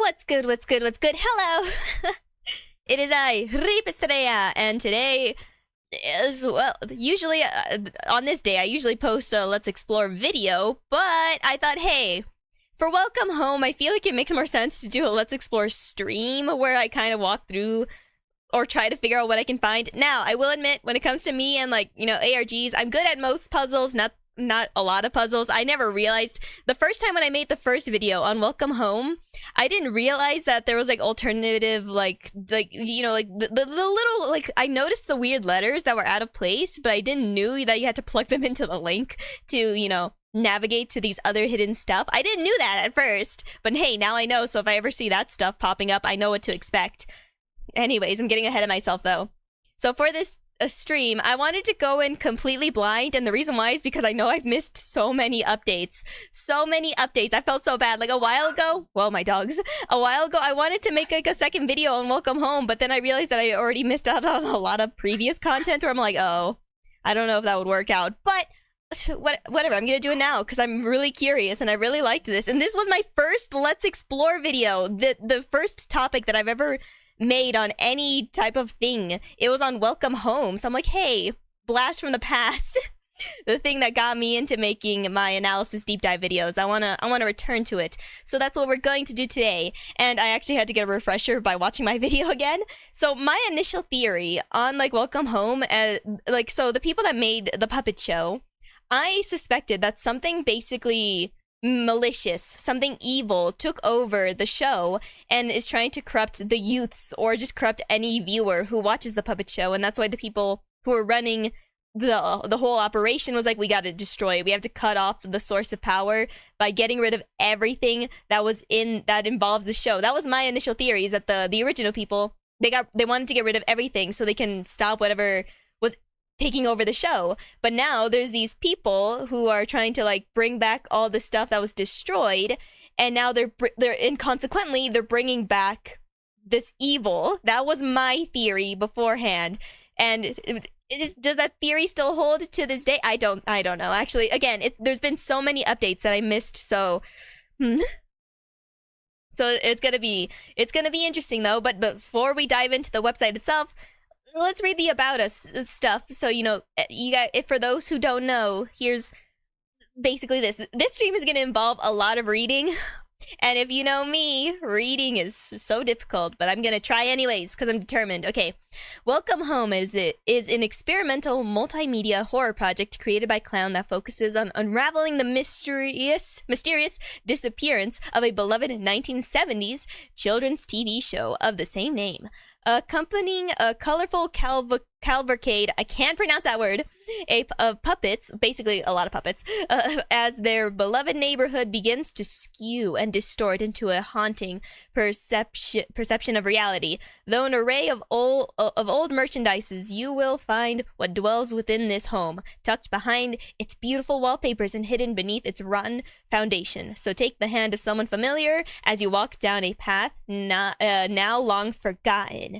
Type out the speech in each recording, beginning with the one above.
What's good, what's good, what's good? Hello! It is I, Rip Estrella, and today is, well, usually, on this day, I usually post a Let's Explore video, but I thought, hey, for Welcome Home, I feel like it makes more sense to do a Let's Explore stream where I kind of walk through or try to figure out what I can find. Now, I will admit, when it comes to me and, like, ARGs, I'm good at most puzzles, not a lot of puzzles. I never realized the first time when I made the first video on Welcome Home, I didn't realize that there was like alternative like the little, like, I noticed the weird letters that were out of place, but I didn't knew that you had to plug them into the link to, navigate to these other hidden stuff. I didn't knew that at first, but hey, now I know. So if I ever see that stuff popping up, I know what to expect. Anyways, I'm getting ahead of myself though. So for this stream, I wanted to go in completely blind, and the reason why is because I know I've missed so many updates. I felt so bad. Like a while ago, well, my dogs. A while ago, I wanted to make like a second video on Welcome Home, but then I realized that I already missed out on a lot of previous content where I'm like, oh, I don't know if that would work out. But whatever, I'm gonna do it now because I'm really curious and I really liked this. And this was my first Let's Explore video, the first topic that I've ever made on any type of thing. It was on Welcome Home. So I'm like, hey, blast from the past. The thing that got me into making my analysis deep dive videos. I wanna return to it. So that's what we're going to do today. And I actually had to get a refresher by watching my video again. So my initial theory on like Welcome Home, so the people that made the puppet show, I suspected that something basically malicious, something evil took over the show and is trying to corrupt the youths or just corrupt any viewer who watches the puppet show. And that's why the people who are running the whole operation was like, we got to destroy it. We have to cut off the source of power by getting rid of everything that involves the show. That was my initial theory, is that the original people, they wanted to get rid of everything so they can stop whatever was taking over the show. But now there's these people who are trying to like bring back all the stuff that was destroyed, and now they're consequently they're bringing back this evil. That was my theory beforehand, and does that theory still hold to this day? I don't know. Actually, again, there's been so many updates that I missed, so so it's gonna be interesting though. But before we dive into the website itself, let's read the About Us stuff. So, you guys, for those who don't know, here's basically this. This stream is going to involve a lot of reading. And if you know me, reading is so difficult, but I'm going to try anyways because I'm determined. Okay. Welcome Home is an experimental multimedia horror project created by Clown that focuses on unraveling the mysterious disappearance of a beloved 1970s children's TV show of the same name. Accompanying a colorful cavalcade, I can't pronounce that word, of puppets, basically a lot of puppets, as their beloved neighborhood begins to skew and distort into a haunting perception of reality. Though an array of old merchandises, you will find what dwells within this home, tucked behind its beautiful wallpapers and hidden beneath its rotten foundation. So take the hand of someone familiar as you walk down a path now long forgotten.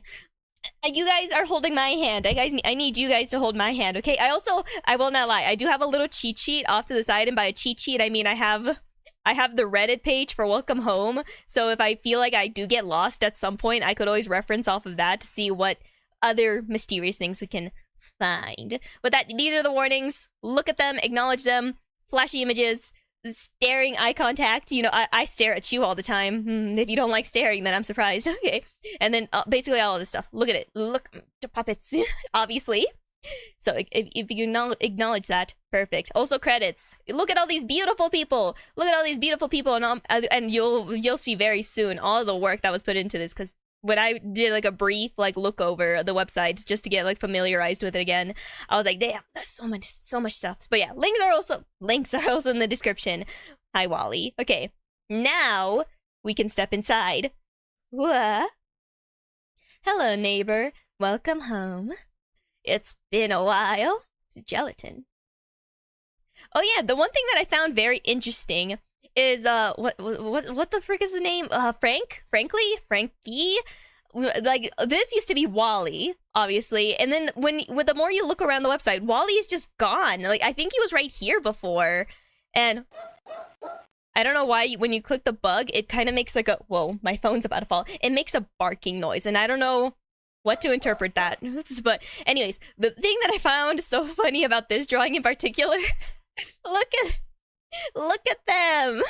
You guys are holding my hand. I need you guys to hold my hand, okay? I will not lie, I do have a little cheat sheet off to the side, and by a cheat sheet, I mean I have the Reddit page for Welcome Home, so if I feel like I do get lost at some point, I could always reference off of that to see what other mysterious things we can find. But these are the warnings. Look at them, acknowledge them, flashy images, staring eye contact. I stare at you all the time. If you don't like staring, then I'm surprised. Okay. And then basically all of this stuff. Look at it. Look to puppets, obviously. So if you acknowledge that, perfect. Also credits. Look at all these beautiful people. And you'll see very soon all of the work that was put into this, because when I did like a brief look over the website just to get like familiarized with it again, I was like, damn, there's so much stuff. But yeah, links are also in the description. Hi, Wally. Okay, now we can step inside. What? Hello, neighbor. Welcome home. It's been a while. It's gelatin. Oh yeah, the one thing that I found very interesting is what the frick is the name? Frankie? Like, this used to be Wally, obviously, and then the more you look around the website, Wally is just gone. Like, I think he was right here before, and I don't know why when you click the bug, it kind of makes like a, whoa, my phone's about to fall. It makes a barking noise, and I don't know what to interpret that. But anyways, the thing that I found so funny about this drawing in particular, look at them.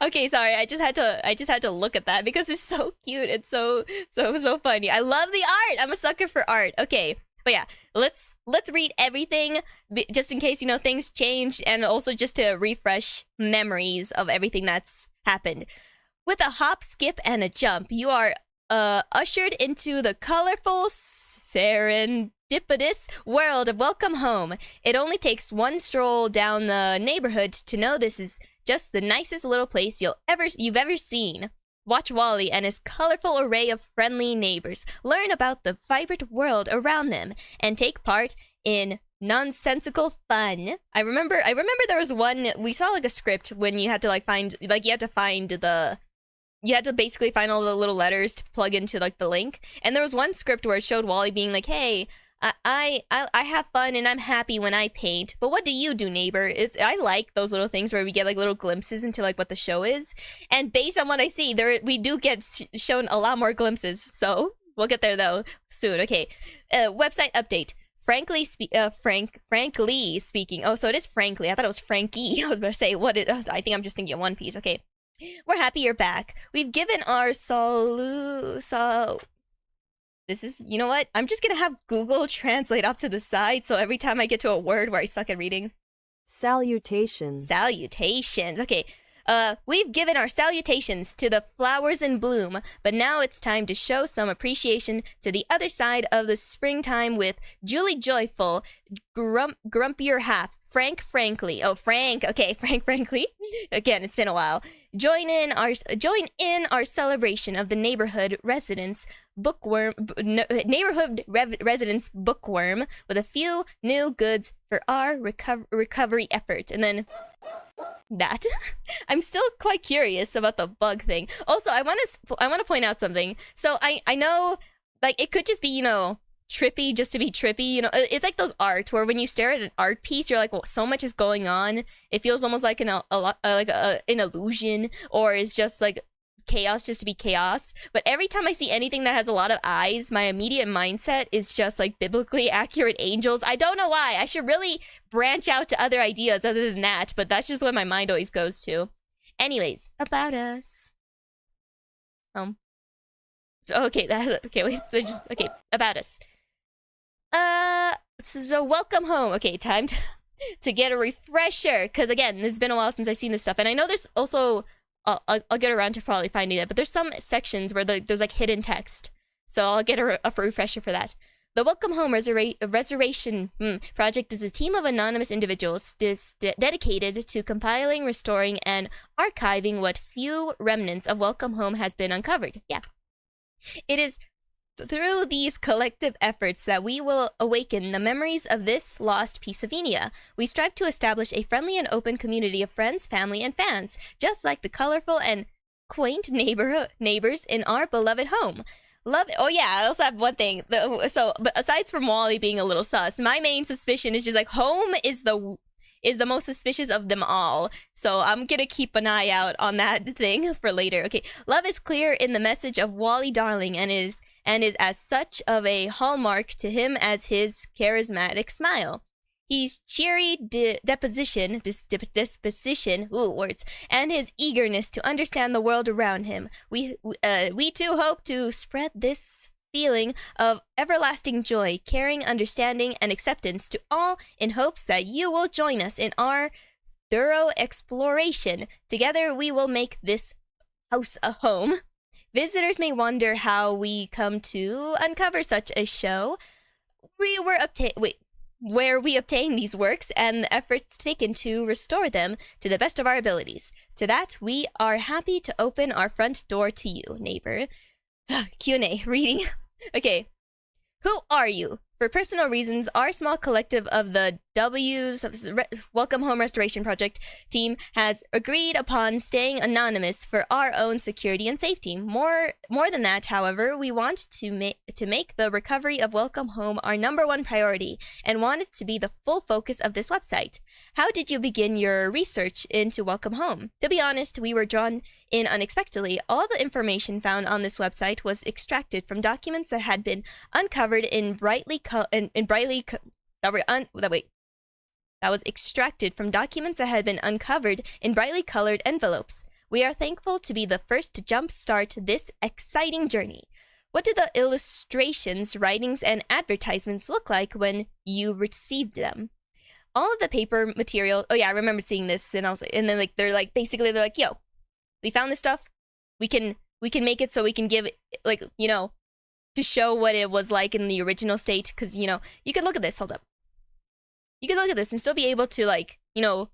Okay, sorry, I just had to look at that because it's so cute. It's so funny. I love the art. I'm a sucker for art. Okay. But yeah, let's read everything just in case, you know, things change, and also just to refresh memories of everything that's happened. With a hop, skip, and a jump, you are ushered into the colorful, serendipitous world of Welcome Home. It only takes one stroll down the neighborhood to know this is just the nicest little place you've ever seen. Watch Wally and his colorful array of friendly neighbors. Learn about the vibrant world around them and take part in nonsensical fun. I remember there was one, we saw like a script when you had to like find, like you had to basically find all the little letters to plug into like the link. And there was one script where it showed Wally being like, hey, I have fun and I'm happy when I paint, but what do you do, neighbor? I like those little things where we get like little glimpses into like what the show is, and based on what I see, we do get shown a lot more glimpses. So we'll get there though soon. Okay, website update. Frankly speaking. Oh, so it is Frankly. I thought it was Frankie. I was about to say I think I'm just thinking of One Piece. Okay, we're happy you're back. We've given our This is, you know what? I'm just gonna have Google Translate off to the side, so every time I get to a word where I suck at reading. Salutations. Salutations. Okay. We've given our salutations to the flowers in bloom, but now it's time to show some appreciation to the other side of the springtime with Julie Joyful, grumpier half, Frank Frankly. Oh, Frank. Okay, Frank Frankly. Again, it's been a while. Join in our celebration of the neighborhood residents bookworm with a few new goods for our recovery effort. And then that. I'm still quite curious about the bug thing. Also, I want to point out something. So I know, like, it could just be, you know, trippy just to be trippy, you know. It's like those art where when you stare at an art piece, you're like, well, so much is going on. It feels almost like an illusion, or it's just like chaos just to be chaos. But every time I see anything that has a lot of eyes, my immediate mindset is just like biblically accurate angels. I don't know why. I should really branch out to other ideas other than that, but that's just what my mind always goes to. Anyways, about us. So okay, about us. So welcome home. Okay, time to get a refresher, because again, it's been a while since I've seen this stuff, and I know there's also I'll get around to probably finding it, but there's some sections where there's like hidden text, so I'll get a refresher for that. The Welcome Home Restoration Project is a team of anonymous individuals dedicated to compiling, restoring, and archiving what few remnants of Welcome Home has been uncovered. Yeah, it is through these collective efforts that we will awaken the memories of this lost piece of Venia. We strive to establish a friendly and open community of friends, family, and fans, just like the colorful and quaint neighbors in our beloved home. Oh yeah, I also have one thing. But aside from Wally being a little sus, my main suspicion is just like home is the most suspicious of them all. So I'm gonna keep an eye out on that thing for later. Okay, love is clear in the message of Wally Darling and is as such of a hallmark to him as his charismatic smile. His cheery disposition, and his eagerness to understand the world around him. We too hope to spread this feeling of everlasting joy, caring, understanding, and acceptance to all in hopes that you will join us in our thorough exploration. Together we will make this house a home. Visitors may wonder how we come to uncover such a show. Where we obtain these works and the efforts taken to restore them to the best of our abilities. To that, we are happy to open our front door to you, neighbor. Q&A, reading. Okay. Who are you? For personal reasons, our small collective of the W's Welcome Home Restoration Project team has agreed upon staying anonymous for our own security and safety. More than that, however, we want to make the recovery of Welcome Home our #1 priority and want it to be the full focus of this website. How did you begin your research into Welcome Home? To be honest, we were drawn in unexpectedly. All the information found on this website was extracted from documents that had been uncovered that was extracted from documents that had been uncovered in brightly colored envelopes. We are thankful to be the first to jumpstart this exciting journey. What did the illustrations, writings, and advertisements look like when you received them? All of the paper material. Oh yeah, I remember seeing this, and I was like, and then like they're like, yo, we found this stuff. We can make it so we can give it, like, you know, to show what it was like in the original state, because, you know, you could look at this. Hold up. You could look at this and still be able to, like, you know,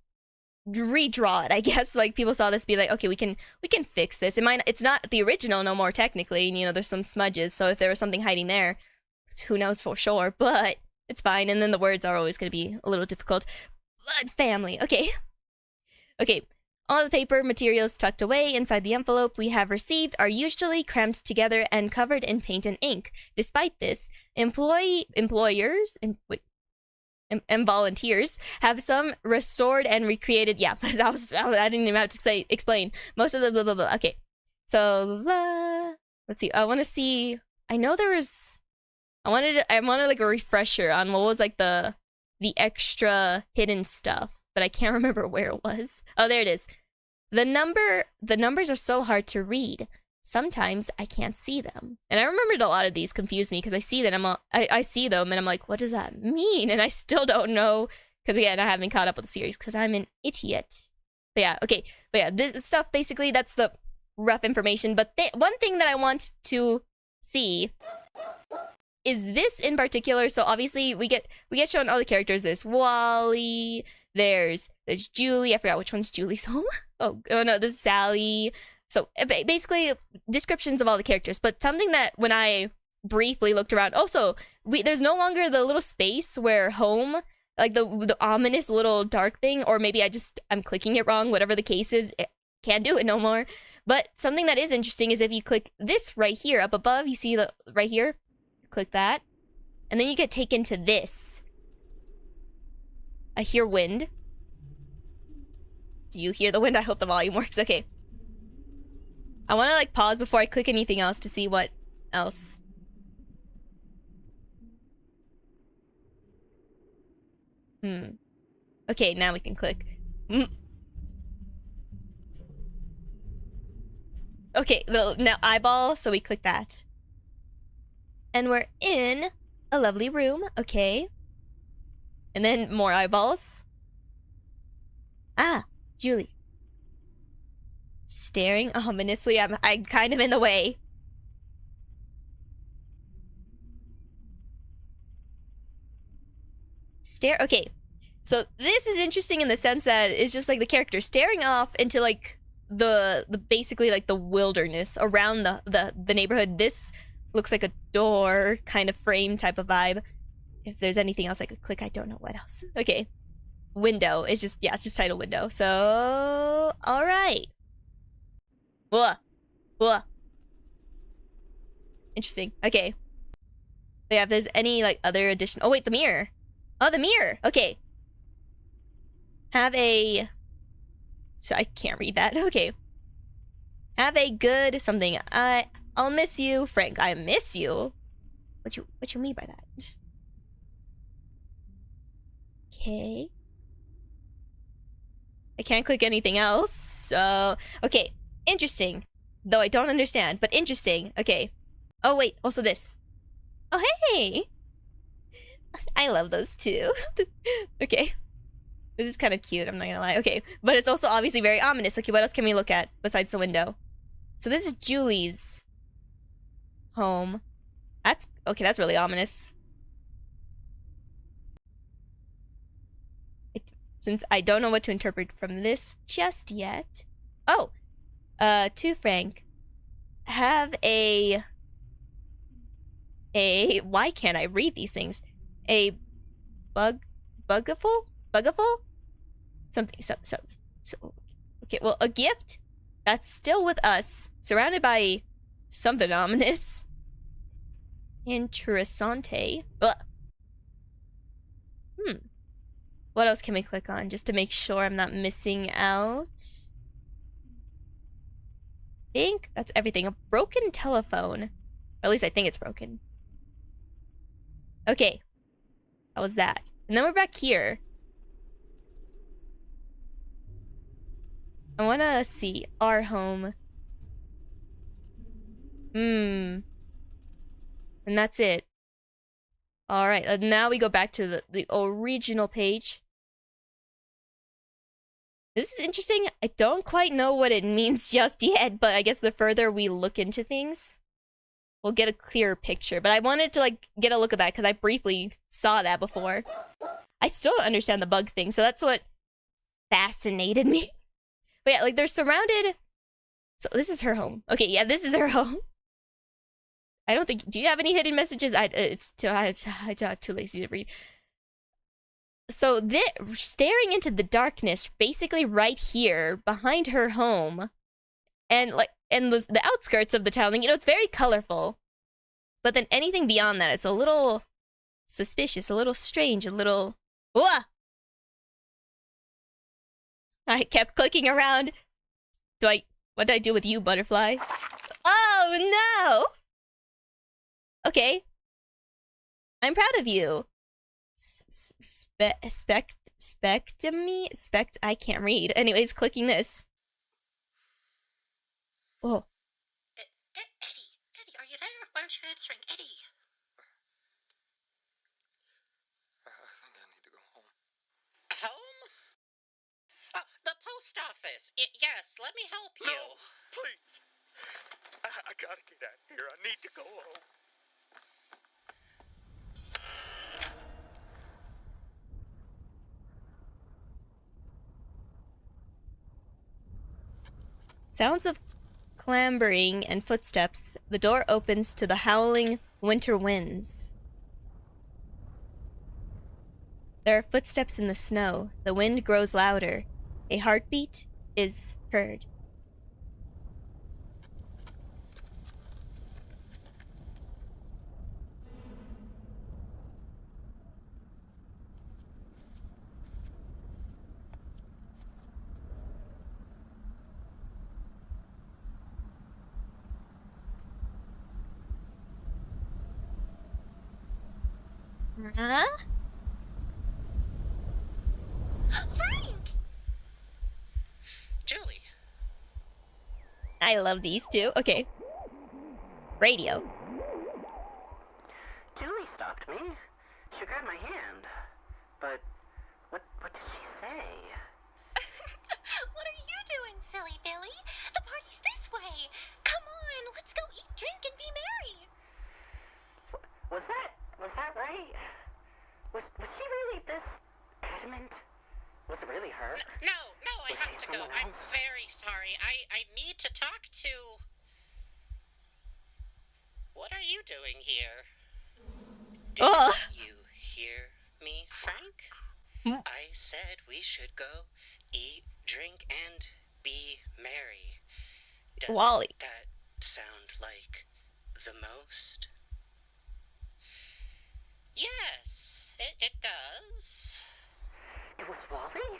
redraw it, I guess. Like, people saw this, be like, okay, we can fix this. It's not the original no more, technically. And, you know, there's some smudges, so if there was something hiding there, who knows for sure, but it's fine. And then the words are always going to be a little difficult. Blood family. Okay. All the paper materials tucked away inside the envelope we have received are usually crammed together and covered in paint and ink. Despite this, employers and volunteers have some restored and recreated. Yeah, I didn't even have to explain most of the blah blah blah. Okay, so let's see. I want to see. I know there was. I wanted like a refresher on what was like the extra hidden stuff, but I can't remember where it was. Oh, there it is. The numbers are so hard to read. Sometimes I can't see them. And I remembered a lot of these confused me because I see that I see them and I'm like, what does that mean? And I still don't know, because again, I haven't caught up with the series because I'm an idiot. But yeah, okay. But yeah, this stuff, basically, that's the rough information. But one thing that I want to see is this in particular. So obviously we get shown all the characters. There's Wally, there's Julie. I forgot which one's Julie's home. Oh no, this is Sally. So basically descriptions of all the characters, but something that when I briefly looked around, also there's no longer the little space where home, like the ominous little dark thing, or maybe I'm clicking it wrong, whatever the case is, can't do it no more. But something that is interesting is if you click this right here up above, you see the right here, click that, and then you get taken to this. I hear wind. Do you hear the wind? I hope the volume works. Okay. I want to like pause before I click anything else to see what else. Okay, now we can click. Okay, now eyeball, so we click that. And we're in a lovely room, okay. And then more eyeballs. Ah, Julie. Staring ominously. I'm kind of in the way. Okay. So this is interesting in the sense that it's just like the character staring off into like the basically like the wilderness around the neighborhood. This looks like a door kind of frame type of vibe. If there's anything else I could click, I don't know what else. Okay. Window is just, yeah, it's just title window. So, all right. Whoa. Interesting. Okay. But yeah, if there's any like other addition. Oh wait, the mirror. Oh, the mirror. Okay. Have a. So I can't read that. Okay. Have a good something. I'll miss you, Frank. I miss you. What you mean by that? Okay. I can't click anything else. So okay. Interesting. Though I don't understand, but interesting. Okay. Oh, wait. Also this. Oh, hey! I love those too. Okay. This is kind of cute, I'm not gonna lie. Okay. But it's also obviously very ominous. Okay, what else can we look at besides the window? So this is Julie's home. That's really ominous. Since I don't know what to interpret from this just yet. Oh! To Frank, have a, why can't I read these things? A Bugaful? Something, so, okay, well, a gift that's still with us, surrounded by something ominous. Interessante. Ugh. What else can we click on just to make sure I'm not missing out? I think that's everything. A broken telephone. Or at least I think it's broken. Okay. How was that? And then we're back here. I want to see our home. And that's it. All right, now we go back to the original page. This is interesting. I don't quite know what it means just yet, but I guess the further we look into things, we'll get a clearer picture. But I wanted to, like, get a look at that because I briefly saw that before. I still don't understand the bug thing, so that's what fascinated me. But yeah, like, they're surrounded. So this is her home. Okay, yeah, this is her home. I don't think. Do you have any hidden messages? I'm too lazy to read. So staring into the darkness, basically right here behind her home, and like the outskirts of the town. You know, it's very colorful, but then anything beyond that, it's a little suspicious, a little strange, a little. Whoa! I kept clicking around. What did I do with you, butterfly? Oh no! Okay. I'm proud of you. I can't read. Anyways, clicking this. Oh. Eddie, are you there? Why aren't you answering? Eddie. I think I need to go home. Home? Oh, the post office. Yes, let me help you. No, please. I gotta get out of here. I need to go home. Sounds of clambering and footsteps. The door opens to the howling winter winds. There are footsteps in the snow. The wind grows louder. A heartbeat is heard. Huh? Frank! Julie. I love these two. Okay. Radio. Julie stopped me. She grabbed my hand. But what did she say? What are you doing, silly Billy? The party's this way. Come on, let's go eat, drink, and be merry. Was that right? Was she really this adamant? Was it really her? No, I Was have it to go. someone I'm else? very sorry. I need to talk to... What are you doing here? Ugh. Did you hear me, Frank? I said we should go eat, drink, and be merry. Doesn't Wally. that sound like the most? Yes, it does. It was Wally?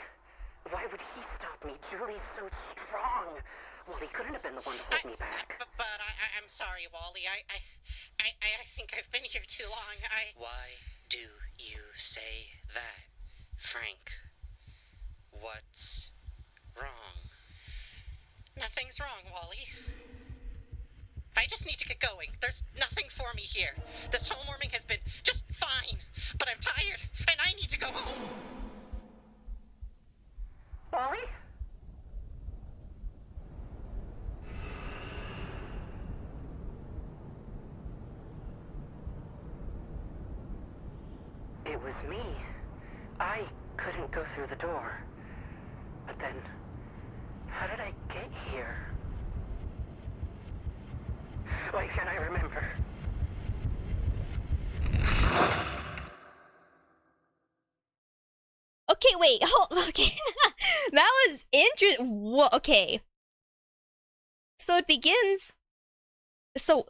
Why would he stop me? Julie's so strong. Wally couldn't have been the one to hold me back. But I'm sorry, Wally. I think I've been here too long. Why do you say that, Frank? What's wrong? Nothing's wrong, Wally. I just need to get going. There's nothing for me here. This homewarming has been just fine, but I'm tired, and I need to go home. Wally? It was me. I couldn't go through the door. But then, how did I get here? Why can't I remember? Okay, wait. Okay. That was interesting. Okay. So it begins. So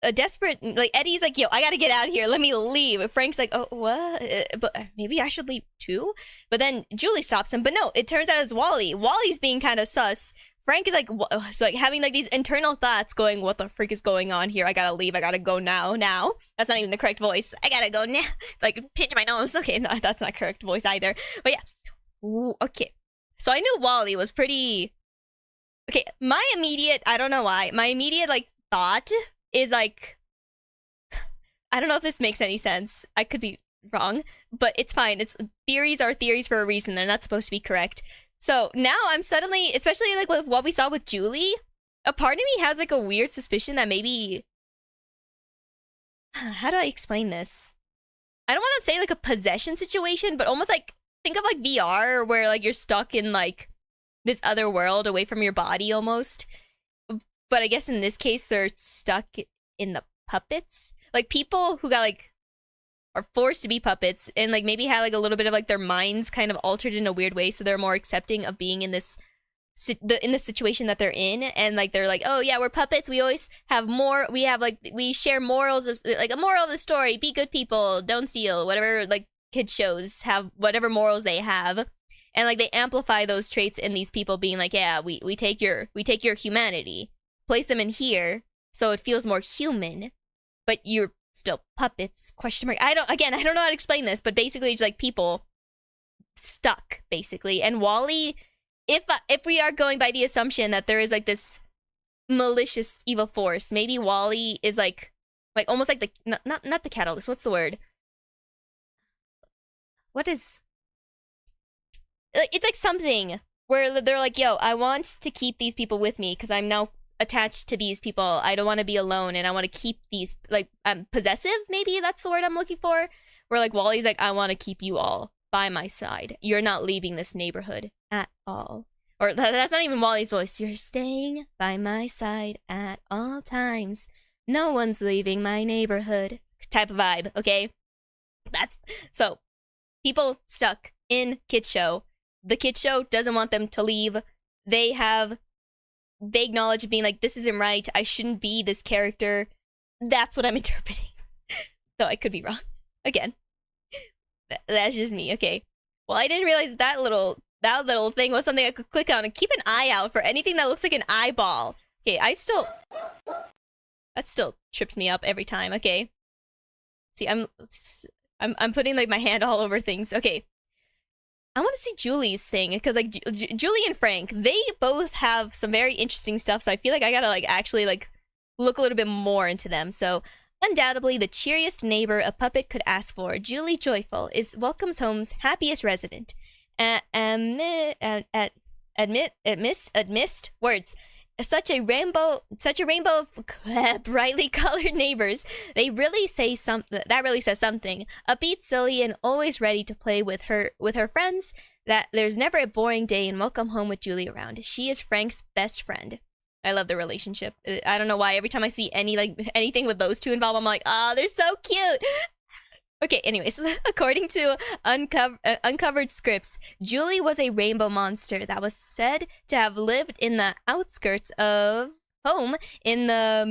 a desperate, like, Eddie's like, yo, I gotta get out of here. Let me leave. Frank's like, oh, what? But maybe I should leave too? But then Julie stops him. But no, it turns out it's Wally. Wally's being kind of sus. Frank is like, so like having like these internal thoughts going, what the frick is going on here? I gotta leave. I gotta go now. That's not even the correct voice. I gotta go now. Like, pinch my nose. Okay, no, that's not correct voice either. But yeah. Ooh, okay. So I knew Wally was pretty... Okay, my immediate, I don't know why, my immediate, like, thought is like, I don't know if this makes any sense. I could be wrong, but it's fine. Theories are theories for a reason. They're not supposed to be correct. So now I'm suddenly, especially like with what we saw with Julie, a part of me has like a weird suspicion that maybe, how do I explain this? I don't want to say like a possession situation, but almost like, think of like VR where like you're stuck in like this other world away from your body almost. But I guess in this case, they're stuck in the puppets. Like, people who got, like, are forced to be puppets and, like, maybe had, like, a little bit of, like, their minds kind of altered in a weird way, so they're more accepting of being in this, in the situation that they're in. And, like, they're like, oh, yeah, we're puppets. We always have more, we have, like, we share morals of, like, a moral of the story. Be good people. Don't steal. Whatever, like, kid shows have whatever morals they have. And, like, they amplify those traits in these people being like, yeah, we take your humanity. Place them in here so it feels more human, but you're still puppets, question mark. I don't know how to explain this, but basically it's like people stuck, basically. And Wally, if we are going by the assumption that there is like this malicious evil force, maybe Wally is like almost like the, not the catalyst, what's the word? What is... It's like something where they're like, yo, I want to keep these people with me because I'm now attached to these people. I don't want to be alone, and I want to keep these, like, possessive, maybe that's the word I'm looking for, where like Wally's like, I want to keep you all by my side. You're not leaving this neighborhood at all. Or that's not even Wally's voice. You're staying by my side at all times. No one's leaving my neighborhood type of vibe. Okay, that's so people stuck in kid show. The kid show doesn't want them to leave. They have vague knowledge of being like, this isn't right, I shouldn't be this character. That's what I'm interpreting. Though I could be wrong. Again. That's just me, okay. Well, I didn't realize that little thing was something I could click on and keep an eye out for anything that looks like an eyeball. Okay, that still trips me up every time, okay. See, I'm putting like my hand all over things, okay. I want to see Julie's thing, because, like, Julie and Frank, they both have some very interesting stuff, so I feel like I gotta, like, actually, like, look a little bit more into them. So, undoubtedly, the cheeriest neighbor a puppet could ask for, Julie Joyful is Welcome's Home's happiest resident. Amidst words. Such a rainbow of brightly colored neighbors. They really say something. That really says something. Upbeat, silly, and always ready to play with her friends. That there's never a boring day in Welcome Home with Julie around. She is Frank's best friend. I love their relationship. I don't know why. Every time I see anything with those two involved, I'm like, oh, they're so cute. Okay, anyways, according to uncovered scripts, Julie was a rainbow monster that was said to have lived in the outskirts of home in the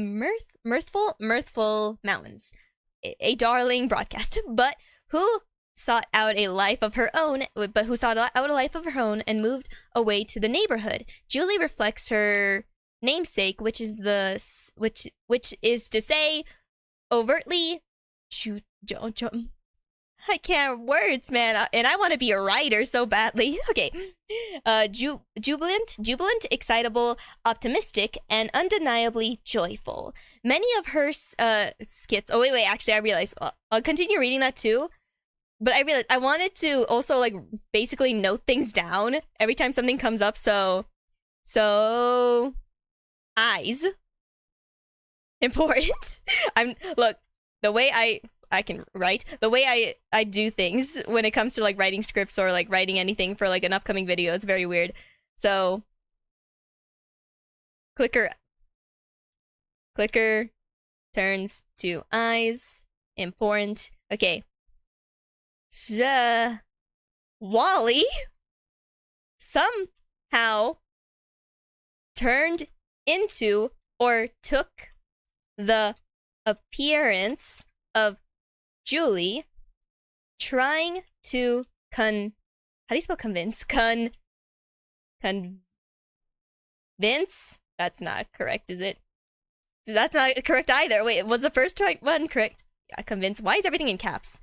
Mirthful Mountains. A darling broadcast, but who sought out a life of her own, and moved away to the neighborhood. Julie reflects her namesake, which is to say, overtly I can't words, man, and I want to be a writer so badly. Okay, jubilant, excitable, optimistic, and undeniably joyful. Many of her skits. Oh wait, actually, I realized I'll continue reading that too. But I realized I wanted to also like basically note things down every time something comes up. So eyes important. Look. The way I can write, the way I do things when it comes to like writing scripts or like writing anything for like an upcoming video is very weird. So clicker turns to eyes. Important. Okay. Wally somehow turned into or took the appearance of Julie trying to how do you spell convince? Convince? That's not correct, is it? That's not correct either. Wait, was the first one correct? Yeah, convince. Why is everything in caps?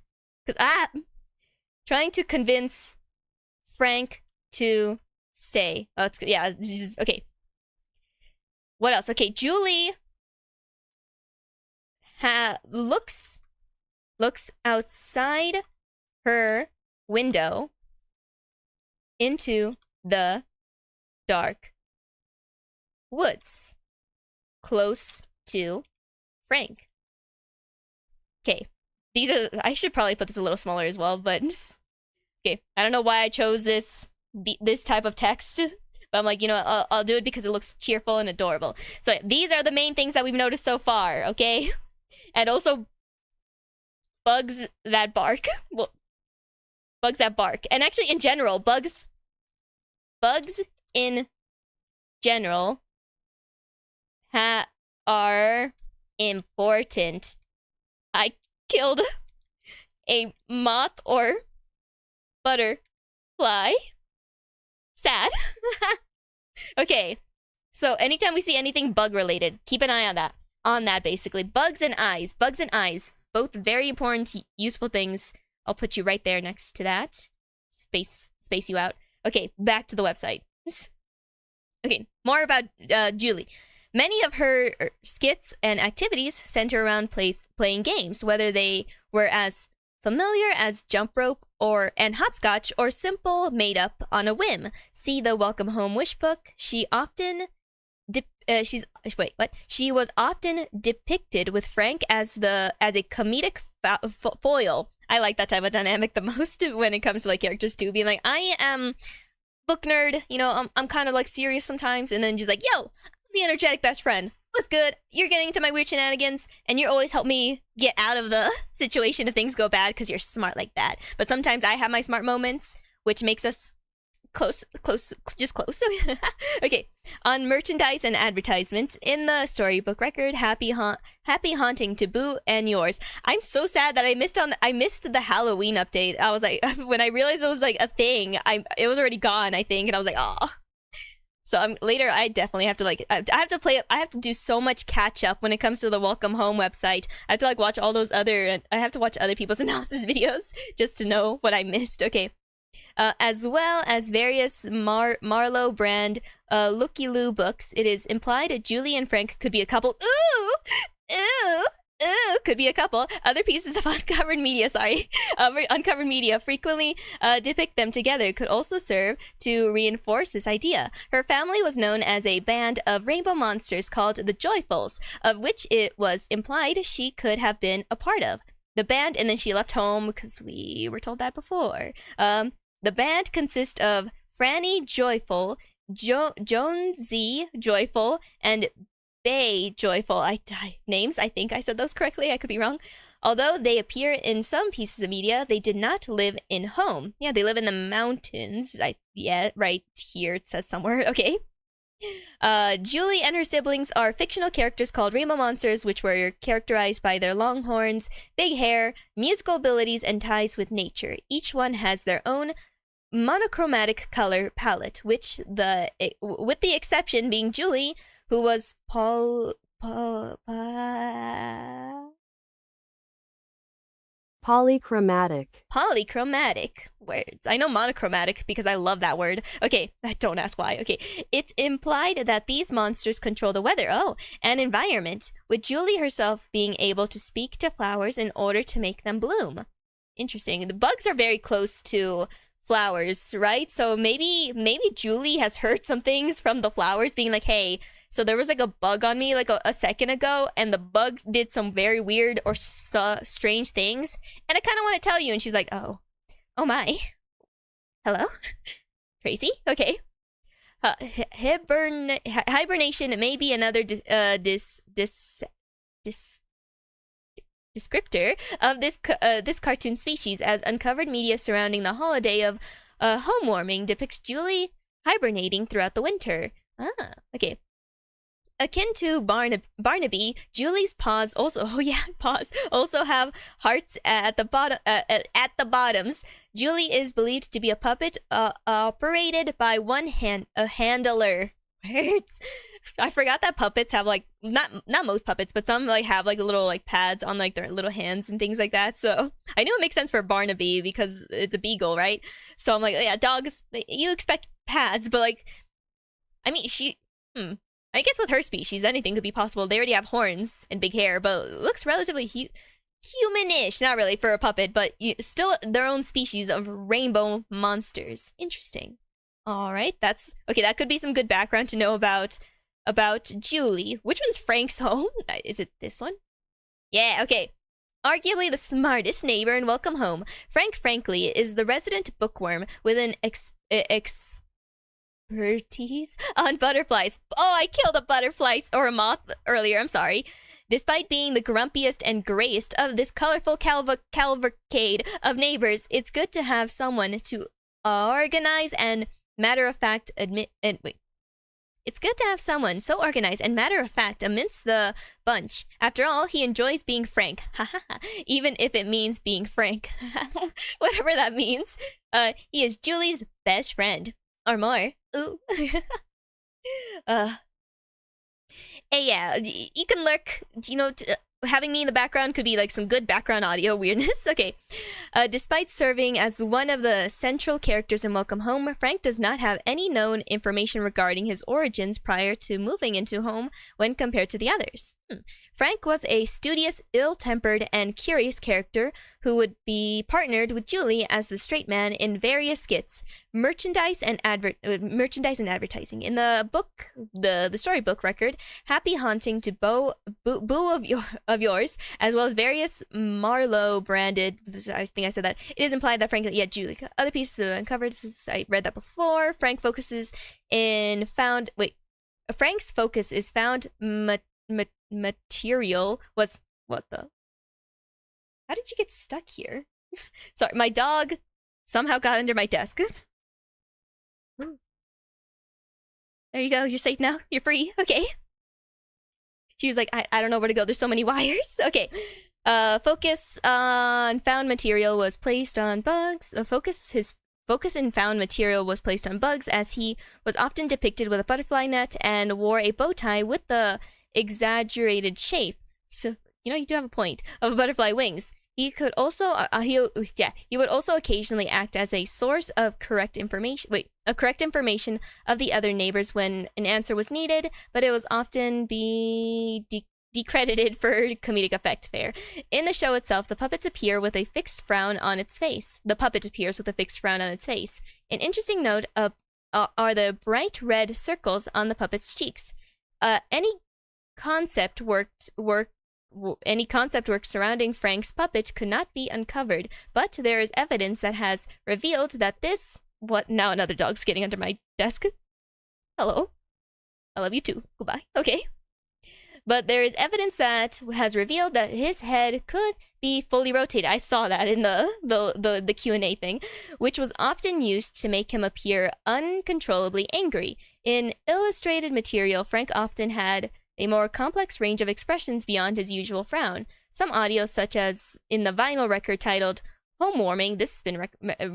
Trying to convince Frank to stay. Oh, it's yeah. Okay. What else? Okay, Julie looks outside her window into the dark woods close to Frank. Okay, these are. I should probably put this a little smaller as well, but okay. I don't know why I chose this type of text. But I'm like, you know, I'll do it because it looks cheerful and adorable. So these are the main things that we've noticed so far, okay? And also, bugs that bark. Well, bugs that bark. And actually, in general, bugs in general are important. I killed a moth or butterfly. Sad. Okay. So anytime we see anything bug related, keep an eye on that. On that, basically. Bugs and eyes. Bugs and eyes. Both very important, useful things. I'll put you right there next to that. Space you out. Okay, back to the website. Okay, more about Julie. Many of her skits and activities center around playing games, whether they were as familiar as jump rope and hopscotch, or simple made up on a whim. See the Welcome Home Wish book. She was often depicted with Frank as a comedic foil. I like that type of dynamic the most when it comes to like characters too, being like, I am book nerd, you know, I'm kind of like serious sometimes, and then just like, yo, I'm the energetic best friend. What's good? You're getting into my weird shenanigans, and you always help me get out of the situation if things go bad because you're smart like that. But sometimes I have my smart moments, which makes us close. Okay, on merchandise and advertisement in the storybook record, happy haunting to Boo and yours. I'm so sad that I missed the Halloween update. I was like, when I realized it was like a thing, it was already gone, I think, and I was like, oh. So later I definitely have to like I have to do so much catch up when it comes to the Welcome Home website. I have to like watch all those I have to watch other people's analysis videos just to know what I missed. Okay. As well as various Marlowe brand looky-loo books, it is implied that Julie and Frank could be a couple. Ooh, could be a couple. Other pieces of uncovered media, uncovered media frequently depict them together. Could also serve to reinforce this idea. Her family was known as a band of rainbow monsters called the Joyfuls, of which it was implied she could have been a part of. The band, and then she left home because we were told that before. The band consists of Franny Joyful, Jonesy Joyful, and Bay Joyful. Names, I think I said those correctly. I could be wrong. Although they appear in some pieces of media, they did not live in home. Yeah, they live in the mountains. Yeah, right here it says somewhere. Okay. Julie and her siblings are fictional characters called rainbow monsters, which were characterized by their long horns, big hair, musical abilities, and ties with nature. Each one has their own monochromatic color palette, with the exception being Julie, who was Polychromatic. Polychromatic words. I know monochromatic because I love that word. Okay, don't ask why. Okay, it's implied that these monsters control the weather, and environment, with Julie herself being able to speak to flowers in order to make them bloom. Interesting. The bugs are very close to flowers, right? So maybe Julie has heard some things from the flowers being like, hey, so there was like a bug on me like a second ago, and the bug did some very weird or strange things, and I kind of want to tell you. And she's like, oh my, hello, crazy. Okay. Hibernation may be another descriptor of this cartoon species, as uncovered media surrounding the holiday of Homewarming depicts Julie hibernating throughout the winter. Ah, okay. Akin to Barnaby, Julie's paws also paws also have hearts at the bottoms. Julie is believed to be a puppet operated by a handler. Words. I forgot that puppets have like not most puppets, but some like have like little like pads on like their little hands and things like that. So I knew it makes sense for Barnaby because it's a beagle, right? So I'm like, yeah, dogs. You expect pads, but like, I mean, I guess with her species, anything could be possible. They already have horns and big hair, but looks relatively humanish. Not really for a puppet, but still their own species of rainbow monsters. Interesting. All right, that's okay. That could be some good background to know about Julie. Which one's Frank's home? Is it this one? Yeah, okay. Arguably the smartest neighbor in Welcome Home, Frank Frankly is the resident bookworm with an expertise on butterflies. Oh, I killed a butterfly or a moth earlier. I'm sorry. Despite being the grumpiest and grayest of this colorful cavalcade of neighbors, it's good to have someone to organize and matter-of-fact It's good to have someone so organized and matter-of-fact amidst the bunch. After all, he enjoys being Frank. Even if it means being Frank. Whatever that means. He is Julie's best friend. Or more. Ooh. Hey, yeah, you can lurk, having me in the background could be like some good background audio weirdness. Okay. Despite serving as one of the central characters in Welcome Home, Frank does not have any known information regarding his origins prior to moving into home when compared to the others. Frank was a studious, ill-tempered, and curious character who would be partnered with Julie as the straight man in various skits, merchandise and advertising. In the book, the storybook record, Happy Haunting to Boo of Yours, as well as various Marlowe branded, I think I said that, it is implied that Frank, Julie. Other pieces uncovered, I read that before. Frank's focus is found material was what the? How did you get stuck here? Sorry, my dog somehow got under my desk. There you go. You're safe now. You're free. Okay. She was like, I don't know where to go. There's so many wires. Okay. Focus on found material was placed on bugs. His focus in found material was placed on bugs as he was often depicted with a butterfly net and wore a bow tie with the exaggerated shape. So, you do have a point of butterfly wings. He could also, he would also occasionally act as a source of correct information of the other neighbors when an answer was needed, but it was often decredited for comedic effect. Fair. In the show itself, the puppets appear with a fixed frown on its face. An interesting note are the bright red circles on the puppet's cheeks. Any concept work surrounding Frank's puppet could not be uncovered, but there is evidence that has revealed that this... What? Now another dog's getting under my desk. Hello. I love you too. Goodbye. Okay. But there is evidence that has revealed that his head could be fully rotated. I saw that in the Q&A thing, which was often used to make him appear uncontrollably angry. In illustrated material, Frank often had a more complex range of expressions beyond his usual frown. Some audio, such as in the vinyl record titled Homewarming, this has been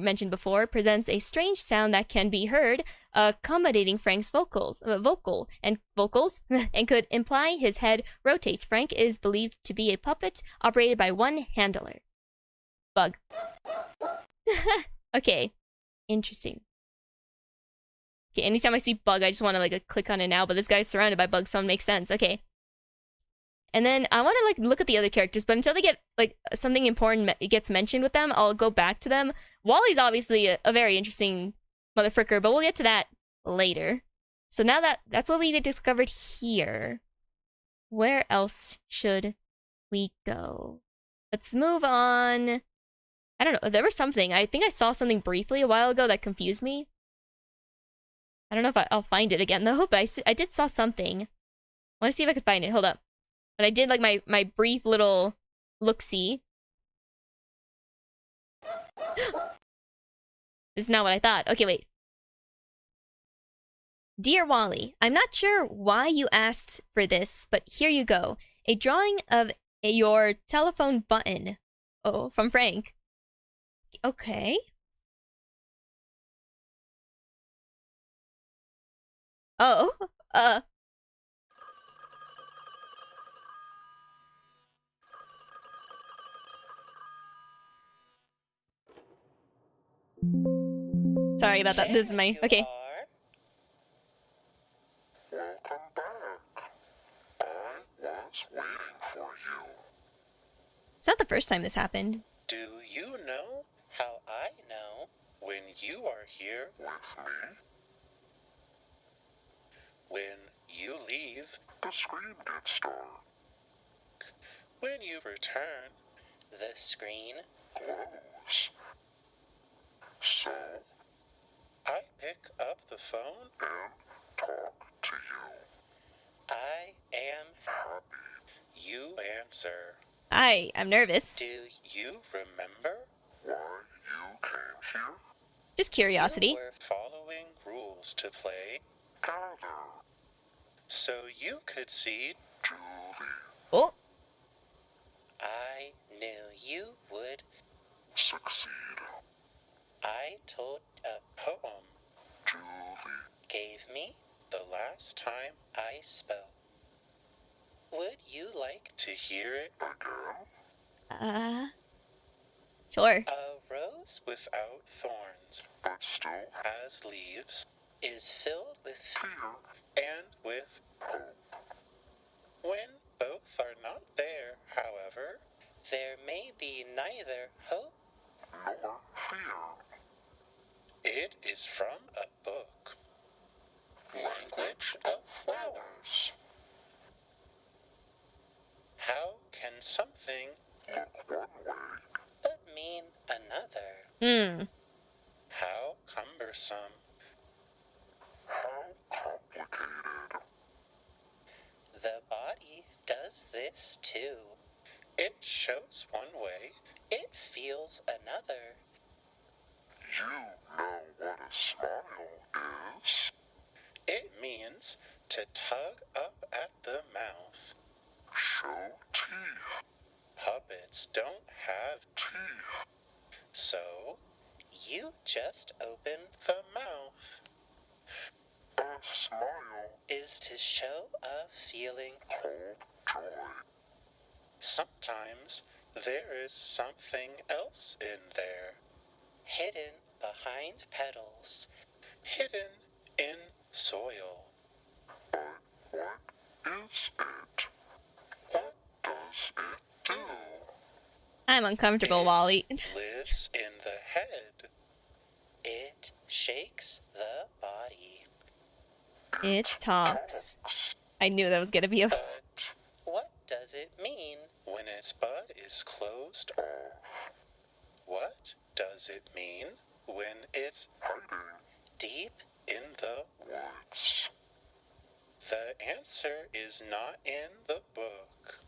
mentioned before, presents a strange sound that can be heard, accommodating Frank's vocals, and could imply his head rotates. Frank is believed to be a puppet operated by one handler. Bug. Okay. Interesting. Okay, anytime I see bug, I just want to click on it now, but this guy's surrounded by bugs, so it makes sense. Okay. And then I want to look at the other characters, but until they get something important gets mentioned with them, I'll go back to them. Wally's obviously a very interesting motherfricker, but we'll get to that later. So now that's what we discovered here. Where else should we go? Let's move on. I don't know. There was something. I think I saw something briefly a while ago that confused me. I don't know if I'll find it again, though, but I did saw something. I want to see if I can find it. Hold up. But I did my brief little look-see. This is not what I thought. Okay, wait. Dear Wally, I'm not sure why you asked for this, but here you go. A drawing of your telephone button. Oh, from Frank. Okay. Oh, sorry about that. This is my... There Okay. you are. Welcome back. I was waiting for you. It's not the first time this happened. Do you know how I know when you are here? With me? When you leave, The screen gets dark. when you return, the screen. Close. So, I pick up the phone. and talk to you. I am. Happy. You answer. I'm nervous. Do you remember? Why you came here? Just curiosity. You were following rules to play, Gather. so you could see. Julie. Oh, I knew you would. Succeed. I told a poem. Julie. Gave me the last time I spoke. Would you like to hear it? Again? Sure. A rose without thorns But still has leaves, is filled with fear. and with Hope. when both are not there, however, there may be neither hope. Nor fear. It is from a book. Language of Flowers. How can something Look one way. but mean another? Hmm. How cumbersome. How complicated. The body does this too. It shows one way, it feels another. You know what a smile is? It means to tug up at the mouth. Show teeth. Puppets don't have, Teeth. so you just open the mouth. A smile Is to show a feeling. called joy. Sometimes there is something else in there, hidden behind petals, hidden in soil. But what is it? What does it do? I'm uncomfortable, Wally. Lives in the head. It shakes the body. It talks. I knew that was gonna be a... But what does it mean when its bud is closed off? What does it mean when it's Hiding deep in the woods. The answer is not in the book.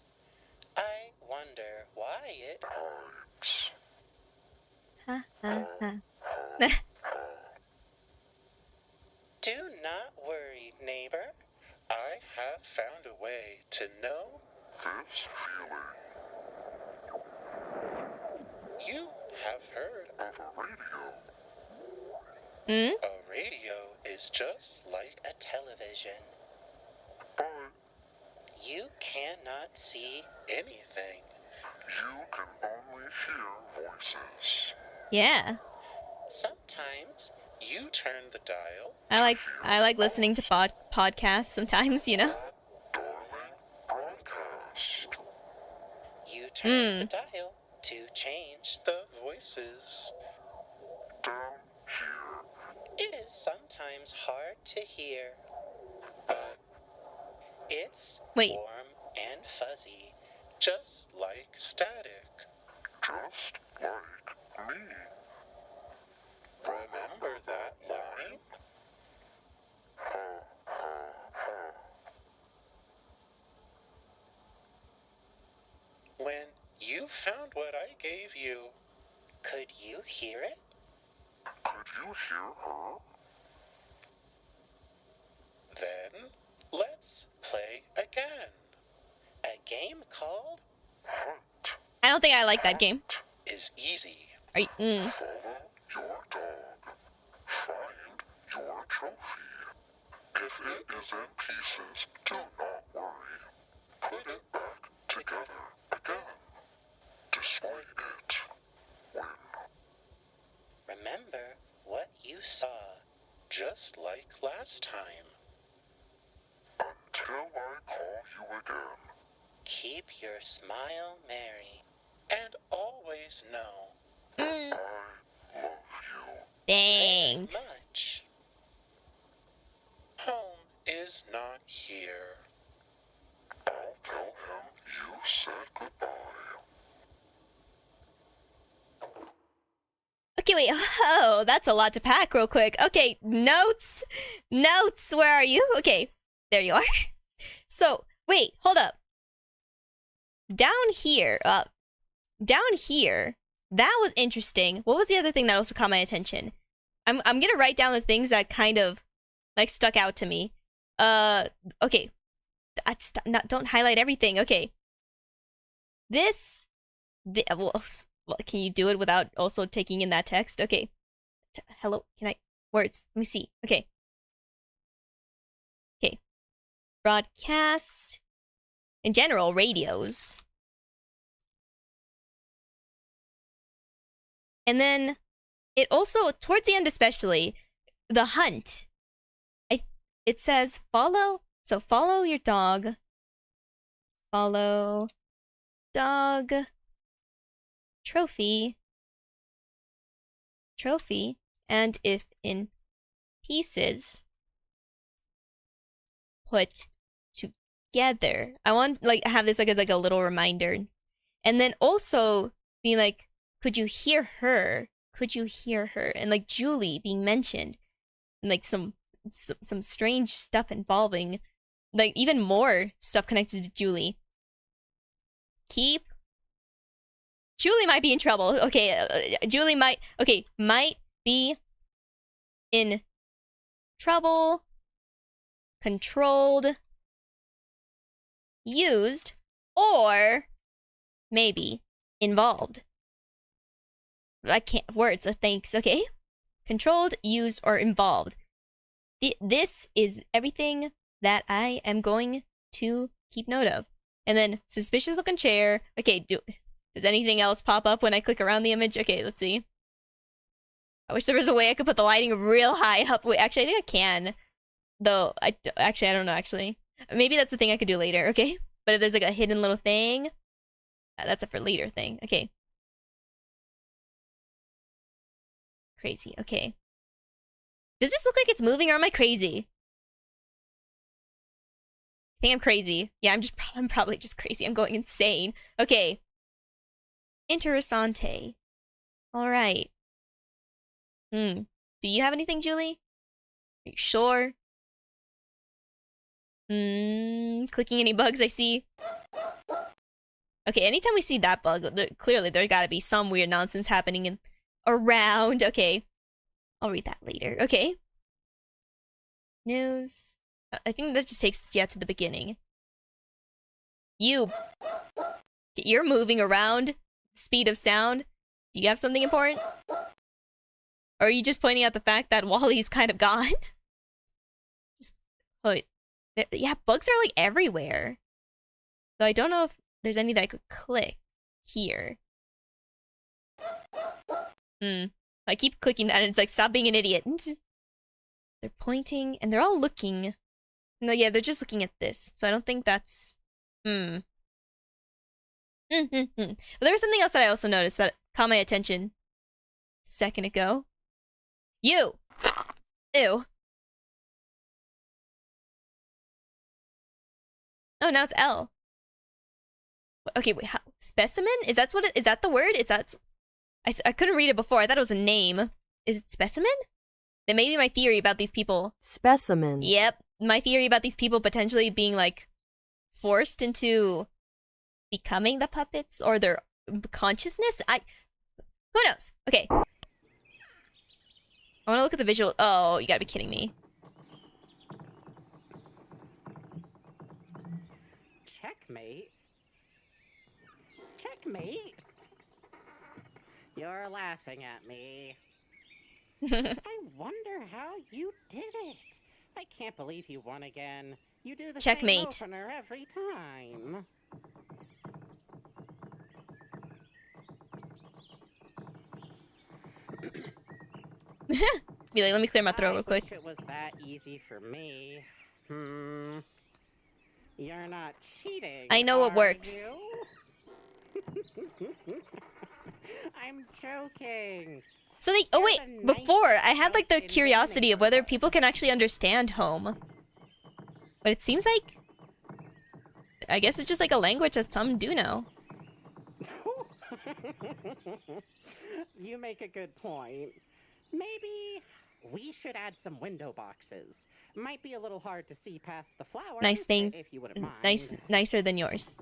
I wonder why it. Hides. Ha, ha, ha. Do not worry, neighbor. I have found a way to know. This feeling You have heard of a radio. Hmm? a radio is just like a television. But You cannot see anything. you can only hear voices. Yeah. Sometimes you turn the dial. I like listening to podcasts sometimes, you know? Darling broadcast. You turn the dial to change the voices. Down here. It is sometimes hard to hear, but it's Wait. warm and fuzzy, just like static. Just like me. Remember that line? Ha, ha, ha. When you found what I gave you, could you hear it? Could you hear her? Then let's play again. A game called Hunt. I don't think I like that game. is easy. Are you, Follow your dog. Find your trophy. If it is in pieces, do not worry. Put it back together again. Destroy it. Win. Remember what you saw, just like last time. Until I call you again. Keep your smile merry, and always know mm, I love you. very thanks. much. Home is not here. I'll tell him you said goodbye. Okay, wait. Oh, that's a lot to pack real quick. Okay, notes. Notes, where are you? Okay, there you are. So, wait, hold up. Down here, that was interesting. What was the other thing that also caught my attention? I'm gonna write down the things that kind of, like, stuck out to me. Okay. Don't highlight everything. Okay. Well, can you do it without also taking in that text? Okay. Hello, can I? Words. Let me see. Okay. Okay. Broadcast. In general, radios. And then it also, towards the end especially, the hunt. It says follow your dog. Follow dog. Trophy. And if in pieces, put together. I want, like, have this, like, as, like, a little reminder. And then also being like, could you hear her? And, like, Julie being mentioned. And, like, some strange stuff involving, like, even more stuff connected to Julie. Julie might be in trouble. Okay, Julie might be in trouble. Controlled. Used. Or maybe involved. I can't, words, thanks, okay? Controlled, used, or involved. This is everything that I am going to keep note of. And then, suspicious looking chair. Okay, does anything else pop up when I click around the image? Okay, let's see. I wish there was a way I could put the lighting real high up. Wait, actually, I think I can. Though, I don't know, actually. Maybe that's the thing I could do later, okay? But if there's, like, a hidden little thing, that's a for later thing. Okay. Crazy, okay. Does this look like it's moving, or am I crazy? I think I'm crazy. Yeah, I'm probably just crazy. I'm going insane. Okay. Interessante. Alright. Do you have anything, Julie? Are you sure? Clicking any bugs I see? Okay, anytime we see that bug, clearly there gotta be some weird nonsense happening around. Okay. I'll read that later. Okay. News. I think that just takes us, to the beginning. You're moving around. Speed of sound. Do you have something important? Or are you just pointing out the fact that Wally's kind of gone? Yeah, bugs are, like, everywhere. So I don't know if there's any that I could click here. I keep clicking that and it's like, stop being an idiot. They're pointing and they're all looking. No, yeah, they're just looking at this. So I don't think that's... Well, there was something else that I also noticed that caught my attention a second ago. You! Ew. Oh, now it's L. Okay, wait, how? Specimen? Is that the word? I couldn't read it before. I thought it was a name. Is it specimen? Then maybe my theory about these people. Specimen. Yep. My theory about these people potentially being, like, forced into becoming the puppets or their consciousness? Who knows? Okay. I want to look at the visual. Oh, you gotta be kidding me. Checkmate? Checkmate? You're laughing at me. I wonder how you did it. I can't believe you won again. You do the Checkmate. same opener every time. Be like, let me clear my throat real I quick. wish it was that easy for me. You're not cheating. I know it are works. you? I'm joking. So they, oh wait, before, I had like the curiosity of whether people can actually understand home. But it seems like, I guess it's just like a language that some do know. You make a good point. Maybe we should add some window boxes. Might be a little hard to see past the flowers. Nice thing. If you wouldn't mind. Nicer than yours.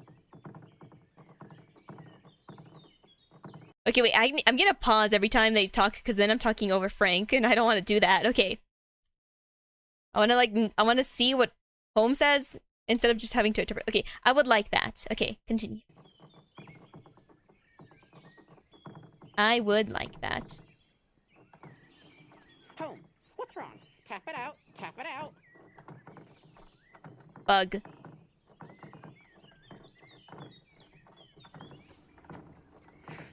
Okay, wait, I'm gonna pause every time they talk because then I'm talking over Frank and I don't want to do that. Okay. I want to see what Home says instead of just having to interpret. Okay, I would like that. Okay, continue. I would like that. Home, what's wrong? Tap it out. Tap it out. Bug.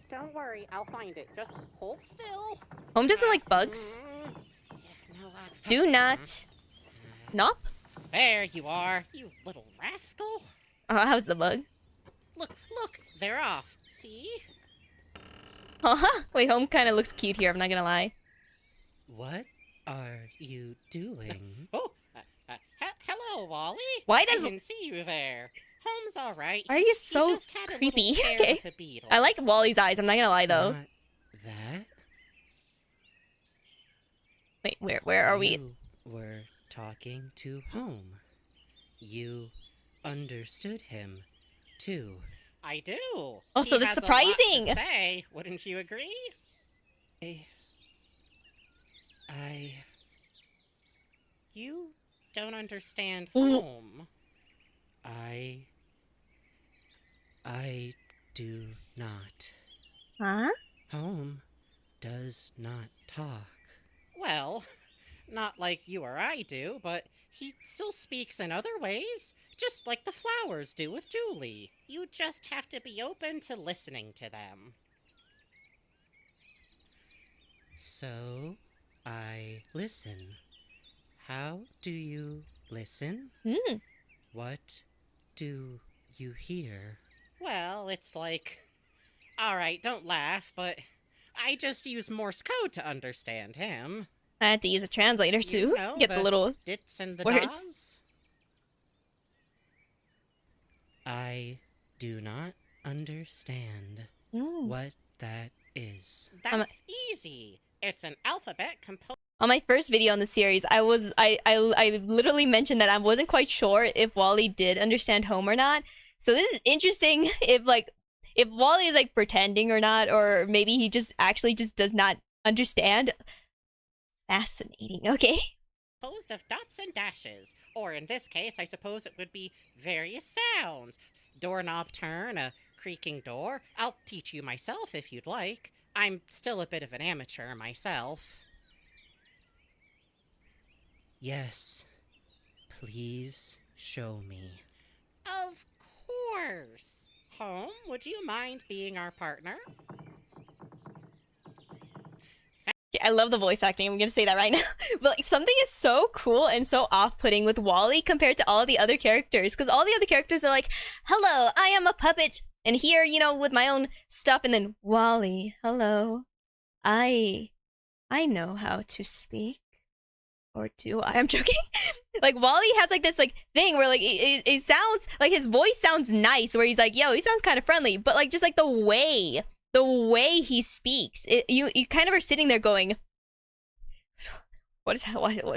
Don't worry, I'll find it. Just hold still. Home doesn't like bugs. Do not. Nop? There you are, you little rascal. How's the bug? Look, they're off. See? Wait, Home kind of looks cute here, I'm not gonna lie. What are you doing? Oh, hello, Wally. Why I does... didn't see you there. Home's all right. Why are you He so just had a little creepy? scare Okay. with a beetle. I like Wally's eyes, I'm not gonna lie though. Not that? Wait, where are we? You were talking to Home. You understood him, too. I do. Oh, so He that's has a lot to surprising. say, wouldn't you agree? I... You don't understand Mm. Home. I do not. Huh? Home does not talk. Well, not like you or I do, but he still speaks in other ways, just like the flowers do with Julie. You just have to be open to listening to them. So, I listen. How do you listen? Hmm. What do you hear? Well, it's like... Alright, don't laugh, but I just use Morse code to understand him. I had to use a translator You to know, get the little... dits and the words. das. I do not understand Mm. what that is. That's easy. It's an alphabet composed... On my first video on the series, I literally mentioned that I wasn't quite sure if Wally did understand Home or not. So this is interesting if Wally is like pretending or not, or maybe he just actually just does not understand. Fascinating. Okay. composed of dots and dashes. Or in this case, I suppose it would be various sounds. Doorknob turn, a creaking door. I'll teach you myself if you'd like. I'm still a bit of an amateur myself. Yes. Please show me. Of course. Home, would you mind being our partner? I love the voice acting. I'm gonna say that right now. But like, something is so cool and so off-putting with Wally compared to all the other characters. Because all the other characters are like, hello, I am a puppet. And here, you know, with my own stuff. And then, Wally, hello. I know how to speak. Or do I? I'm joking. Like, Wally has like this like thing where like it sounds like his voice sounds nice. Where he's like, yo, he sounds kind of friendly. But like just like the way he speaks, you kind of are sitting there going, what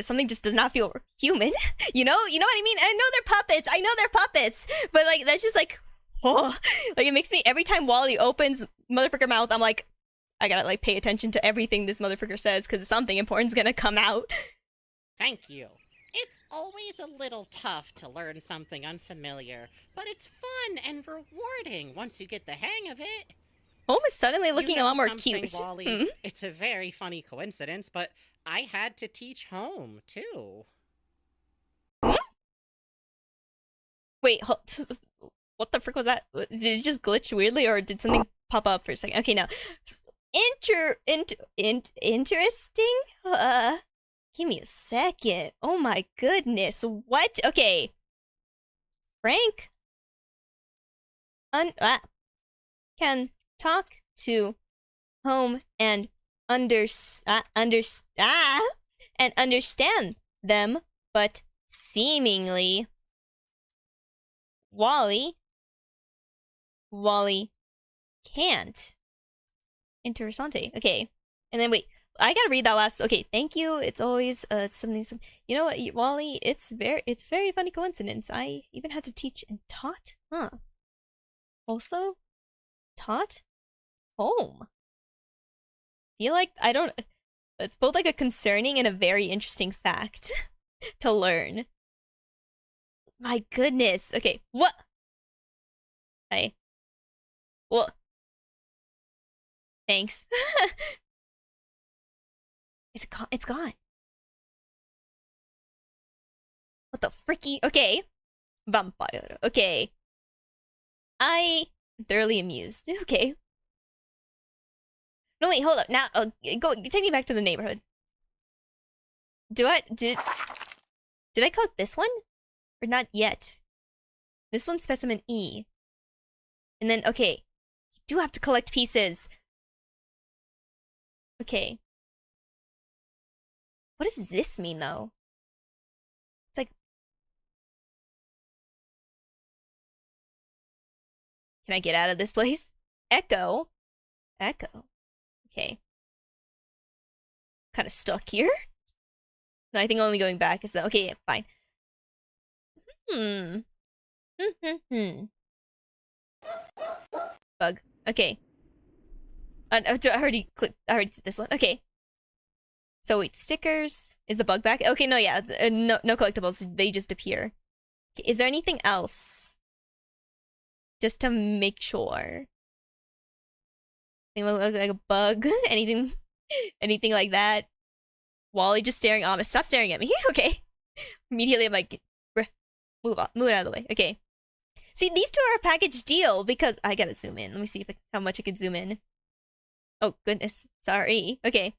something just does not feel human. you know what I mean? I know they're puppets, but like that's just like, oh, like it makes me every time Wally opens motherfucker mouth, I'm like, I gotta like pay attention to everything this motherfucker says because something important's gonna come out. Thank you. It's always a little tough to learn something unfamiliar, but it's fun and rewarding once you get the hang of it. Home is suddenly looking You a know lot more something, cute. Wally? Hmm? It's a very funny coincidence, but I had to teach home, too. Wait, what the frick was that? Did it just glitch weirdly, or did something pop up for a second? Okay, now, interesting. Give me a second. Oh my goodness, what? Okay, Frank, can talk to home and and understand them, but seemingly Wally can't. Interessante. Okay. And then wait, I gotta read that last. Okay, thank you. It's always something. You know what, Wally? It's very funny coincidence. I even had to teach and taught. Huh. Also, taught home. Feel like I don't. It's both like a concerning and a very interesting fact to learn. My goodness. Okay, what? Hey. Well. Thanks. It's gone. What the fricky? Okay. Vampire. Okay. I am thoroughly amused. Okay. No, wait, hold up. Now, go take me back to the neighborhood. Did I collect this one? Or not yet? This one's specimen E. And then, okay. You do have to collect pieces. Okay. What does this mean, though? It's like... Can I get out of this place? Echo? Echo? Okay. Kind of stuck here. No, I think only going back is the... Okay, yeah, fine. Bug. Okay. I already clicked. I already did this one. Okay. So wait, stickers. Is the bug back? Okay, no, yeah. No collectibles. They just appear. Okay, is there anything else? Just to make sure. Anything look like a bug? Anything like that? Wally just staring on us. Stop staring at me. Okay. Immediately I'm like, move on. Move it out of the way. Okay. See, these two are a package deal because I gotta zoom in. Let me see how much I can zoom in. Oh, goodness. Sorry. Okay.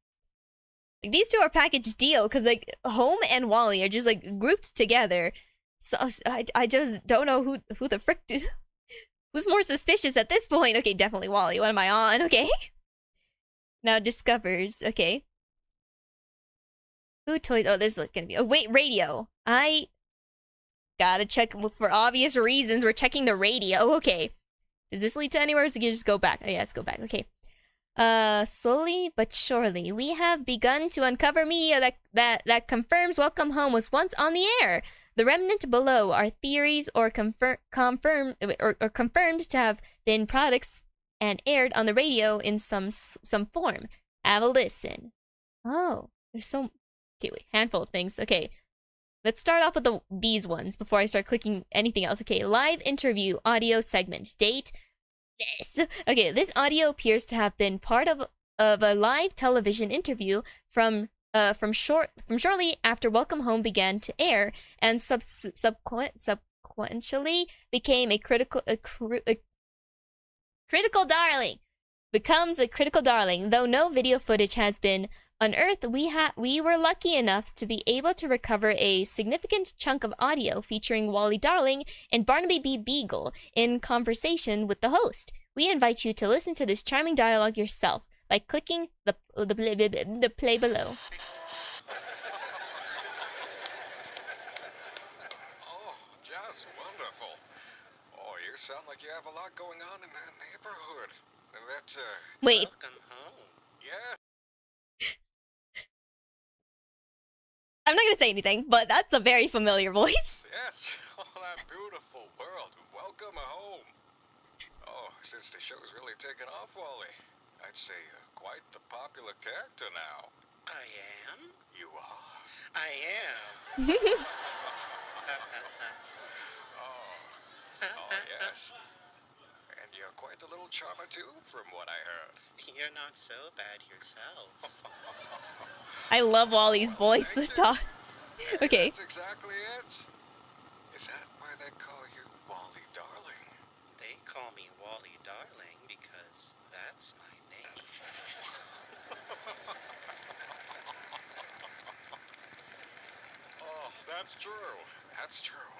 Like, these two are package deal because, like, Home and Wally are just, like, grouped together. So, I just don't know who the frick who's more suspicious at this point. Okay, definitely Wally. What am I on? Okay. Now, discovers. Okay. Food, toys. Oh, this is gonna be... Oh, wait, radio. I gotta check for obvious reasons. We're checking the radio. Okay. Does this lead to anywhere? Or does it just go back? Oh, yeah, let's go back. Okay. Slowly but surely, we have begun to uncover media that confirms Welcome Home was once on the air. The remnant below are theories or confirmed to have been products and aired on the radio in some form. Have a listen. Oh, there's so... Okay, wait, handful of things. Okay, let's start off with these ones before I start clicking anything else. Okay, live interview audio segment. Date this. Okay, this audio appears to have been part of a live television interview from shortly after Welcome Home began to air, and subsequently became a critical darling. Becomes a critical darling. Though no video footage has been unearthed, we were lucky enough to be able to recover a significant chunk of audio featuring Wally Darling and Barnaby B. Beagle in conversation with the host. We invite you to listen to this charming dialogue yourself by clicking the play below. Oh, just wonderful. Oh, you sound like you have a lot going on in that neighborhood. That's, Wait. Welcome home. yeah. I'm not gonna say anything, but that's a very familiar voice. Yes. Oh, that beautiful world. Welcome home. Oh, since the show's really taken off, Wally. I'd say quite the popular character now. I am? You are. I am. Oh, yes. And you're quite the little charmer too, from what I heard. You're not so bad yourself. I love Wally's voice. Thank you. Talk. Okay. That's exactly it. Is that why they call you Wally Darling? They call me Wally Darling because that's my name. Oh, that's true. That's true.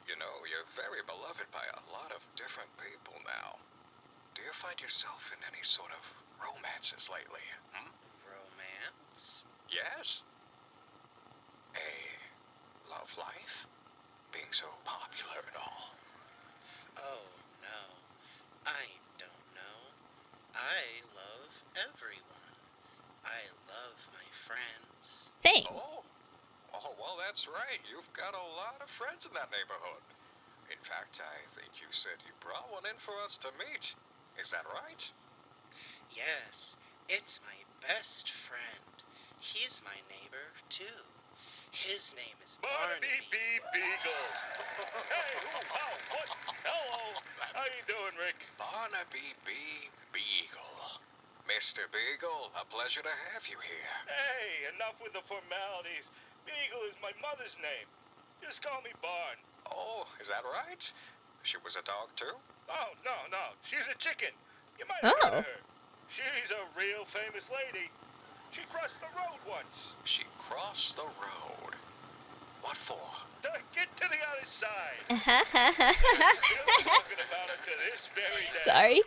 You know, you're very beloved by a lot of different people now. Do you find yourself in any sort of romances lately? Romance? Yes? A love life? Being so popular and all. Oh, no. I don't know. I love everyone. I love my friends. Same. Oh, well, that's right. You've got a lot of friends in that neighborhood. In fact, I think you said you brought one in for us to meet. Is that right? Yes, it's my best friend. He's my neighbor, too. His name is Barnaby. Beagle. Hey, what? Hello. How you doing, Rick? Barnaby B. Beagle. Mr. Beagle, a pleasure to have you here. Hey, enough with the formalities. Beagle is my mother's name. Just call me Barn. Oh, is that right? She was a dog, too? Oh, no. She's a chicken. You might have Oh. heard of her. She's a real famous lady. She crossed the road once. She crossed the road. What for? To get to the other side. Still talking about it to this very day. Sorry.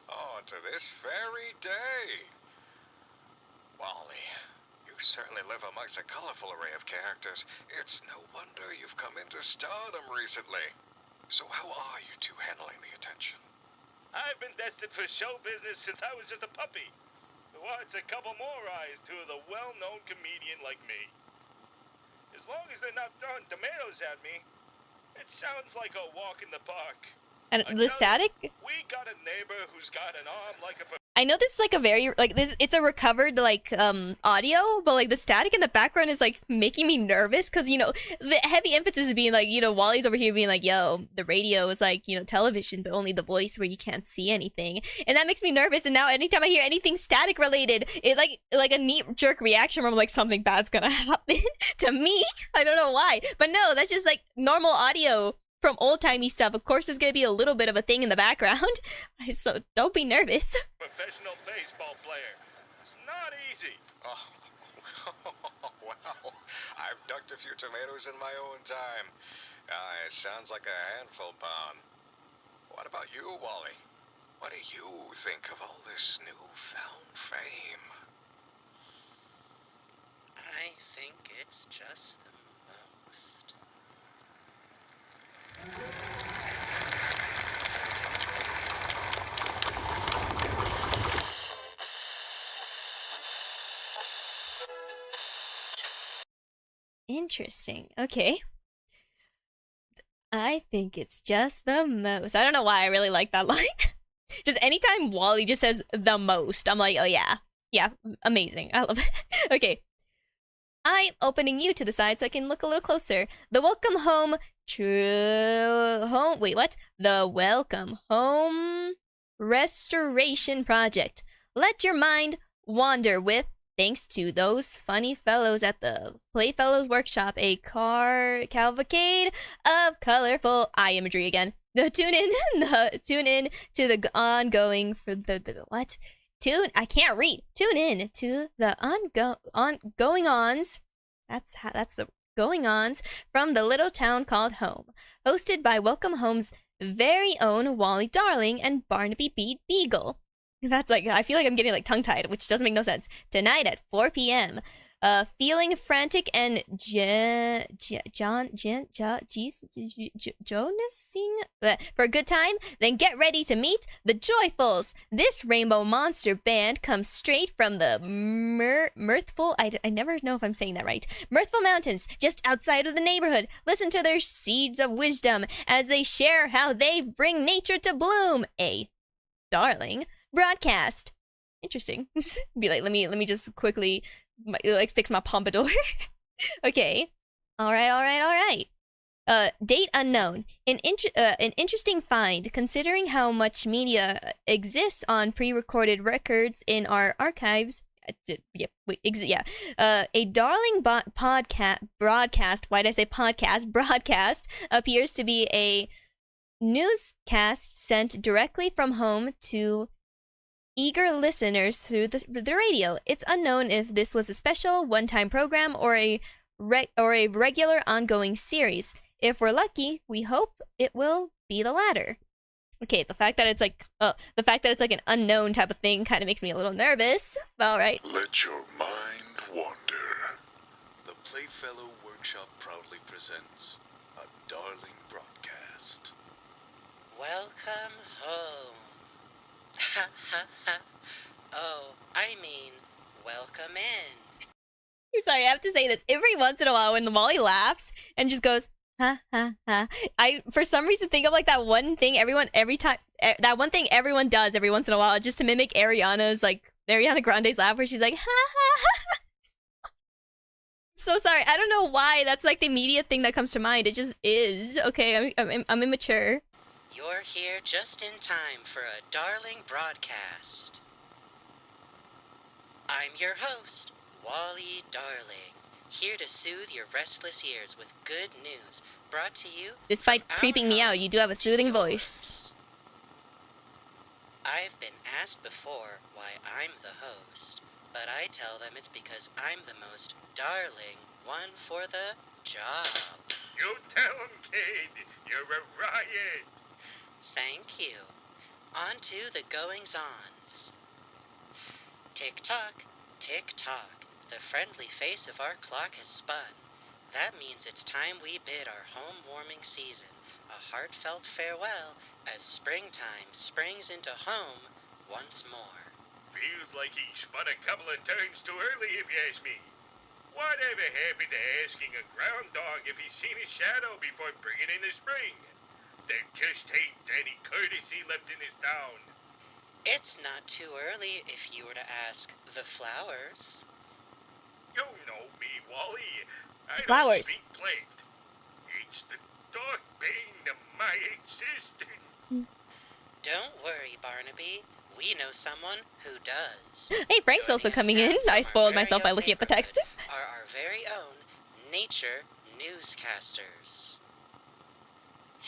Well, to this very day. Wally, you certainly live amongst a colorful array of characters. It's no wonder you've come into stardom recently. So how are you two handling the attention? I've been destined for show business since I was just a puppy. What's a couple more eyes to a well-known comedian like me? As long as they're not throwing tomatoes at me, it sounds like a walk in the park. And I the tell you, static. We got a neighbor who's got an arm like a... I know this is like a very like this. It's a recovered like audio, but like the static in the background is like making me nervous because the heavy emphasis is being like Wally's over here being like, yo, the radio is like television, but only the voice where you can't see anything, and that makes me nervous. And now anytime I hear anything static related, it like a knee jerk reaction where I'm like something bad's gonna happen to me. I don't know why, but no, that's just like normal audio from old-timey stuff. Of course, there's gonna be a little bit of a thing in the background, so don't be nervous. professional baseball player. It's not easy. Oh, well, I've ducked a few tomatoes in my own time. It sounds like a handful, Bon. What about you, Wally? What do you think of all this newfound fame? I think it's just the most. Interesting. Okay. I think it's just the most. I don't know why I really like that line. Just anytime Wally just says the most, I'm like, oh yeah. Yeah, amazing. I love it. Okay. I'm opening you to the side so I can look a little closer. The Welcome Home Wait, what? The Welcome Home Restoration Project. Let your mind wander with, thanks to those funny fellows at the Playfellows Workshop, a cavalcade of colorful eye imagery again. Tune in to the ongoing for the what? I can't read. Tune in to the ongoing-ons. That's the going-ons from the little town called Home, hosted by Welcome Home's very own Wally Darling and Barnaby B. Beagle. That's like, I feel like I'm getting like tongue-tied, which doesn't make no sense. Tonight at 4 p.m. feeling frantic and Jonasing for a good time? Then get ready to meet the Joyfuls. This rainbow monster band comes straight from the Mirthful. I never know if I'm saying that right. Mirthful Mountains, just outside of the neighborhood. Listen to their seeds of wisdom as they share how they bring nature to bloom. A darling broadcast. Interesting. Be like, let me just quickly fix my pompadour. Okay. All right. Date unknown. An interesting find, considering how much media exists on pre-recorded records in our archives. A darling broadcast. Why did I say podcast? Broadcast appears to be a newscast sent directly from home to eager listeners through the radio. It's unknown if this was a special one-time program or a regular ongoing series. If we're lucky, we hope it will be the latter. Okay, the fact that it's like an unknown type of thing kind of makes me a little nervous. All right. Let your mind wander. The Playfellow Workshop proudly presents a darling broadcast. Welcome home. Ha ha ha. Oh, I mean, welcome in. I'm sorry, I have to say this. Every once in a while when Molly laughs and just goes, ha ha ha, I for some reason think of like that one thing everyone does every once in a while just to mimic Ariana Grande's laugh where she's like, ha ha ha. So sorry, I don't know why that's like the immediate thing that comes to mind. It just is. Okay, I'm immature. You're here just in time for a darling broadcast. I'm your host, Wally Darling, here to soothe your restless ears with good news, brought to you. Despite from creeping our me home out, you do have a soothing to voice. yours. I've been asked before why I'm the host, but I tell them it's because I'm the most darling one for the job. You tell him, kid. You're a riot. Thank you. On to the goings-ons. Tick-tock, tick-tock. The friendly face of our clock has spun. That means it's time we bid our home-warming season a heartfelt farewell as springtime springs into home once more. Feels like he spun a couple of turns too early, if you ask me. Whatever happened to asking a ground dog if he's seen his shadow before bringing in the spring? There just ain't any courtesy left in this town. It's not too early if you were to ask the flowers. You know me, Wally. I Flowers. don't speak plant. It's the dark bane of my existence. Don't worry, Barnaby. We know someone who does. Hey, Frank's also coming in. I spoiled myself by looking at the text. Are our very own nature newscasters.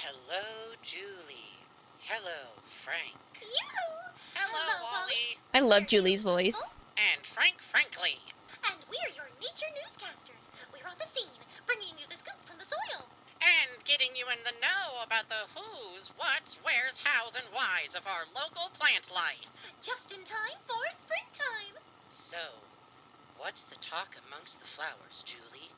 Hello, Julie. Hello, Frank. Yoo-hoo! Hello, Wally. I love Julie's voice. And Frank Frankly. And we're your nature newscasters. We're on the scene, bringing you the scoop from the soil. And getting you in the know about the who's, what's, where's, how's, and why's of our local plant life. Just in time for springtime. So, what's the talk amongst the flowers, Julie?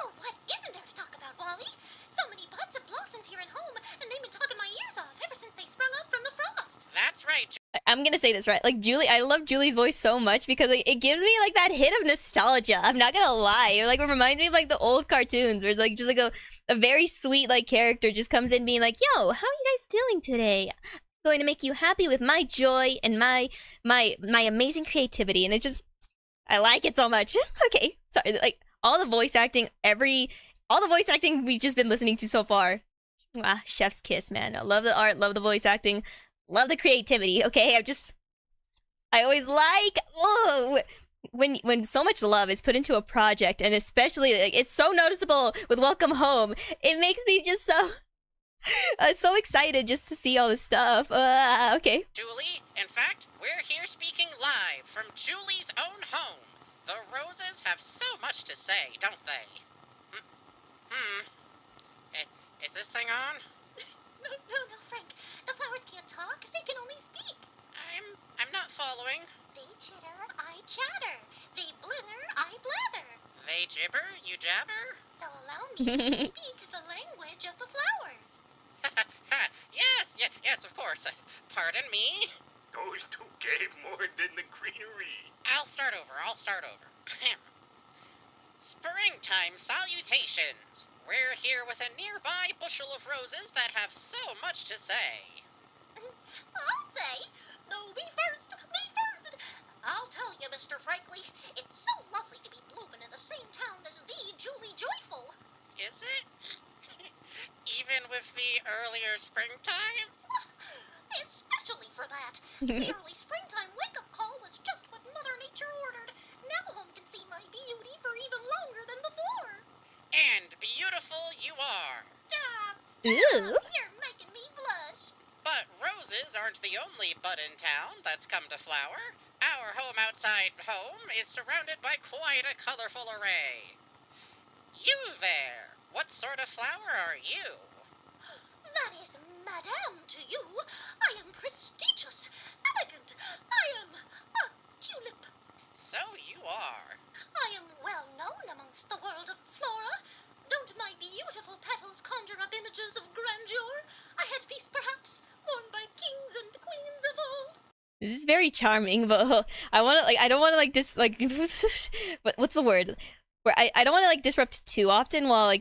Oh, what isn't there to talk about, Wally? So many buds have blossomed here at home, and they've been talking my ears off ever since they sprung up from the frost. That's right, I'm gonna say this right. Like Julie, I love Julie's voice so much because like, it gives me like that hit of nostalgia. I'm not gonna lie. Like it reminds me of like the old cartoons where like just like a very sweet like character just comes in being like, "Yo, how are you guys doing today? I'm going to make you happy with my joy and my amazing creativity." And it just I like it so much. Okay. Sorry, like all the voice acting we've just been listening to so far. Ah, chef's kiss, man. I love the art, love the voice acting. Love the creativity, okay? I always like, whoa, when so much love is put into a project, and especially, like, it's so noticeable with Welcome Home, it makes me just so excited just to see all this stuff. Okay. Julie, in fact, we're here speaking live from Julie's own home. The roses have so much to say, don't they? Is this thing on? No, Frank. The flowers can't talk. They can only speak. I'm not following. They chitter, I chatter. They blither, I blather. need to speak the language of the flowers. Yes, of course. Pardon me? Those two gave more than the greenery. I'll start over. Springtime salutations. We're here with a nearby bushel of roses that have so much to say. I'll say. No, me first. I'll tell you, Mr. Frankly, it's so lovely to be blooming in the same town as thee, Julie Joyful. Is it? Even with the earlier springtime? Especially for that. The early springtime wake-up call was just what Mother Nature ordered. Now home can see my beauty for even longer than before. And beautiful you are. Stop! Ew. You're making me blush. But roses aren't the only bud in town that's come to flower. Our home outside home is surrounded by quite a colorful array. You there, what sort of flower are you? That is madame to you. I am prestigious, elegant. I am a tulip. So you are. I am well known amongst the world of flora. Don't my beautiful petals conjure up images of grandeur? A headpiece, perhaps, worn by kings and queens of old. This is very charming, but I want to I don't want to what's the word? Where I don't want to disrupt too often while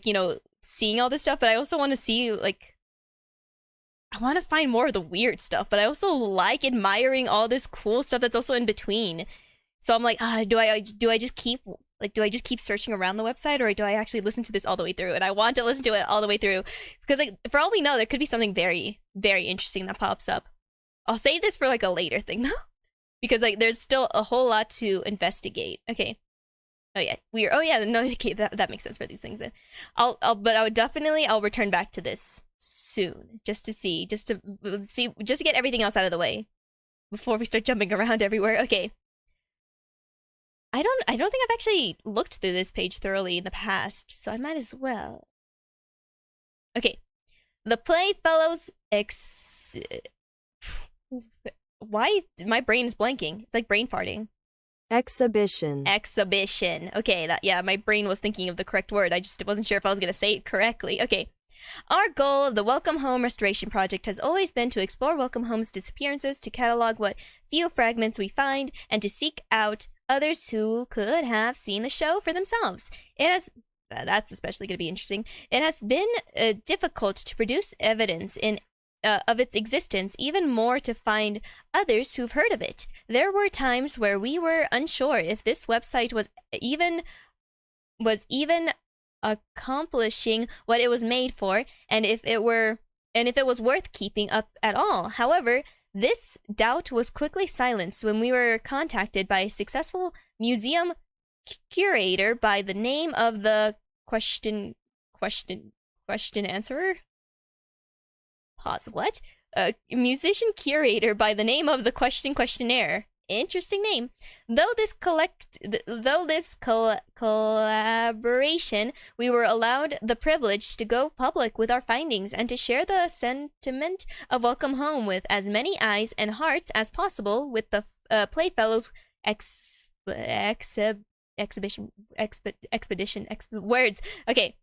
seeing all this stuff, but I also want to see I want to find more of the weird stuff, but I also like admiring all this cool stuff that's also in between. So I'm like, do I just keep searching around the website, or do I actually listen to this all the way through? And I want to listen to it all the way through because for all we know, there could be something very, very interesting that pops up. I'll save this for a later thing though, because there's still a whole lot to investigate. Okay. Oh yeah, okay, that makes sense for these things. I'll return back to this soon, just to get everything else out of the way before we start jumping around everywhere. Okay. I don't think I've actually looked through this page thoroughly in the past, so I might as well. Okay. The Playfellows Why my brain is blanking? It's like brain farting. Exhibition. Okay, my brain was thinking of the correct word. I just wasn't sure if I was going to say it correctly. Okay. Our goal of the Welcome Home Restoration Project has always been to explore Welcome Home's disappearances, to catalog what few fragments we find, and to seek out others who could have seen the show for themselves. That's especially going to be interesting. It has been difficult to produce evidence of its existence, even more to find others who've heard of it. There were times where we were unsure if this website was even accomplishing what it was made for, and if it was worth keeping up at all. However, this doubt was quickly silenced when we were contacted by a successful museum curator by the name of the question answerer. Pause. What? A musician curator by the name of the questionnaire. Interesting name. Though this collaboration, we were allowed the privilege to go public with our findings and to share the sentiment of Welcome Home with as many eyes and hearts as possible with the Playfellows expedition. Okay.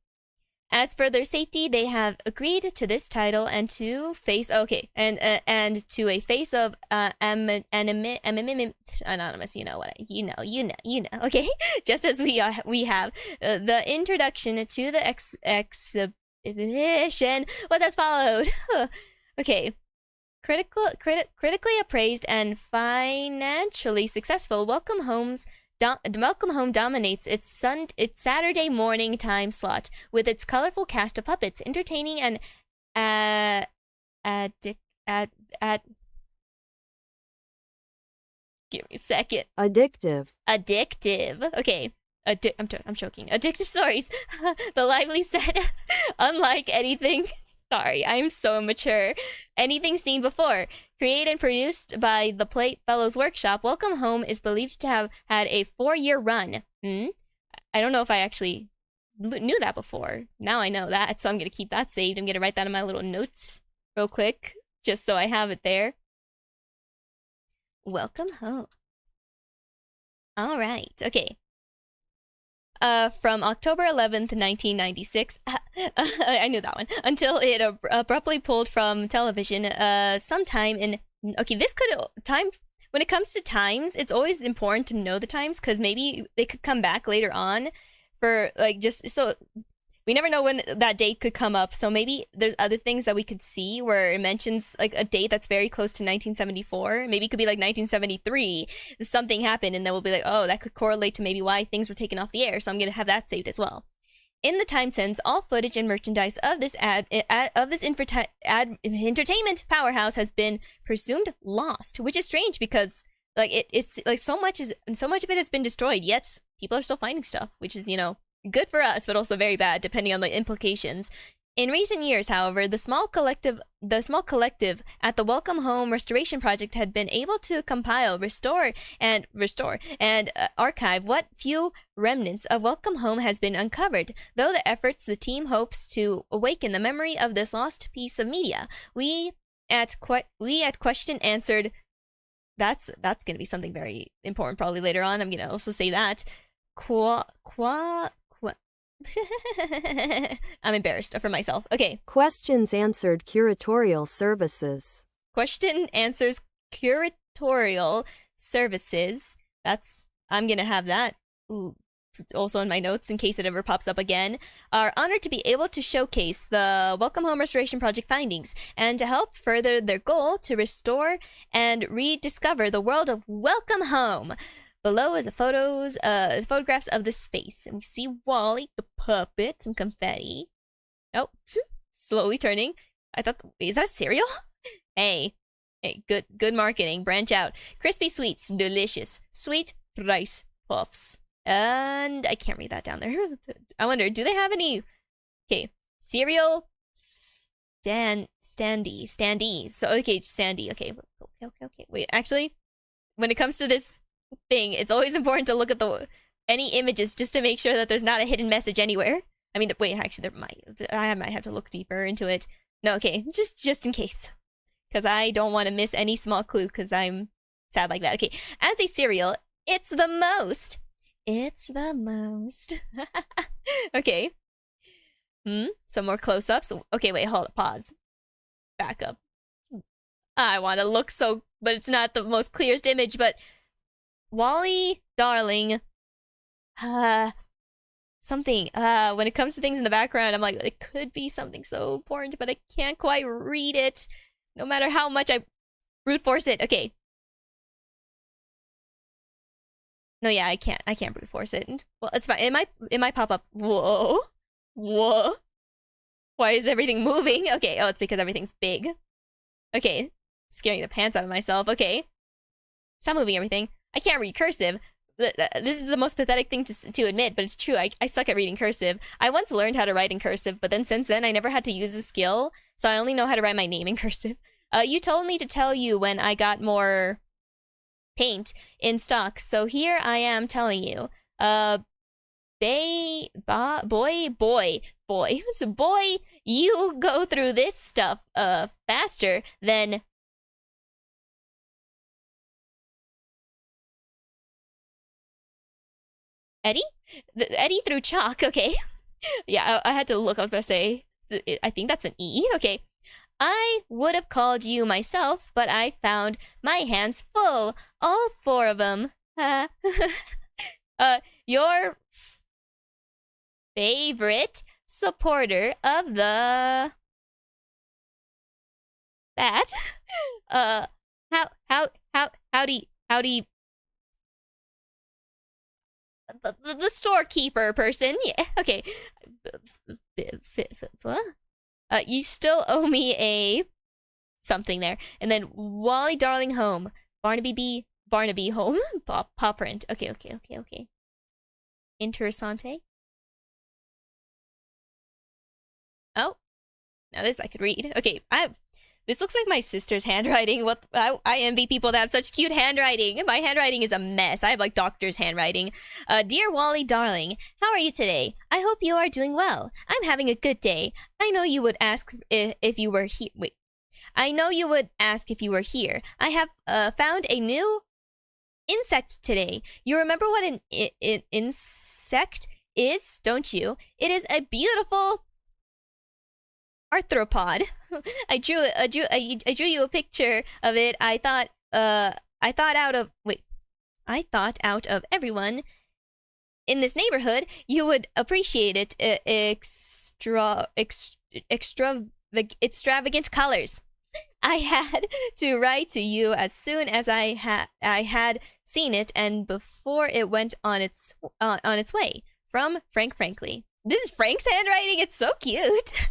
As for their safety, they have agreed to this title and to face and to a face of anonymous. You know what? You know. Okay, just as we have the introduction to the exhibition was as followed. Okay. Critically appraised and financially successful, Welcome Home dominates its Saturday morning time slot with its colorful cast of puppets, entertaining and give me a second. Addictive. Okay. I'm choking. Addictive stories. The lively set, unlike anything. Sorry, I'm so immature. Anything seen before. Created and produced by the Playfellows Workshop, Welcome Home is believed to have had a 4-year run. I don't know if I actually knew that before. Now I know that, so I'm going to keep that saved. I'm going to write that in my little notes real quick, just so I have it there. Welcome Home. All right, okay. from October 11th, 1996, I knew that one, until it abruptly pulled from television sometime in, okay, this could, time, when it comes to times, it's always important to know the times, because maybe they could come back later on for, like, just, so, we never know when that date could come up, so maybe there's other things that we could see where it mentions, like, a date that's very close to 1974. Maybe it could be, like, 1973. Something happened, and then we'll be like, oh, that could correlate to maybe why things were taken off the air, so I'm gonna have that saved as well. In the time sense, all footage and merchandise of this entertainment powerhouse has been presumed lost, which is strange because, like, it's, like, so much of it has been destroyed, yet people are still finding stuff, which is, you know, good for us, but also very bad, depending on the implications. In recent years, however, the small collective at the Welcome Home Restoration Project had been able to compile, restore, and archive what few remnants of Welcome Home has been uncovered. Though the efforts, the team hopes to awaken the memory of this lost piece of media. We at Question Answered. That's gonna be something very important probably later on. I'm gonna also say that. I'm embarrassed for myself. Okay. Questions answered curatorial services. Question answers curatorial services. I'm gonna have that also in my notes in case it ever pops up again. Are honored to be able to showcase the Welcome Home Restoration Project findings and to help further their goal to restore and rediscover the world of Welcome Home. Below is photographs of the space. And we see Wally, the puppet, some confetti. Oh, slowly turning. I thought, is that a cereal? Hey, good marketing. Branch out. Crispy sweets, delicious. Sweet rice puffs. And I can't read that down there. I wonder, do they have any? Okay, cereal standees. So okay, standee. Okay. Wait, actually, when it comes to this thing, it's always important to look at any images just to make sure that there's not a hidden message anywhere. I mean, wait, actually, I might have to look deeper into it. No, okay, just in case, because I don't want to miss any small clue, because I'm sad like that. Okay, as a cereal, it's the most. Okay. Some more close-ups. Okay, wait, hold up, pause. Back up. I want to look but it's not the most clearest image, but Wally, darling, something, when it comes to things in the background, I'm like, it could be something so important, but I can't quite read it, no matter how much I brute force it. Okay. No, yeah, I can't brute force it. Well, it's fine. It might pop up. Whoa. Why is everything moving? Okay, oh, it's because everything's big. Okay, scaring the pants out of myself. Okay. Stop moving everything. I can't read cursive. This is the most pathetic thing to admit, but it's true. I suck at reading cursive. I once learned how to write in cursive, but then since then I never had to use the skill, so I only know how to write my name in cursive. You told me to tell you when I got more paint in stock, so here I am telling you. So boy, you go through this stuff faster than Eddie? Eddie threw chalk, okay. Yeah, I had to look. I was gonna say, I think that's an E, okay. I would have called you myself, but I found my hands full, all four of them. Your favorite supporter of the bat. Howdy. The storekeeper person. Yeah, okay. You still owe me a something there. And then Wally Darling home. Barnaby home. Paw print. Okay. Interessante. Oh. Now this I could read. Okay, this looks like my sister's handwriting. I envy people that have such cute handwriting. My handwriting is a mess. I have like doctor's handwriting. Dear Wally darling, how are you today? I hope you are doing well. I'm having a good day. I know you would ask if you were here. Wait. I know you would ask if you were here. I have found a new insect today. You remember what an insect is, don't you? It is a beautiful arthropod. I drew you a picture of it. I thought out of everyone in this neighborhood, you would appreciate it. Extravagant colors. I had to write to you as soon as I had seen it, and before it went on its way. From Frank Frankly. This is Frank's handwriting. It's so cute.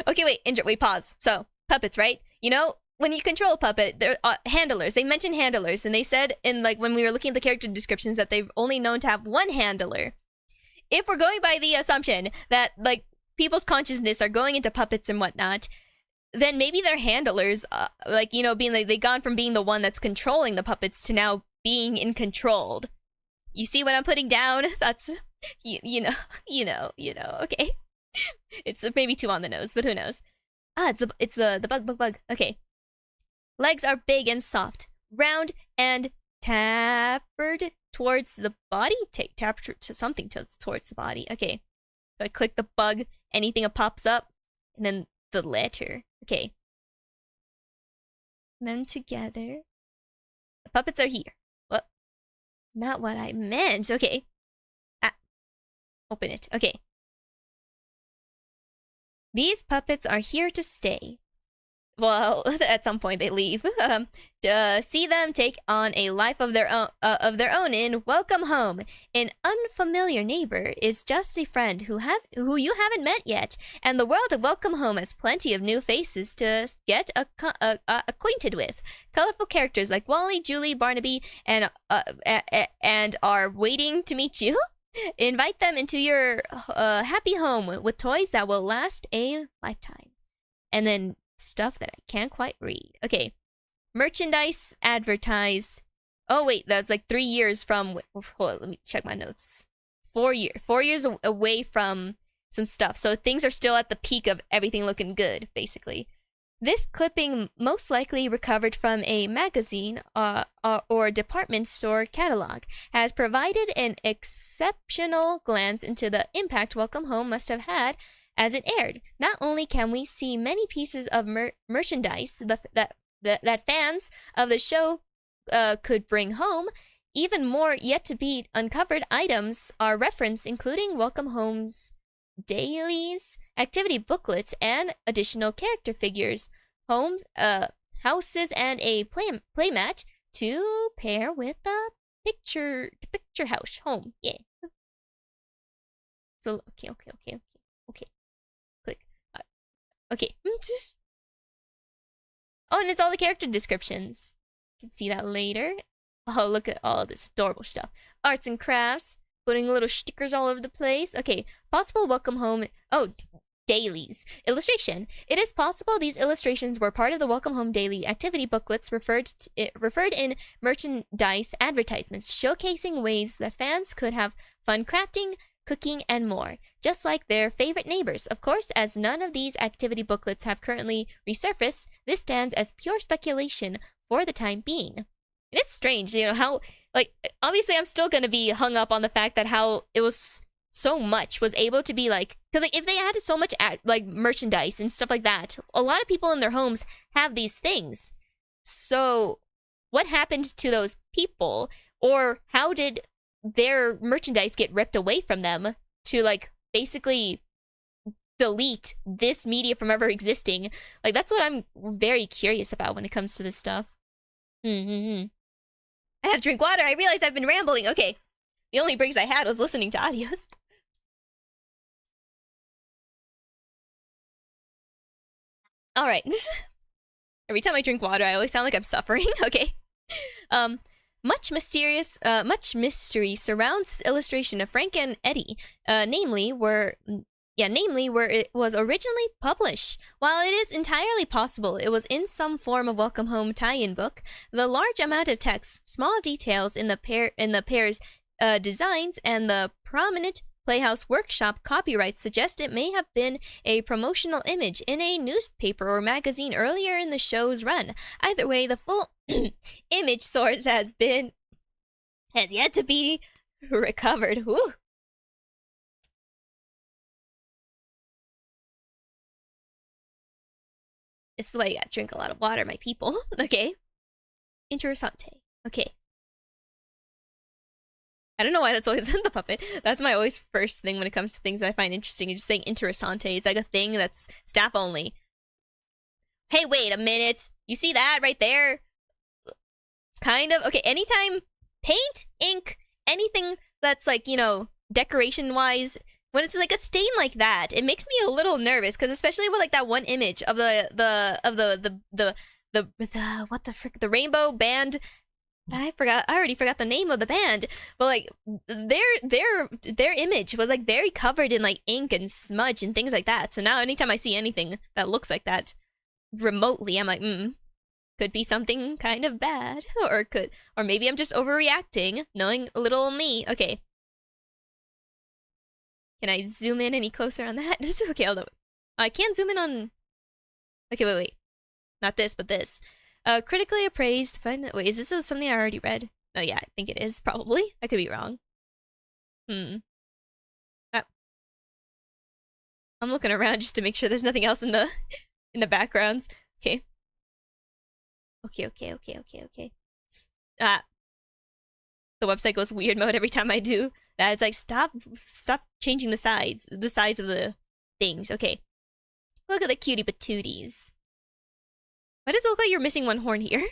Okay, wait, pause. So, puppets, right? You know, when you control a puppet, they're handlers. They mentioned handlers, and they said in, like, when we were looking at the character descriptions that they've only known to have one handler. If we're going by the assumption that, like, people's consciousness are going into puppets and whatnot, then maybe their handlers, like, you know, being like, they've gone from being the one that's controlling the puppets to now being in controlled. You see what I'm putting down? That's, you know, okay. It's maybe too on the nose, but who knows? It's the bug. Okay. Legs are big and soft, round and tapered towards the body. Tapered to something towards the body. Okay. So I click the bug, anything that pops up, and then the letter. Okay. And then together. The puppets are here. Well, not what I meant. Okay. Open it. Okay. These puppets are here to stay. Well, at some point they leave. See them take on a life of their own in Welcome Home. An unfamiliar neighbor is just a friend who you haven't met yet, and the world of Welcome Home has plenty of new faces to get acquainted with. Colorful characters like Wally, Julie, Barnaby, and are waiting to meet you. Invite them into your happy home with toys that will last a lifetime. And then stuff that I can't quite read. Okay. Merchandise advertise. Oh, wait. That's like 3 years from... Hold on. Let me check my notes. 4 years. 4 years away from some stuff. So things are still at the peak of everything looking good, basically. This clipping most likely recovered from a magazine or department store catalog has provided an exceptional glance into the impact Welcome Home must have had as it aired. Not only can we see many pieces of merchandise that fans of the show could bring home, even more yet to be uncovered items are referenced, including Welcome Home's dailies, activity booklets, and additional character figures, homes, houses, and a playmat to pair with the picture house home. Yeah. So okay. Click. Okay. Oh, and it's all the character descriptions. You can see that later. Oh, look at all this adorable stuff. Arts and crafts. Putting little stickers all over the place. Okay, possible Welcome Home. Oh, dailies. Illustration. It is possible these illustrations were part of the Welcome Home daily activity booklets referred in merchandise advertisements, showcasing ways that fans could have fun crafting, cooking, and more, just like their favorite neighbors. Of course, as none of these activity booklets have currently resurfaced, this stands as pure speculation for the time being. It is strange, you know, how, like, obviously I'm still gonna be hung up on the fact that how it was so much was able to be, like, because, like, if they had so much, like, merchandise and stuff like that, a lot of people in their homes have these things. So, what happened to those people? Or how did their merchandise get ripped away from them to, like, basically delete this media from ever existing? Like, that's what I'm very curious about when it comes to this stuff. I had to drink water. I realized I've been rambling. Okay. The only breaks I had was listening to audios. Alright. Every time I drink water, I always sound like I'm suffering. Okay. Much mystery surrounds this illustration of Frank and Eddie, namely where it was originally published. While it is entirely possible it was in some form of Welcome Home tie-in book, the large amount of text, small details in the pair's designs, and the prominent Playhouse Workshop copyrights suggest it may have been a promotional image in a newspaper or magazine earlier in the show's run. Either way, the full image source has yet to be recovered. Whew. This is why you gotta drink a lot of water, my people. Okay. Interessante. Okay. I don't know why that's always in the puppet. That's my always first thing when it comes to things that I find interesting. Is just saying interessante. It's like a thing that's staff only. Hey, wait a minute. You see that right there? It's kind of... Okay, anytime paint, ink, anything that's like, you know, decoration-wise... When it's like a stain like that, it makes me a little nervous because especially with like that one image of the what the frick, the rainbow band. I already forgot the name of the band, but like their image was like very covered in like ink and smudge and things like that. So now anytime I see anything that looks like that remotely, I'm like, could be something kind of bad, or maybe I'm just overreacting, knowing little me. Okay. Can I zoom in any closer on that? Okay, hold on. I can't zoom in on... Okay, wait. Not this, but this. Critically appraised... Wait, is this something I already read? Oh, yeah, I think it is, probably. I could be wrong. Ah. I'm looking around just to make sure there's nothing else in the backgrounds. Okay. Okay. The website goes weird mode every time I do that. It's like, stop changing the size of the things. Okay. Look at the cutie patooties. Why does it look like you're missing one horn here?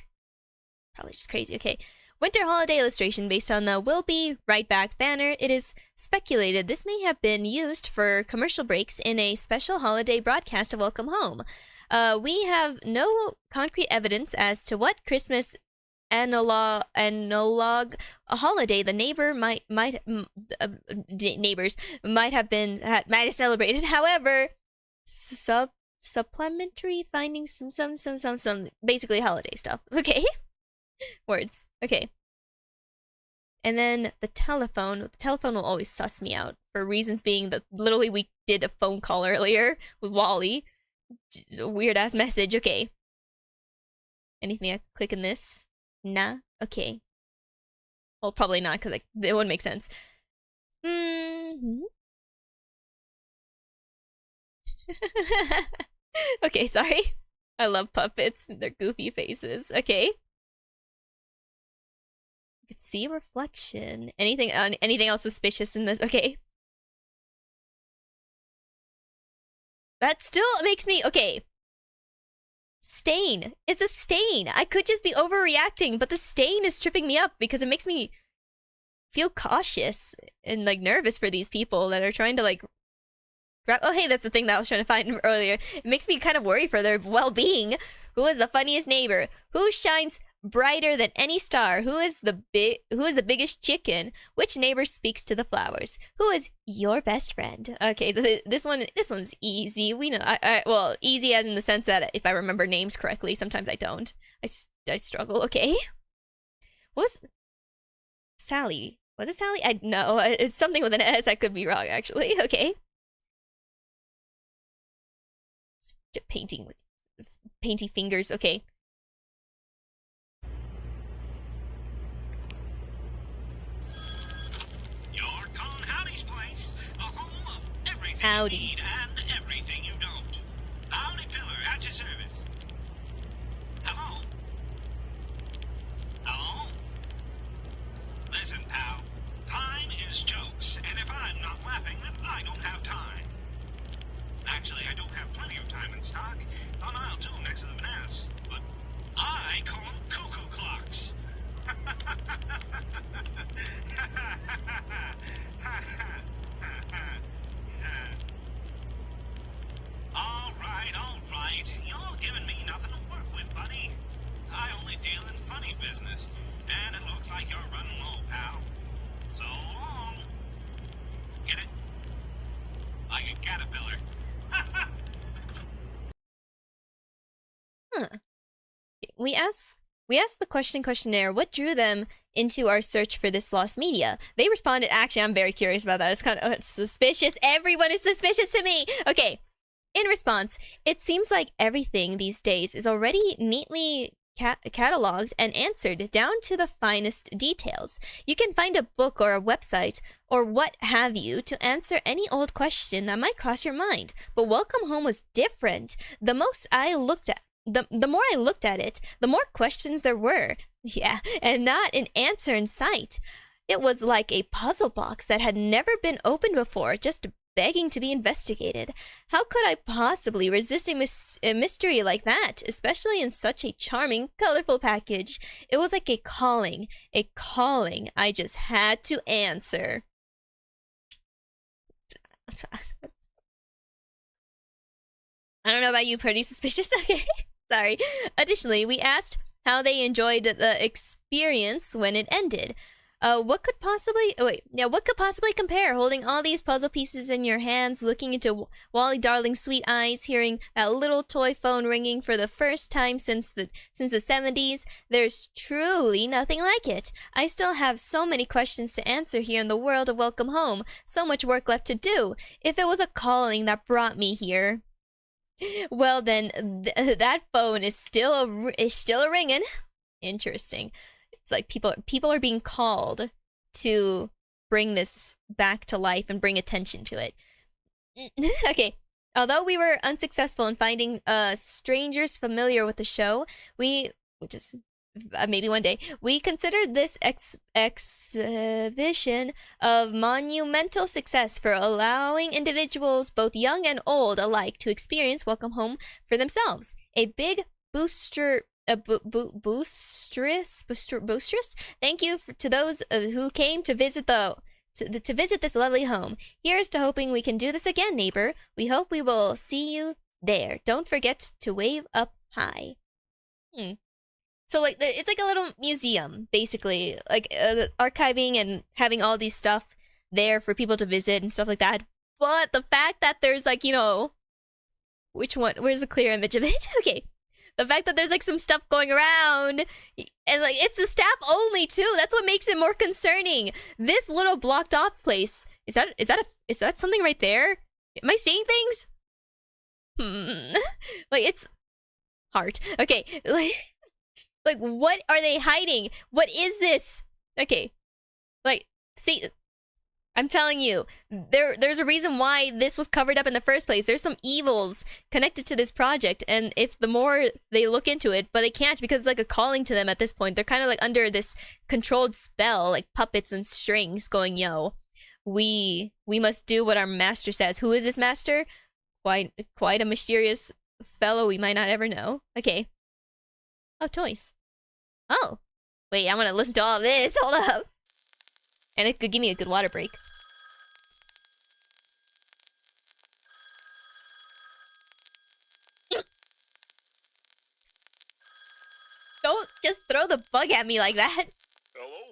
Probably just crazy. Okay. Winter holiday illustration based on the Will Be Right Back banner. It is speculated this may have been used for commercial breaks in a special holiday broadcast of Welcome Home. We have no concrete evidence as to what Christmas analog a holiday the neighbors might have celebrated. However, supplementary findings, some basically holiday stuff. Okay. Words. Okay. And then the telephone will always suss me out for reasons being that literally we did a phone call earlier with Wally. Weird ass message. Okay. Anything I could click in this? Nah? Okay. Well, probably not, because it wouldn't make sense. Okay, sorry. I love puppets and their goofy faces. Okay. You could see a reflection. Anything else suspicious in this? Okay. That still makes me... Okay. Stain. It's a stain. I could just be overreacting, but the stain is tripping me up because it makes me feel cautious and like nervous for these people that are trying to like grab... Oh, hey, that's the thing that I was trying to find earlier. It makes me kind of worry for their well-being. Who is the funniest neighbor? Who shines brighter than any star? Who is the biggest chicken? Which neighbor speaks to the flowers? Who is your best friend? Okay, this one's easy. We know. Well, easy as in the sense that if I remember names correctly, sometimes I don't. I struggle. Okay. What was Sally? Was it Sally? I know it's something with an S. I could be wrong actually. Okay. Painting with painty fingers. Okay. Howdy. You need and everything you don't. Howdy Pillar at your service. Hello? Hello? Listen, pal. Time is jokes, and if I'm not laughing, then I don't have time. Actually, I don't have plenty of time in stock. It's on aisle 2 next to the bananas. But I call them cuckoo clocks. All right. You're giving me nothing to work with, buddy. I only deal in funny business, and it looks like you're running low, pal. So long. Get it? Like a caterpillar. Huh. We asked the questionnaire what drew them into our search for this lost media. They responded, actually, I'm very curious about that. It's kind of suspicious. Everyone is suspicious to me. Okay. In response, it seems like everything these days is already neatly cataloged and answered down to the finest details. You can find a book or a website or what have you to answer any old question that might cross your mind. But Welcome Home was different. The most I looked the more I looked at it, the more questions there were. Yeah, and not an answer in sight. It was like a puzzle box that had never been opened before, just begging to be investigated. How could I possibly resist a mystery like that, especially in such a charming, colorful package? It was like a calling I just had to answer. I don't know about you, pretty suspicious. Okay, sorry. Additionally, we asked how they enjoyed the experience when it ended. What could possibly compare holding all these puzzle pieces in your hands, looking into Wally Darling's sweet eyes, hearing that little toy phone ringing for the first time since the 70s? There's truly nothing like it. I still have so many questions to answer here in the world of Welcome Home. So much work left to do. If it was a calling that brought me here, well then, that phone is still a ringing. Interesting. It's like people are being called to bring this back to life and bring attention to it. Okay. Although we were unsuccessful in finding strangers familiar with the show, which is maybe one day, we considered this exhibition of monumental success for allowing individuals, both young and old alike, to experience Welcome Home for themselves. A big boostress. Thank you to those who came to visit to visit this lovely home. Here's to hoping we can do this again, neighbor. We hope we will see you there. Don't forget to wave up high. So like it's like a little museum, basically, like archiving and having all these stuff there for people to visit and stuff like that. But the fact that there's like, you know, which one? Where's the clear image of it? Okay. The fact that there's like some stuff going around and like it's the staff only too. That's what makes it more concerning. This little blocked off place. Is that something right there? Am I seeing things? Like it's heart. Okay. Like what are they hiding? What is this? Okay. Like see, I'm telling you, there's a reason why this was covered up in the first place. There's some evils connected to this project, and if the more they look into it, but they can't because it's like a calling to them at this point. They're kind of like under this controlled spell, like puppets and strings going, yo, we must do what our master says. Who is this master? Quite a mysterious fellow we might not ever know. Okay. Oh, toys. Oh. Wait, I'm gonna listen to all of this. Hold up. And it could give me a good water break. Don't just throw the bug at me like that. Hello?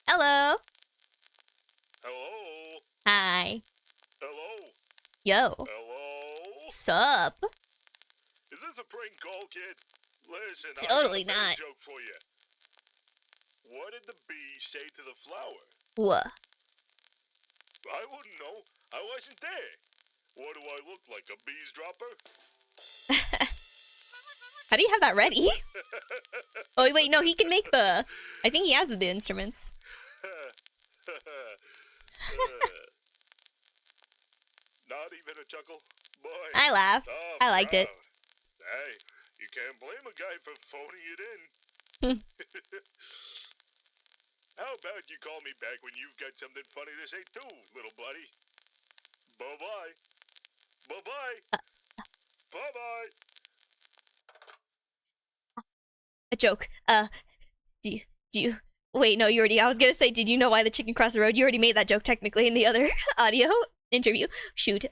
Hello. Hello? Hi. Hello? Yo. Hello? Sup? Is this a prank call, kid? Listen, Totally I got a not. joke for you. What did the bee say to the flower? What? I wouldn't know. I wasn't there. What do I look like, a beesdropper? How do you have that ready? Oh, wait, no, he can make the... I think he has the instruments. Not even a chuckle? Boy. I laughed. I liked it. Hey, you can't blame a guy for phoning it in. How about you call me back when you've got something funny to say too, little buddy? Bye-bye. Bye-bye. Bye-bye. A joke. Do you... Wait, no, you already... I was gonna say, did you know why the chicken crossed the road? You already made that joke technically in the other audio interview. Shoot.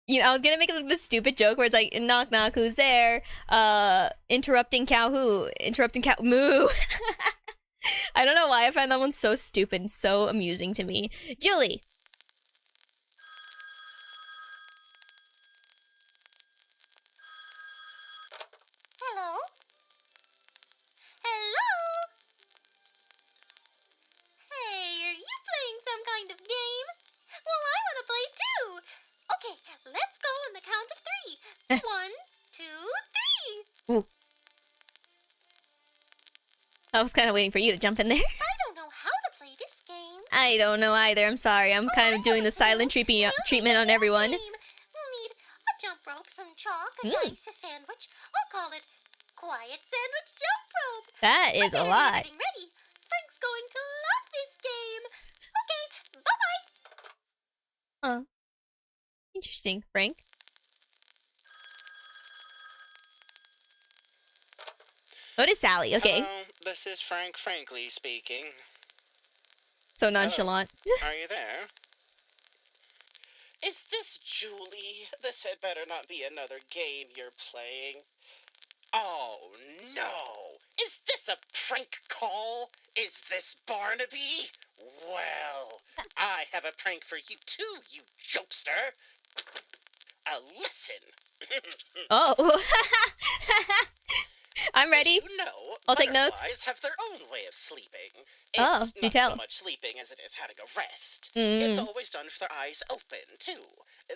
You know, I was gonna make like this stupid joke where it's like, knock knock, who's there? Interrupting cow who? Interrupting cow moo. I don't know why I find that one so stupid and so amusing to me. Julie. Hello? Hello? Hey, are you playing some kind of game? Well, I want to play too. Okay, let's go on the count of 3. 1, 2, 3. Ooh. I was kind of waiting for you to jump in there. I don't know how to play this game. I don't know either. I'm sorry. I'm kind of doing the silent treatment on everyone. We'll need chalk, a Hmm. dice, a sandwich. I'll call it Quiet Sandwich Jump Rope. That is a I better lot. be getting ready. Frank's going to love this game. Okay, bye-bye. Huh. Interesting, Frank. What is Sally? Okay. Hello, this is Frank Frankly speaking. So nonchalant. Are you there? Is this Julie? This had better not be another game you're playing. Oh, no! Is this a prank call? Is this Barnaby? Well, I have a prank for you too, you jokester. Listen. Oh. I'm ready. You know, I'll take butterflies notes. have their own way of sleeping. Oh, It's do not tell. so much sleeping as it is having a rest. It's always done with their eyes open, too.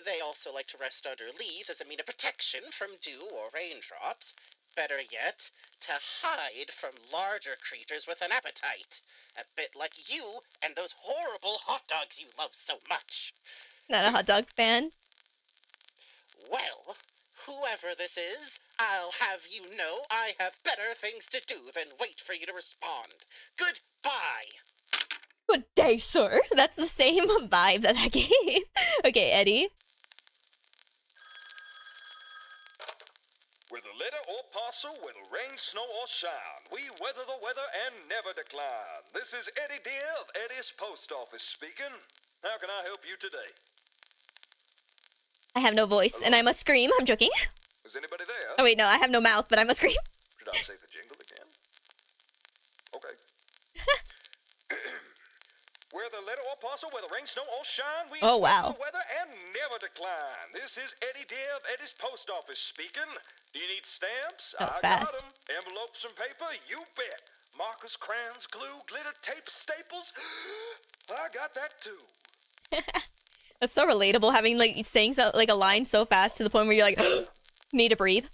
They also like to rest under leaves as a mean of protection from dew or raindrops. Better yet, to hide from larger creatures with an appetite. A bit like you and those horrible hot dogs you love so much. Not a hot dog fan. Well, whoever this is, I'll have you know I have better things to do than wait for you to respond. Goodbye! Good day, sir. That's the same vibe that I gave. Okay, Eddie. With a letter or parcel, whether rain, snow, or shine, we weather the weather and never decline. This is Eddie Dear of Eddie's Post Office speaking. How can I help you today? I have no voice, and I must scream. I'm joking. Is anybody there? Oh wait, no, I have no mouth, but I must scream. Should I say the jingle again? Okay. Whether letter or parcel, whether rain, snow, or shine, we Oh, weather wow. the weather and never decline. This is Eddie Dear of Eddie's Post Office speaking. Do you need stamps? That was I fast. got 'em. Envelopes and paper? You bet. Markers, crayons, glue, glitter, tape, staples? I got that too. That's so relatable, having like saying so like a line so fast to the point where you're like need to breathe.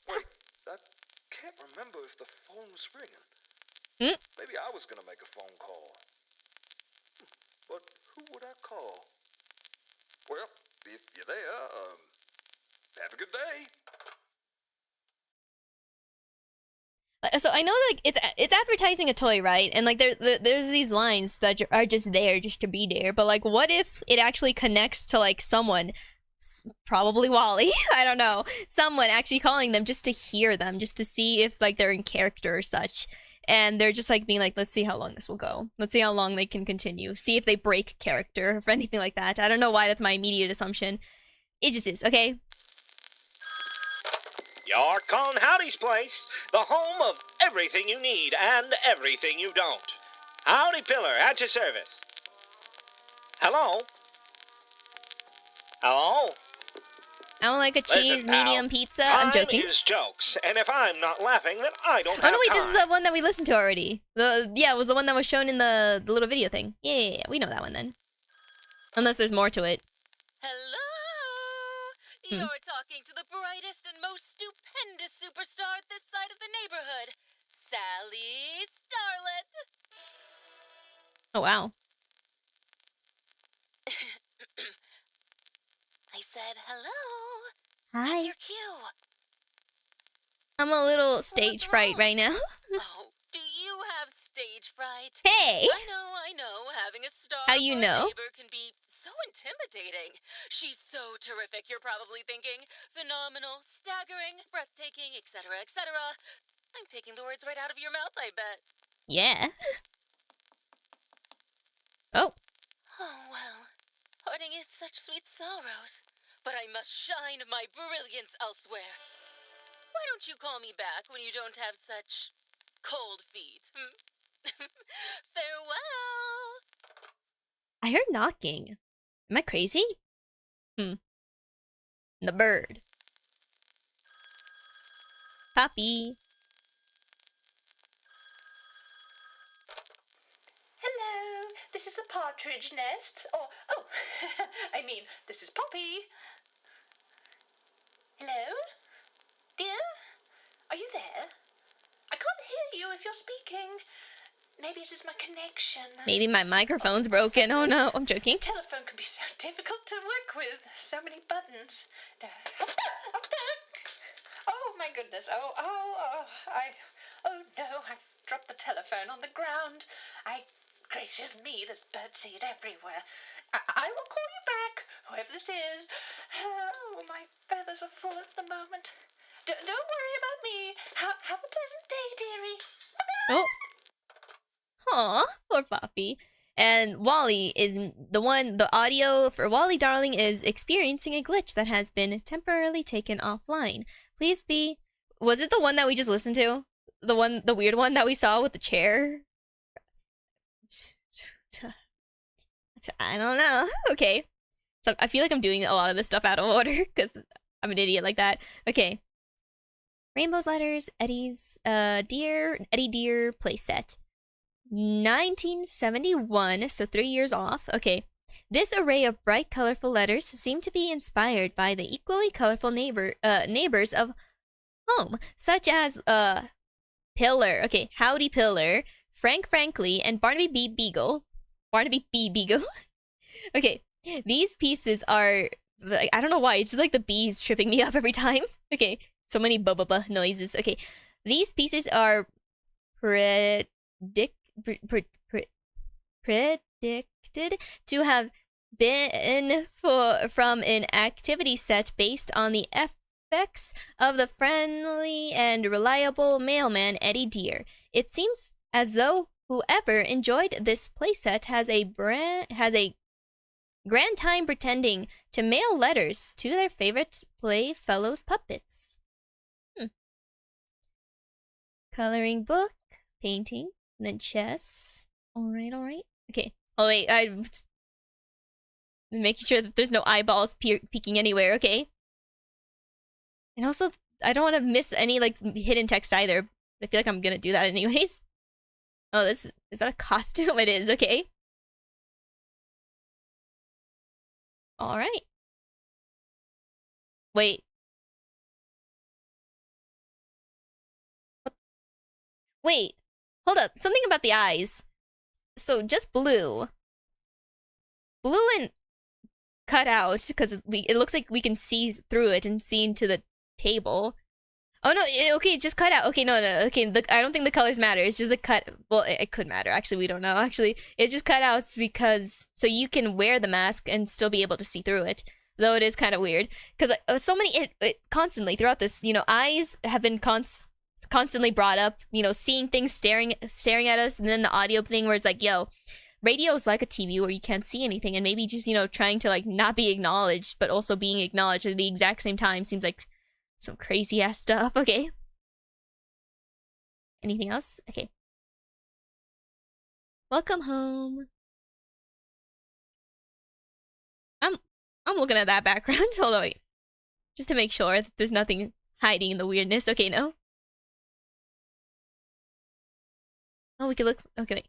Wait, I can't remember if the phone was ringing. Hmm? Maybe I was gonna make a phone call. But who would I call? Well, if you're there, have a good day. So I know like it's advertising a toy, right? And like there's these lines that are just there just to be there. But like, what if it actually connects to like someone, probably Wally, I don't know, someone actually calling them just to hear them, just to see if like they're in character or such. And they're just like being like, let's see how long this will go. Let's see how long they can continue. See if they break character or anything like that. I don't know why that's my immediate assumption. It just is, okay? You're calling Howdy's Place, the home of everything you need and everything you don't. Howdy Pillar, at your service. Hello? Hello? I don't like a cheese Listen, pal, medium pizza. I'm joking. Time is jokes, and if I'm not laughing, then I don't have Oh no, wait, this is time. the one that we listened to already. It was the one that was shown in the little video thing. Yeah, we know that one then. Unless there's more to it. Hello? You're talking to the brightest and most stupendous superstar at this side of the neighborhood, Sally Starlet. Oh wow. I said hello. Hi. Your cue. I'm a little stage fright wrong? right now. Oh, do you have stage fright? Hey! I know. Having a star How you for a know? neighbor can be so intimidating. She's so terrific, you're probably thinking. Phenomenal, staggering, breathtaking, etc., etc. I'm taking the words right out of your mouth, I bet. Yeah. Oh. Oh, well. Parting is such sweet sorrows. But I must shine my brilliance elsewhere. Why don't you call me back when you don't have such cold feet? Farewell! I heard knocking. Am I crazy? The bird. Puppy. Hello, this is the partridge nest. I mean, this is Poppy. Hello? Dear? Are you there? I can't hear you if you're speaking. Maybe it is my connection. Maybe my microphone's broken. Oh no, I'm joking. Telephone can be so difficult to work with. So many buttons. goodness. Oh, no, I've dropped the telephone on the ground. Gracious me, there's birdseed everywhere. I will call you back, whoever this is. Oh, my feathers are full at the moment. Don't worry about me. Have a pleasant day, dearie. Oh. Aw, poor Poppy. And Wally is the audio for Wally Darling is experiencing a glitch that has been temporarily taken offline. Please be... Was it the one that we just listened to? The weird one that we saw with the chair? I don't know. Okay. So I feel like I'm doing a lot of this stuff out of order because I'm an idiot like that. Okay. Rainbow's Letters, Eddie Deer playset. 1971, so 3 years off. Okay. This array of bright, colorful letters seem to be inspired by the equally colorful neighbors of home, such as Pillar. Okay, Howdy Pillar, Frank Frankly, and Barnaby B. Beagle. Barnaby B. Beagle. Okay, these pieces are... I don't know why, it's just like the bees tripping me up every time. Okay, so many ba-ba-ba noises. Okay, these pieces are predicted to have been from an activity set based on the effects of the friendly and reliable mailman Eddie Deer. It seems as though whoever enjoyed this playset has a grand time pretending to mail letters to their favorite playfellows puppets. Coloring book, painting, and then chess. Alright. Okay. Oh wait, I'm making sure that there's no eyeballs peeking anywhere, okay? And also, I don't want to miss any, like, hidden text either. I feel like I'm gonna do that anyways. Oh, is that a costume? It is, okay. Alright. Wait. Wait. Hold up. Something about the eyes. So, just blue. Blue and cut out, because it looks like we can see through it and see into the table. Oh, no, okay, just cut out. Okay, no, okay, I don't think the colors matter. It's just a cut. Well, it could matter. Actually, we don't know. Actually, it's just cut out because so you can wear the mask and still be able to see through it. Though it is kind of weird because so many constantly throughout this, eyes have been constantly brought up. Seeing things staring at us, and then the audio thing where it's like, yo, radio is like a TV where you can't see anything, and maybe just trying to like not be acknowledged, but also being acknowledged at the exact same time seems like some crazy ass stuff. Okay. Anything else? Okay. Welcome home. I'm looking at that background. Hold on, wait. Just to make sure that there's nothing hiding in the weirdness. Okay, no. Oh, we could look. Okay, wait.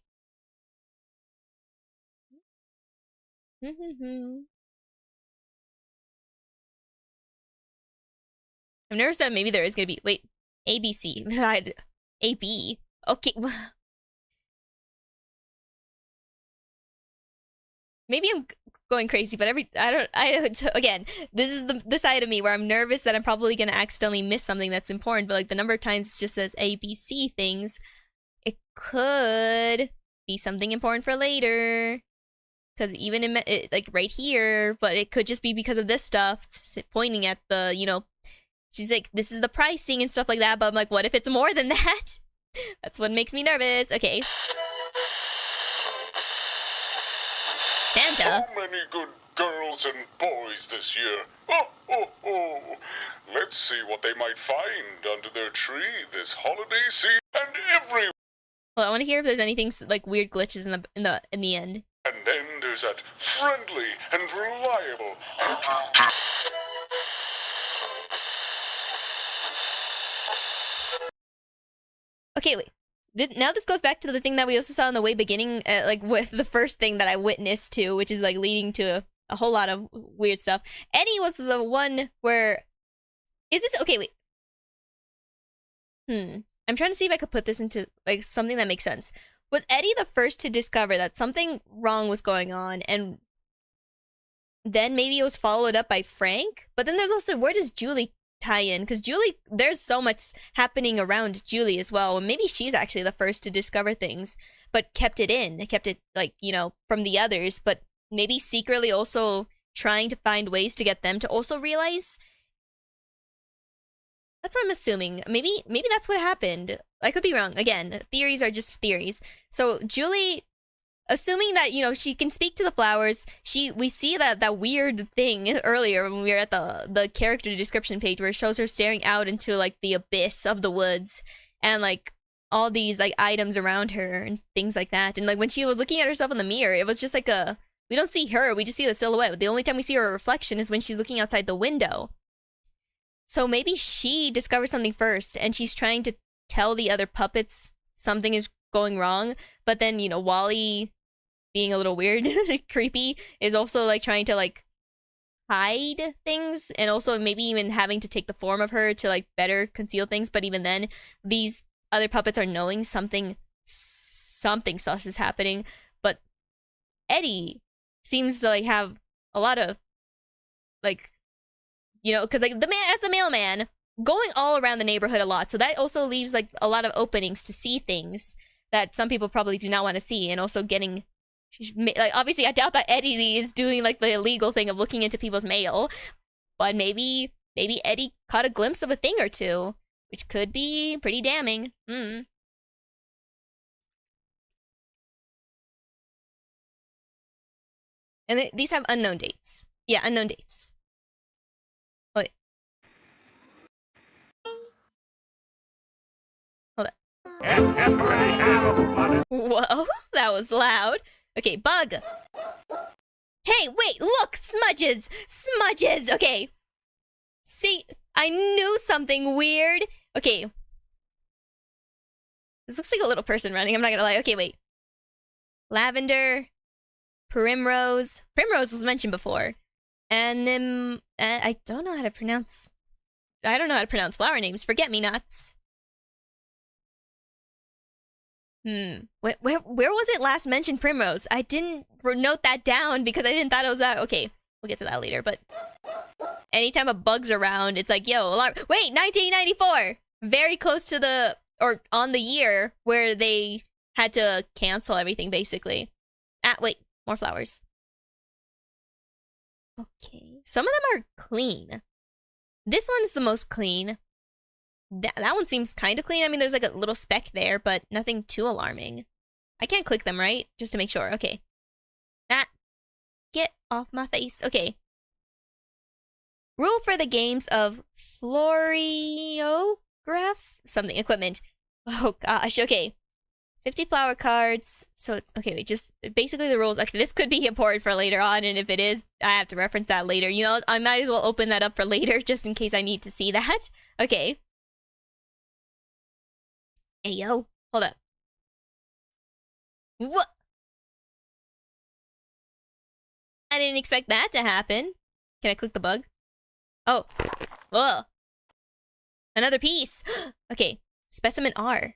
I've never said maybe there is gonna be. Wait, ABC. AB. Okay. Maybe I'm going crazy, but again, this is the side of me where I'm nervous that I'm probably gonna accidentally miss something that's important, but like the number of times it just says ABC things, it could be something important for later. Because even in like right here, but it could just be because of this stuff, pointing at the, she's like, this is the pricing and stuff like that, but I'm like, what if it's more than that? That's what makes me nervous. Okay. Santa? How many good girls and boys this year? Oh. Let's see what they might find under their tree this holiday season and every... Well, I want to hear if there's anything like weird glitches in the end. And then there's that friendly and reliable... Okay, wait. Now this goes back to the thing that we also saw in the way beginning, like with the first thing that I witnessed to, which is like leading to a whole lot of weird stuff. Eddie was the one where... Is this... Okay, wait. I'm trying to see if I could put this into like something that makes sense. Was Eddie the first to discover that something wrong was going on, and then maybe it was followed up by Frank? But then there's also, where does Julie tie-in, because Julie, there's so much happening around Julie as well. And maybe she's actually the first to discover things, but kept it like, you know, from the others, but maybe secretly also trying to find ways to get them to also realize. That's what I'm assuming. Maybe that's what happened. I could be wrong. Again, theories are just theories. So Julie, assuming that, you know, she can speak to the flowers, we see that weird thing earlier when we were at the character description page where it shows her staring out into like the abyss of the woods and like all these like items around her and things like that. And like when she was looking at herself in the mirror, it was just like we don't see her, we just see the silhouette. The only time we see her reflection is when she's looking outside the window. So maybe she discovered something first and she's trying to tell the other puppets something is going wrong, but then, you know, Wally, being a little weird, creepy, is also like trying to like hide things, and also maybe even having to take the form of her to like better conceal things. But even then, these other puppets are knowing something sus is happening. But Eddie seems to like have a lot of like, you know, because like as the mailman, going all around the neighborhood a lot, so that also leaves like a lot of openings to see things that some people probably do not want to see, and also getting. Like, obviously, I doubt that Eddie is doing like the illegal thing of looking into people's mail, but maybe Eddie caught a glimpse of a thing or two, which could be pretty damning. And these have unknown dates. Yeah, unknown dates. Wait. Hold on. Whoa, that was loud. Okay, bug. Hey, wait, look, smudges! Smudges! Okay. See, I knew something weird. Okay. This looks like a little person running, I'm not gonna lie. Okay, wait. Lavender. Primrose. Primrose was mentioned before. And then, I don't know how to pronounce flower names. Forget-me-nots. Where was it last mentioned Primrose? I didn't note that down because I didn't thought it was that. Okay, we'll get to that later, but anytime a bug's around, it's like, yo, alarm. Wait, 1994! Very close to or on the year where they had to cancel everything, basically. Wait, more flowers. Okay, some of them are clean. This one's the most clean. That one seems kind of clean. I mean, there's like a little speck there, but nothing too alarming. I can't click them, right? Just to make sure. Okay. Get off my face. Okay. Rule for the games of Floriograph? Something. Equipment. Oh, gosh. Okay. 50 flower cards. So it's... Okay, wait. Just... Basically, the rules... Okay, this could be important for later on, and if it is, I have to reference that later. You know, I might as well open that up for later, just in case I need to see that. Okay. Hey, yo. Hold up. What? I didn't expect that to happen. Can I click the bug? Oh. Whoa. Another piece. Okay. Specimen R.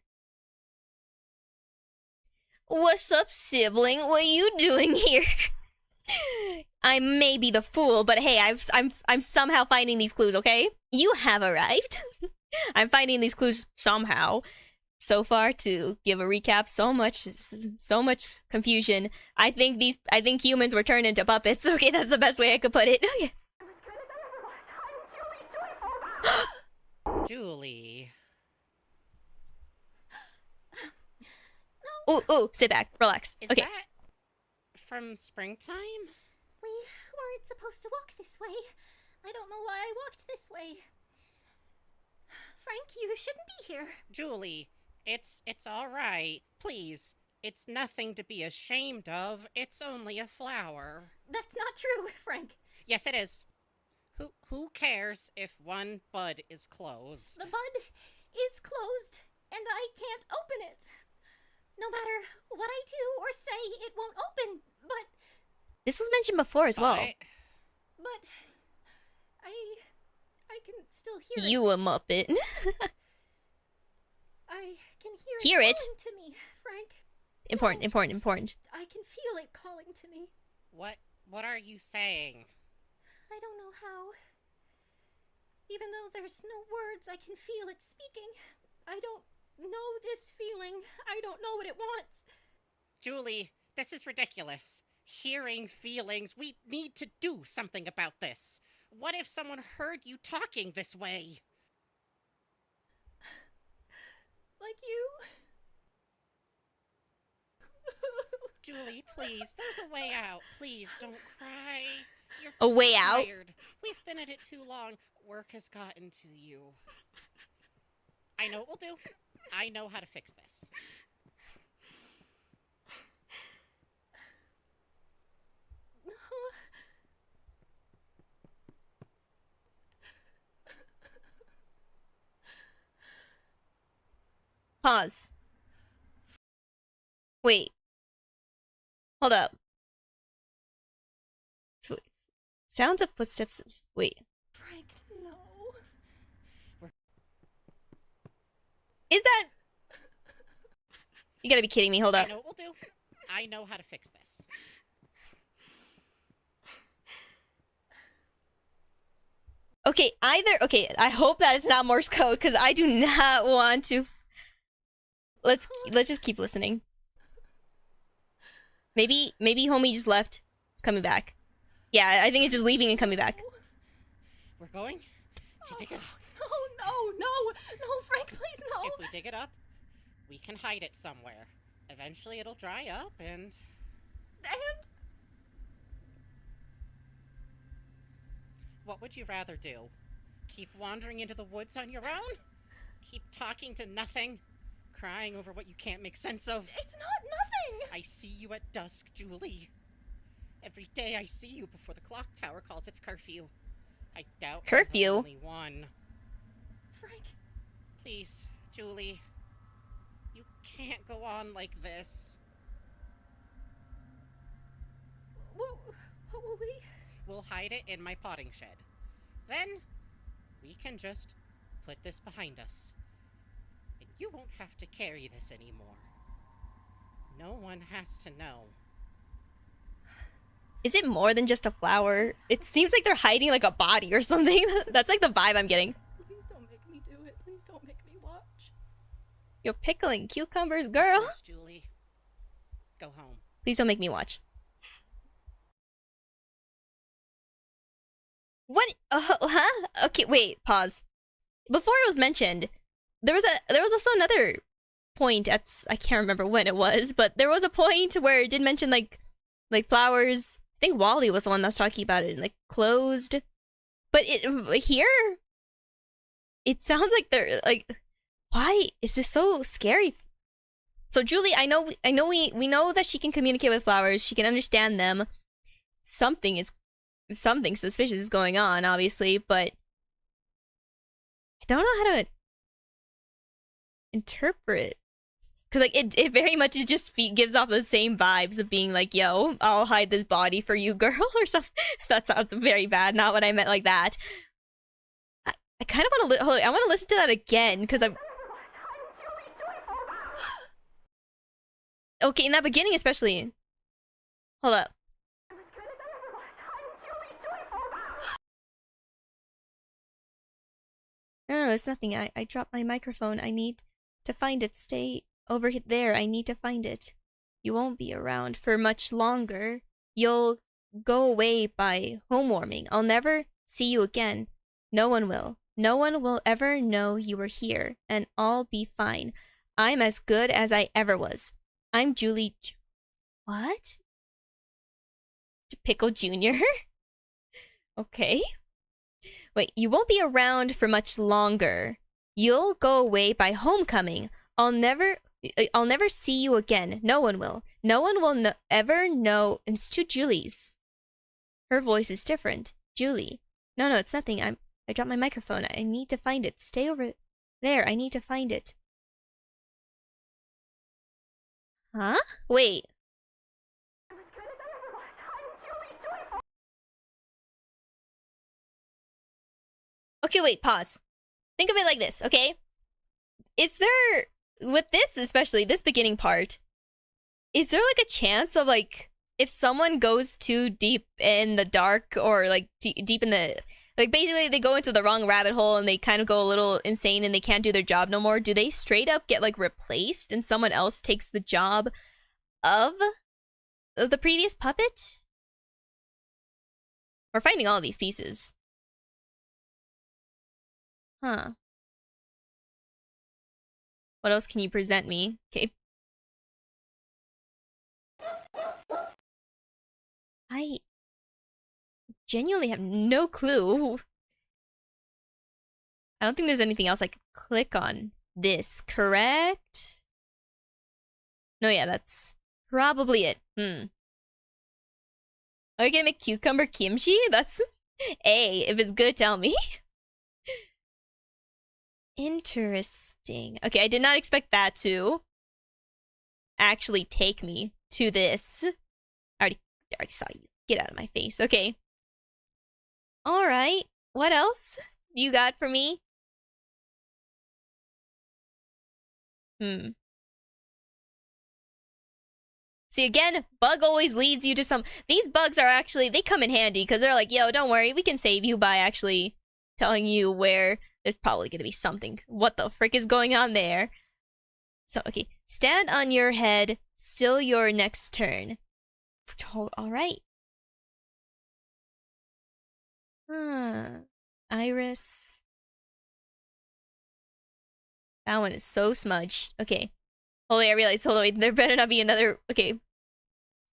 What's up, sibling? What are you doing here? I may be the fool, but hey, I'm somehow finding these clues, okay? You have arrived. I'm finding these clues somehow. So far, to give a recap, so much confusion. I think humans were turned into puppets. Okay, that's the best way I could put it. Okay. Julie. Ooh, sit back, relax. Is okay. that from springtime? We weren't supposed to walk this way. I don't know why I walked this way. Frank, you shouldn't be here. Julie. It's all right. Please. It's nothing to be ashamed of. It's only a flower. That's not true, Frank. Yes, it is. Who cares if one bud is closed? The bud is closed, and I can't open it. No matter what I do or say, it won't open, but... This was mentioned before as well. But... I can still hear it. You a Muppet. I can hear it calling to me, Frank. Important. I can feel it calling to me. What are you saying? I don't know how. Even though there's no words, I can feel it speaking. I don't know this feeling. I don't know what it wants. Julie, this is ridiculous. Hearing feelings, we need to do something about this. What if someone heard you talking this way? Like you? Julie, please, there's a way out. Please, don't cry. You're A way out? tired. We've been at it too long. Work has gotten to you. I know what we'll do. I know how to fix this. Pause. Wait. Hold up. Sounds of footsteps is... Wait. Frank, no. Is that... You gotta be kidding me. Hold I up. know what we'll do. I know how to fix this. Okay, okay, I hope that it's not Morse code, because I do not want to... Let's just keep listening. Maybe homie just left. It's coming back. Yeah, I think it's just leaving and coming back. We're going to dig it up. No, Frank, please no. If we dig it up, we can hide it somewhere. Eventually it'll dry up and... What would you rather do? Keep wandering into the woods on your own? Keep talking to nothing? Crying over what you can't make sense of? It's not nothing. I see you at dusk, Julie. Every day I see you before the clock tower calls its curfew. I doubt Curfew? you're the only one. Frank. Please, Julie. You can't go on like this. What will we? We'll hide it in my potting shed. Then, we can just put this behind us. And you won't have to carry this anymore. No one has to know. Is it more than just a flower? It seems like they're hiding like a body or something. That's like the vibe I'm getting. Please don't make me do it. Please don't make me watch. You're pickling cucumbers, girl. Yes, Julie. Go home. Please don't make me watch. What? Huh? Okay, wait. Pause. Before it was mentioned, there was also another point at I can't remember when it was, but there was a point where it did mention like flowers. I think Wally was the one that was talking about it, like closed. But here, it sounds like they're like, why is this so scary? So Julie, I know we know that she can communicate with flowers. She can understand them. Something suspicious is going on, obviously, but I don't know how to interpret. Because like it very much just gives off the same vibes of being like, yo, I'll hide this body for you, girl, or something. That sounds very bad. Not what I meant like that. I kind of want to I want to listen to that again because I'm okay in that beginning, especially. Hold up. No, it's nothing. I dropped my microphone. I need to find it. Stay over there. I need to find it. You won't be around for much longer. You'll go away by home warming. I'll never see you again. No one will. No one will ever know you were here, and I'll be fine. I'm as good as I ever was. I'm Julie. What? Pickle Jr.? Okay. Wait, you won't be around for much longer. You'll go away by homecoming. I'll never see you again. No one will. No one will ever know. It's two Julies. Her voice is different. Julie. No, it's nothing. I dropped my microphone. I need to find it. Stay over there. I need to find it. Huh? Wait. Okay, wait, pause. Think of it like this, okay? Is there, with this especially, this beginning part, is there like a chance of like, if someone goes too deep in the dark or like deep in the like basically they go into the wrong rabbit hole and they kind of go a little insane and they can't do their job no more, do they straight up get like replaced and someone else takes the job of the previous puppet? We're finding all these pieces. Huh. What else can you present me? Okay. I genuinely have no clue. I don't think there's anything else I could click on this, correct? No, yeah, that's probably it. Are we gonna make cucumber kimchi? That's if it's good, tell me. Interesting. Okay, I did not expect that to actually take me to this. I already saw you. Get out of my face. Okay. Alright. What else you got for me? See, again, bug always leads you to some... These bugs are actually... They come in handy, because they're like, yo, don't worry, we can save you by actually telling you where there's probably gonna be something. What the frick is going on there? So, okay. Stand on your head, still your next turn. Alright. Iris. That one is so smudged. Okay. Holy, I realized, hold on, wait, there better not be another... Okay.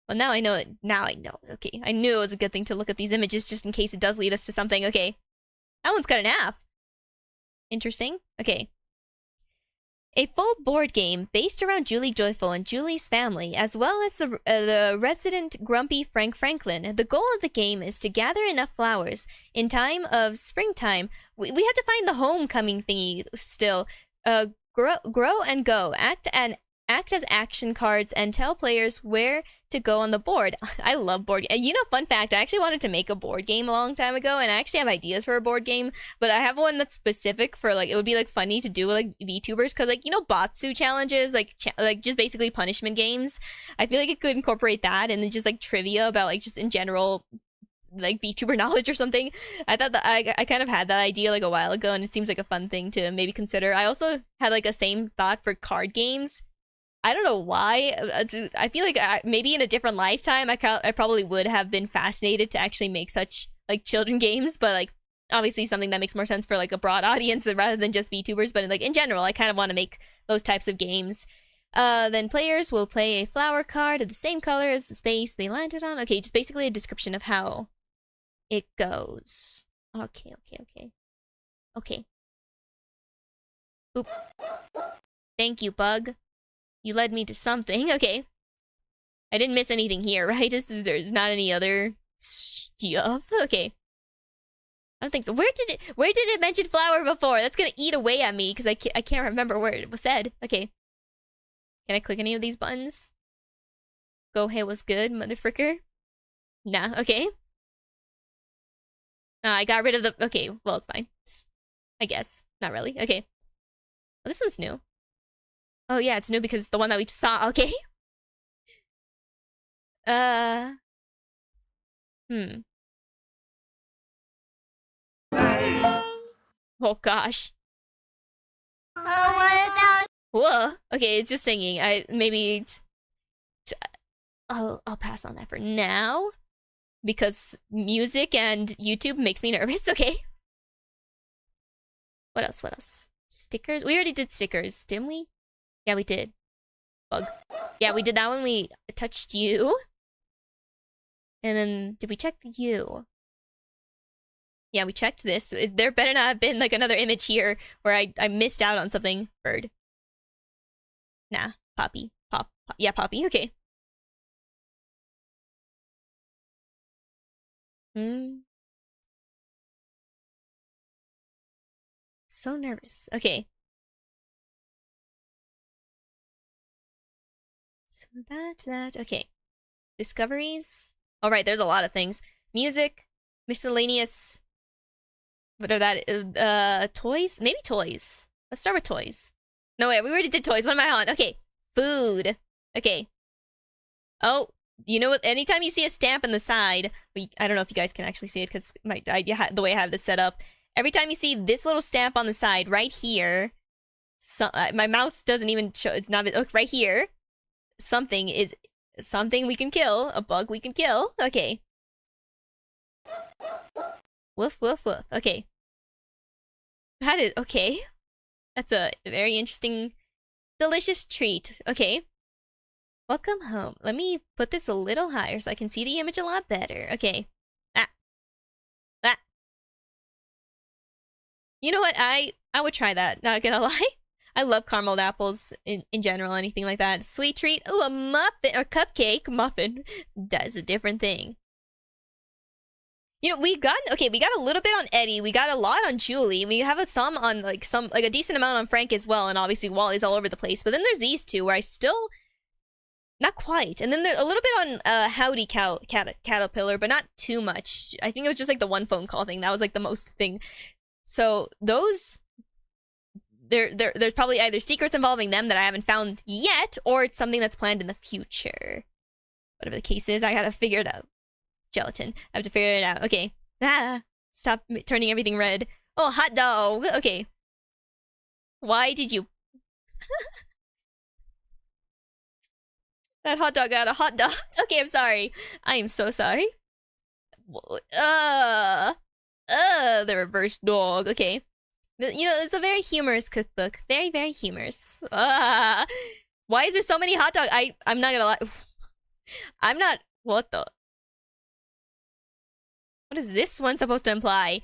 Well, now I know it. Now I know. Okay. I knew it was a good thing to look at these images just in case it does lead us to something. Okay. That one's cut in half. Interesting. Okay. A full board game based around Julie Joyful and Julie's family, as well as the resident grumpy Frank Franklin. The goal of the game is to gather enough flowers in time of springtime. We had to find the homecoming thingy still. Grow and go. Act as action cards and tell players where to go on the board. I love board. You know, fun fact, I actually wanted to make a board game a long time ago, and I actually have ideas for a board game, but I have one that's specific for, like, it would be, like, funny to do with, like, VTubers, because, like, you know, Botsu challenges, like just basically punishment games. I feel like it could incorporate that, and then just, like, trivia about, like, just in general, like, VTuber knowledge or something. I thought that I kind of had that idea, like, a while ago, and it seems like a fun thing to maybe consider. I also had, like, a same thought for card games. I don't know why. I feel like maybe in a different lifetime, I probably would have been fascinated to actually make such, like, children games, but, like, obviously something that makes more sense for, like, a broad audience rather than just VTubers, but, like, in general, I kind of want to make those types of games. Then players will play a flower card of the same color as the space they landed on. Okay, just basically a description of how it goes. Okay. Oop. Thank you, bug. You led me to something. Okay. I didn't miss anything here, right? There's not any other stuff. Okay. I don't think so. Where did it mention flower before? That's gonna eat away at me because I can't remember where it was said. Okay. Can I click any of these buttons? Go hey, what's good, motherfricker? Nah, okay. I got rid of the... Okay, well, it's fine. I guess. Not really. Okay. Well, this one's new. Oh, yeah, it's new because it's the one that we just saw. Okay. Oh, gosh. Oh, what about... Whoa. Okay, it's just singing. I'll pass on that for now. Because music and YouTube makes me nervous. Okay. What else? Stickers? We already did stickers, didn't we? Yeah, we did. Bug. Yeah, we did that when we touched you. And then, did we check you? Yeah, we checked this. There better not have been, like, another image here where I missed out on something. Bird. Nah. Poppy. Pop. Yeah, Poppy. Okay. So nervous. Okay. So that. Okay. Discoveries. All right, there's a lot of things. Music, miscellaneous. What are that? Toys? Maybe toys. Let's start with toys. No, wait, we already did toys. What am I on? Okay. Food. Okay. Oh, You know what? Anytime you see a stamp on the side, I don't know if you guys can actually see it because the way I have this set up. Every time you see this little stamp on the side, right here, my mouse doesn't even show. It's not. Look right here. Something we can kill. A bug we can kill. Okay. Woof woof woof. Okay. That is okay. That's a very interesting, delicious treat. Okay. Welcome home. Let me put this a little higher so I can see the image a lot better. Okay. Ah. Ah. You know what? I would try that. Not gonna lie. I love carameled apples in general, anything like that. Sweet treat. Ooh, a muffin or cupcake. Muffin. That is a different thing. You know, we got a little bit on Eddie. We got a lot on Julie. We have some on like a decent amount on Frank as well, and obviously Wally's all over the place. But then there's these two where I still not quite. And then there's a little bit on Howdy Caterpillar, but not too much. I think it was just like the one phone call thing. That was like the most thing. So those there's probably either secrets involving them that I haven't found yet, or it's something that's planned in the future. Whatever the case is, I gotta figure it out. Gelatin. I have to figure it out. Okay. Ah, stop turning everything red. Oh, hot dog. Okay. Why did you... That hot dog got a hot dog. Okay, I'm sorry. I am so sorry. The reverse dog. Okay. You know, it's a very humorous cookbook. Very, very humorous. Why is there so many hot dogs? I'm not gonna lie. I'm not... What the... What is this one supposed to imply?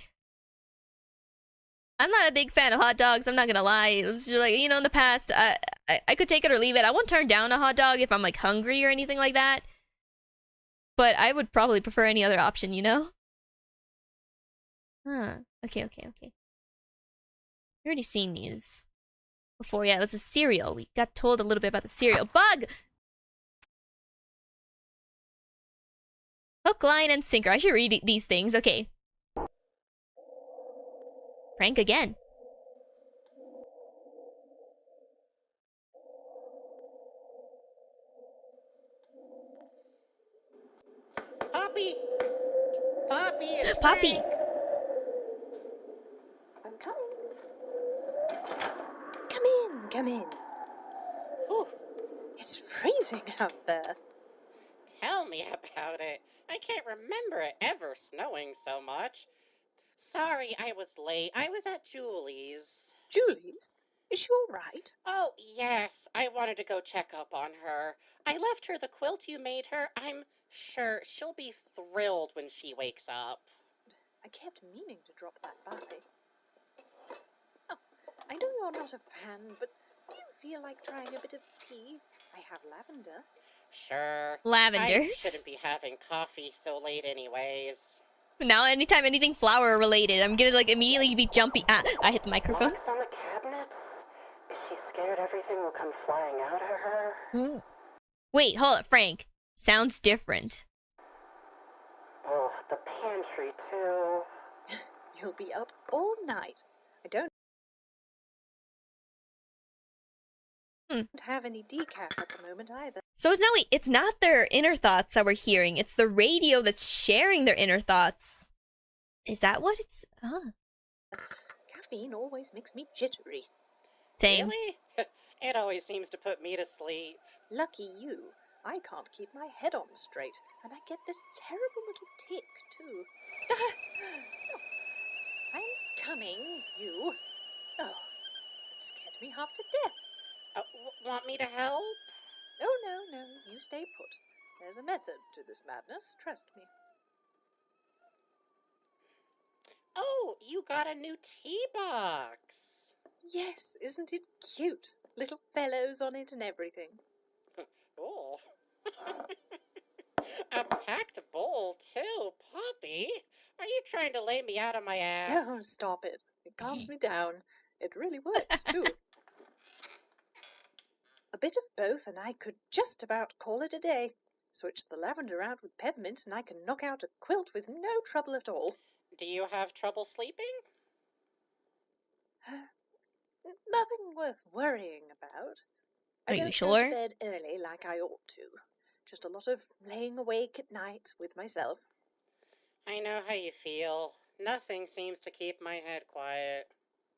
I'm not a big fan of hot dogs, I'm not gonna lie. It was just like, you know, in the past, I could take it or leave it. I won't turn down a hot dog if I'm, like, hungry or anything like that. But I would probably prefer any other option, you know? Huh. Okay. You've already seen these before. Yeah, it was a cereal. We got told a little bit about the cereal. Bug! Hook, line, and sinker. I should read these things. Okay. Frank again. Poppy! Poppy, it's Poppy! Frank. I'm coming. Come in. Whew. It's freezing out there. Tell me about it. I can't remember it ever snowing so much. Sorry I was late. I was at Julie's. Julie's? Is she all right? Oh, yes. I wanted to go check up on her. I left her the quilt you made her. I'm sure she'll be thrilled when she wakes up. I kept meaning to drop that by. Oh, I know you're not a fan, but do you feel like trying a bit of tea? I have lavender. Sure. Lavenders. I shouldn't be having coffee so late anyways. Now, anytime anything flower related, I'm gonna like immediately be jumpy. Ah, I hit the microphone. Locks on the cabinets? Is she scared everything will come flying out at her? Wait, hold up, Frank. Sounds different. Oh, the pantry, too. You'll be up all night. I don't have any decaf at the moment either. So it's not their inner thoughts that we're hearing. It's the radio that's sharing their inner thoughts. Is that what it's... Caffeine always makes me jittery. Same. Really? It always seems to put me to sleep. Lucky you. I can't keep my head on straight, and I get this terrible little tick, too. I'm coming, you. Oh, it scared me half to death. Want me to help? Oh, no, you stay put. There's a method to this madness, trust me. Oh, you got a new tea box. Yes, isn't it cute? Little fellows on it and everything. Oh. A packed bowl, too, Poppy. Are you trying to lay me out of my ass? Oh, stop it. It calms me down. It really works, too. A bit of both, and I could just about call it a day. Switch the lavender out with peppermint, and I can knock out a quilt with no trouble at all. Do you have trouble sleeping? Nothing worth worrying about. Are I you don't sure? go to bed early like I ought to. Just a lot of laying awake at night with myself. I know how you feel. Nothing seems to keep my head quiet.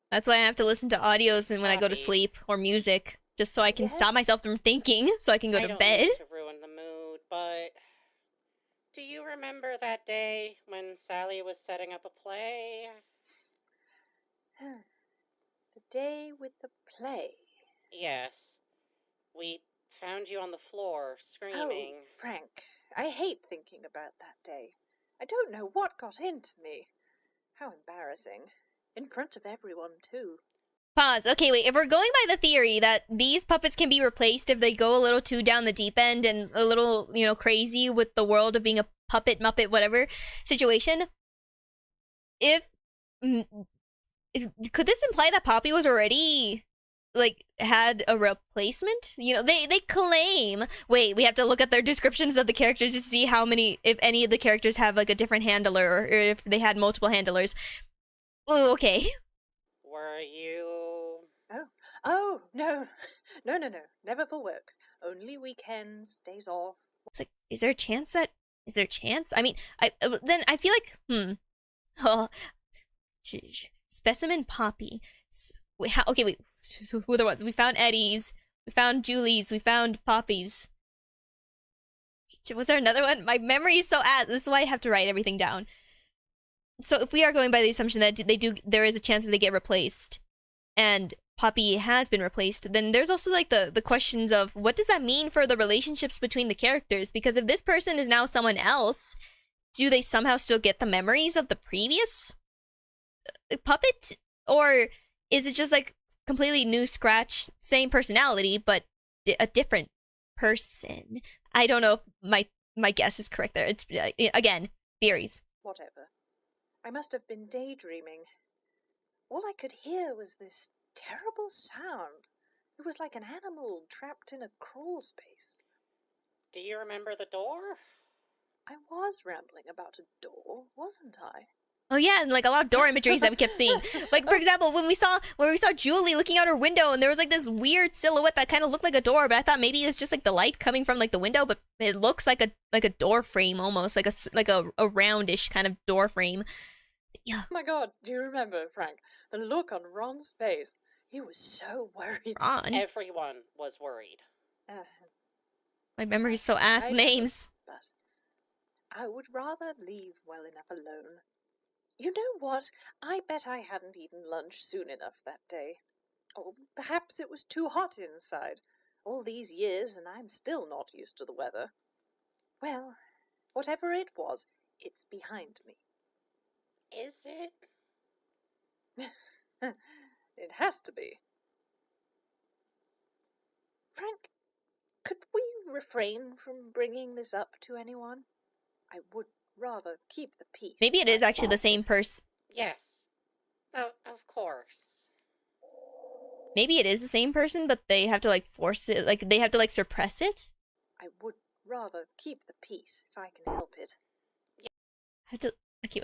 That's why I have to listen to audios and when I go to Poppy. sleep, or music, just so I can Yes? stop myself from thinking, so I can go I to don't bed. mean to ruin the mood, but do you remember that day when Sally was setting up a play? The day with the play. Yes. We found you on the floor, screaming. Oh, Frank, I hate thinking about that day. I don't know what got into me. How embarrassing. In front of everyone, too. Pause. Okay, wait. If we're going by the theory that these puppets can be replaced if they go a little too down the deep end and a little, you know, crazy with the world of being a puppet, muppet, whatever situation, could this imply that Poppy was already, like, had a replacement? You know, they claim. Wait, we have to look at their descriptions of the characters to see how many, if any of the characters have like a different handler, or if they had multiple handlers. Ooh, okay. Were you... Oh, no. No. Never for work. Only weekends, days off. It's like, is there a chance that? Is there a chance? I mean, then I feel like, oh, Specimen Poppy. Wait, okay, wait. So who are the ones? We found Eddie's. We found Julie's. We found Poppy's. Was there another one? My memory is so ass. This is why I have to write everything down. So if we are going by the assumption that there is a chance that they get replaced, and Poppy has been replaced, then there's also like the questions of what does that mean for the relationships between the characters? Because if this person is now someone else, do they somehow still get the memories of the previous puppet? Or is it just like completely new scratch, same personality, but a different person? I don't know if my guess is correct there. It's, again, theories. Whatever. I must have been daydreaming. All I could hear was this terrible sound. It was like an animal trapped in a crawl space. Do you remember the door? I was rambling about a door, wasn't I? Oh yeah, and like a lot of door imageries that we kept seeing. Like for example, when we saw Julie looking out her window, and there was like this weird silhouette that kind of looked like a door, but I thought maybe it's just like the light coming from like the window, but it looks like a door frame almost, like a roundish kind of door frame. Yeah. Oh my god, do you remember, Frank? The look on Ron's face. He was so worried. Ron. Everyone was worried. My memory's so ass names. But I would rather leave well enough alone. You know what? I bet I hadn't eaten lunch soon enough that day. Or perhaps it was too hot inside. All these years and I'm still not used to the weather. Well, whatever it was, it's behind me. Is it? It has to be. Frank, could we refrain from bringing this up to anyone? I would rather keep the peace. Maybe it is actually the same person. Yes. Oh, of course. Maybe it is the same person, but they have to like force it, like they have to like suppress it. I would rather keep the peace if I can help it. I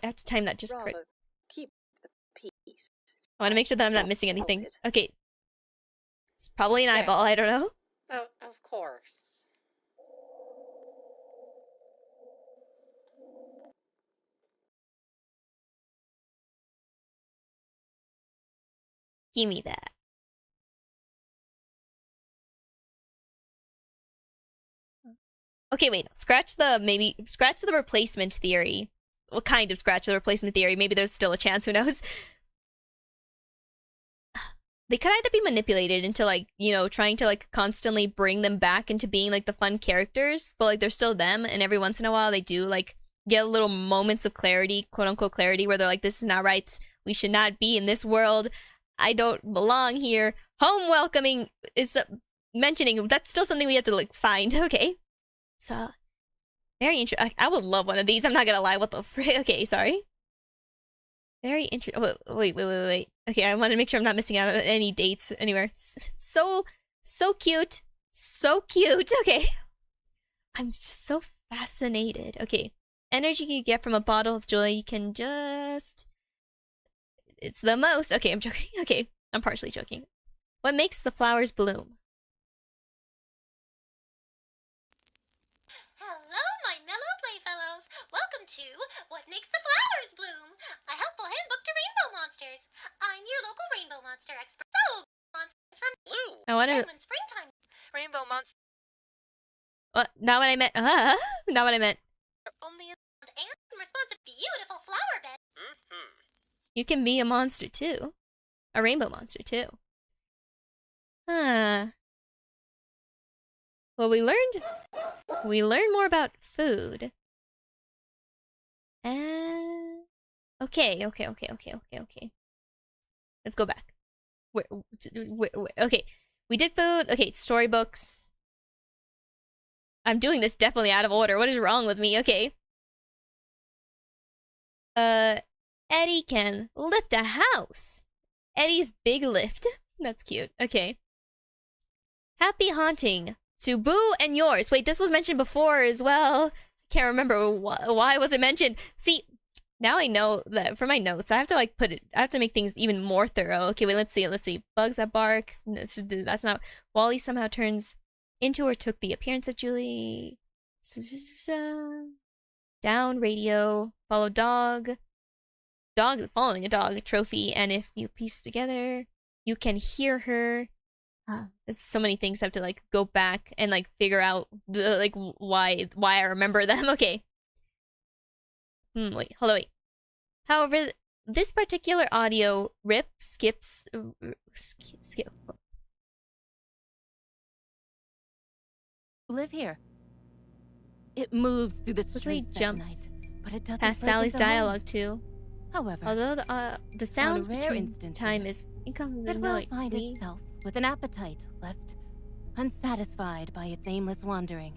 have to time that just correct. Rather keep the peace. I want to make sure that I'm not missing anything. Okay. It's probably an eyeball, I don't know. Oh, of course. Give me that. Okay, wait. Scratch the replacement theory. Well, kind of scratch the replacement theory. Maybe there's still a chance, who knows? They could either be manipulated into, like, you know, trying to, like, constantly bring them back into being, like, the fun characters, but, like, they're still them, and every once in a while they do, like, get little moments of clarity, quote-unquote clarity, where they're like, this is not right. We should not be in this world. I don't belong here. Home welcoming is mentioning. That's still something we have to, like, find. Okay. So, very interesting. I would love one of these. I'm not gonna lie. What the frick? Okay, sorry. Very interesting. Wait. Okay, I want to make sure I'm not missing out on any dates anywhere. So cute. So cute. Okay. I'm just so fascinated. Okay. Energy you get from a bottle of joy, you can just... It's the most. Okay, I'm joking. Okay, I'm partially joking. What makes the flowers bloom? monsters. I'm your local rainbow monster expert. So, monsters from Blue. I want to. when springtime. Rainbow monster Not what I meant. Not what I meant. only And in response to beautiful flower bed. Mm-hmm. You can be a monster too, a rainbow monster too. Huh. Well, we learned more about food. Okay. Let's go back. Wait, okay. We did food. Okay, storybooks. I'm doing this definitely out of order. What is wrong with me? Okay. Eddie can lift a house. Eddie's big lift. That's cute. Okay. Happy haunting to Boo and yours. Wait, this was mentioned before as well. Can't remember why was it mentioned. See, now I know that for my notes, I have to like I have to make things even more thorough. Okay, wait, let's see. Bugs that bark. That's not. Wally somehow turns into or took the appearance of Julie. Down radio. Follow dog. Dog following a dog. Trophy. And if you piece together, you can hear her. It's so many things I have to like go back and like figure out the like why I remember them. Okay. Wait. However, this particular audio skip. Live here. It moves through the Quickly streets jumps at night, but it doesn't past break Sally's into homes. dialogue too. However, Although the sounds rare between instances, time is it incomplete will noise. find itself with an appetite left unsatisfied by its aimless wandering.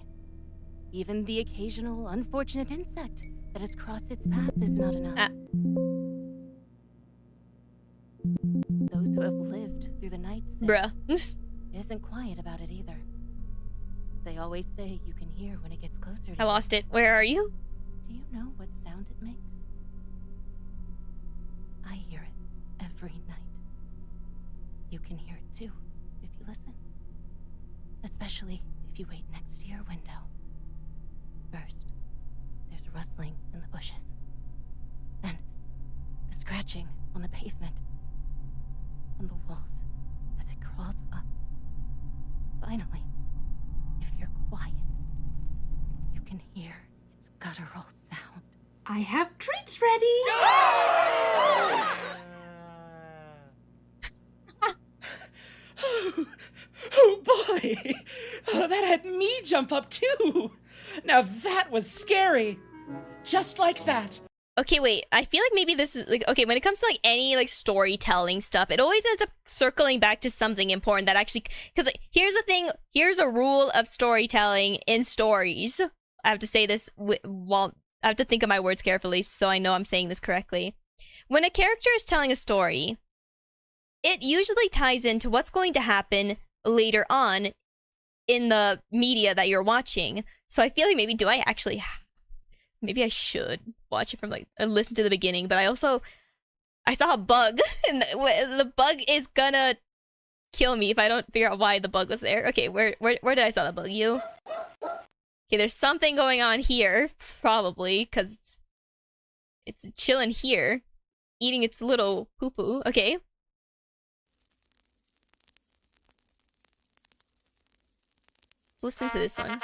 Even the occasional unfortunate insect that has crossed its path is not enough. Those who have lived through the night say Bruh. it isn't quiet about it either. They always say you can hear when it gets closer to I lost it. Where are you? Do you know what sound it makes? I hear it every night. You can hear it too, if you listen. Especially if you wait next to your window. First, there's rustling in the bushes. Then, the scratching on the pavement. On the walls as it crawls up. Finally, if you're quiet, you can hear its guttural sound. I have treats ready! Oh boy! Oh, that had me jump up too! Now that was scary! Just like that. Okay, wait. I feel like maybe this is like okay, when it comes to like any like storytelling stuff, it always ends up circling back to something important that actually cuz like here's the thing, here's a rule of storytelling in stories. I have to say this while I have to think of my words carefully so I know I'm saying this correctly. When a character is telling a story, it usually ties into what's going to happen later on in the media that you're watching. So I feel like maybe maybe I should watch it from like listen to the beginning, but I saw a bug and the bug is gonna kill me if I don't figure out why the bug was there. Okay, where did I saw the bug? You? Okay, there's something going on here probably cuz it's chilling here eating its little poo-poo. Okay. Let's listen to this one.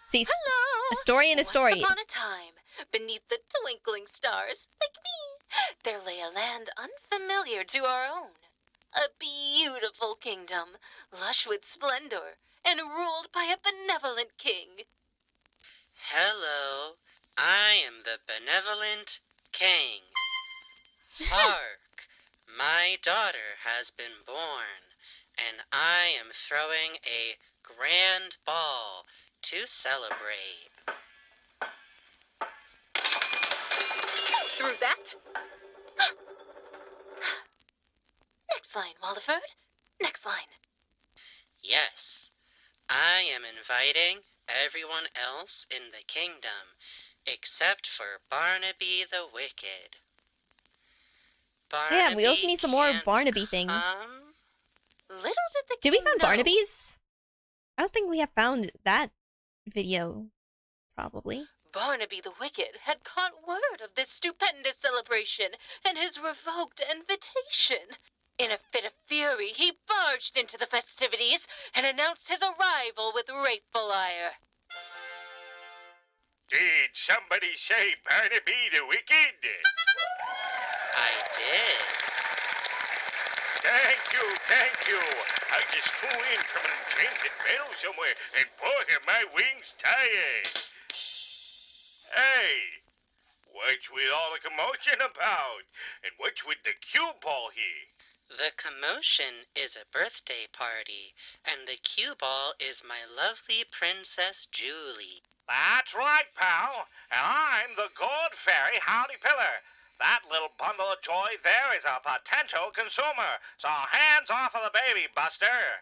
See, Hello! a story in a story. Once upon a time, beneath the twinkling stars, like me, there lay a land unfamiliar to our own. A beautiful kingdom, lush with splendor, and ruled by a benevolent king. Hello, I am the benevolent king. Hark, my daughter has been born, and I am throwing a grand ball to celebrate. Through that? Next line, Walderford. Next line. Yes, I am inviting everyone else in the kingdom except for Barnaby the Wicked. Yeah, we also need some more Barnaby thing. Little did the Did we king find know. Barnaby's? I don't think we have found that video. Probably. Barnaby the Wicked had caught word of this stupendous celebration and his revoked invitation. In a fit of fury, he barged into the festivities and announced his arrival with rightful ire. Did somebody say Barnaby the Wicked? I did. Thank you. I just flew in from an enchanted meadow somewhere, and boy, are my wings tired. Hey, what's with all the commotion about? And what's with the cue ball here? The commotion is a birthday party, and the cue ball is my lovely Princess Julie. That's right, pal. And I'm the good fairy Howdy Pillar. That little bundle of joy there is a potential consumer, so hands off of the baby, Buster.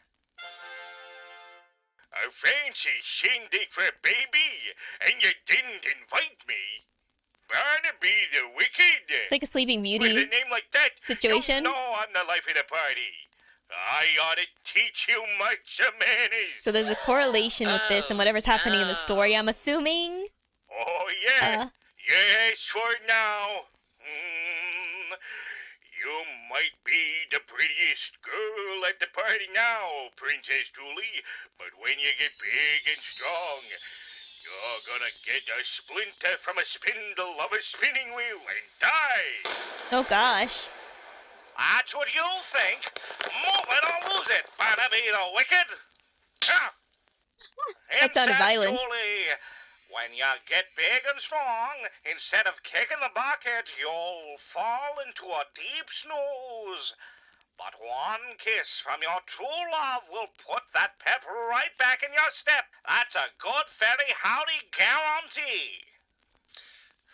A fancy shindig for a baby, and you didn't invite me. Barnaby the Wicked. It's like a Sleeping With Beauty a name like that, situation. You know I'm the life of the party. I ought to teach you much manners. So there's a correlation with this and whatever's happening in the story, I'm assuming. Oh, yeah. Yes, for now. You might be the prettiest girl at the party now, Princess Julie, but when you get big and strong, you're gonna get a splinter from a spindle of a spinning wheel and die. Oh gosh. That's what you think. Move it or lose it, Barnaby the Wicked. That sounded violent. Julie, when you get big and strong, instead of kicking the bucket, you'll fall into a deep snooze. But one kiss from your true love will put that pep right back in your step. That's a good fairy howdy guarantee.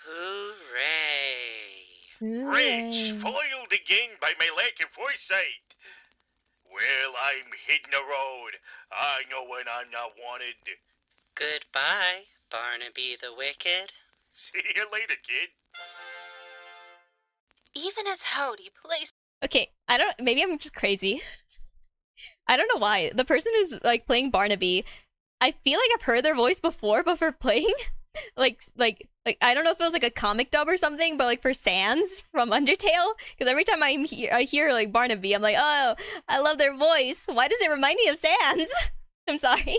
Hooray. Rich, foiled again by my lack of foresight. Well, I'm hitting the road. I know when I'm not wanted. Goodbye, Barnaby the Wicked. See you later, kid. Even as Howdy placed... Okay, maybe I'm just crazy. I don't know why. The person who's like playing Barnaby, I feel like I've heard their voice before, but for playing like I don't know if it was like a comic dub or something, but like for Sans from Undertale, because every time I hear like Barnaby, I'm like, oh, I love their voice. Why does it remind me of Sans? I'm sorry.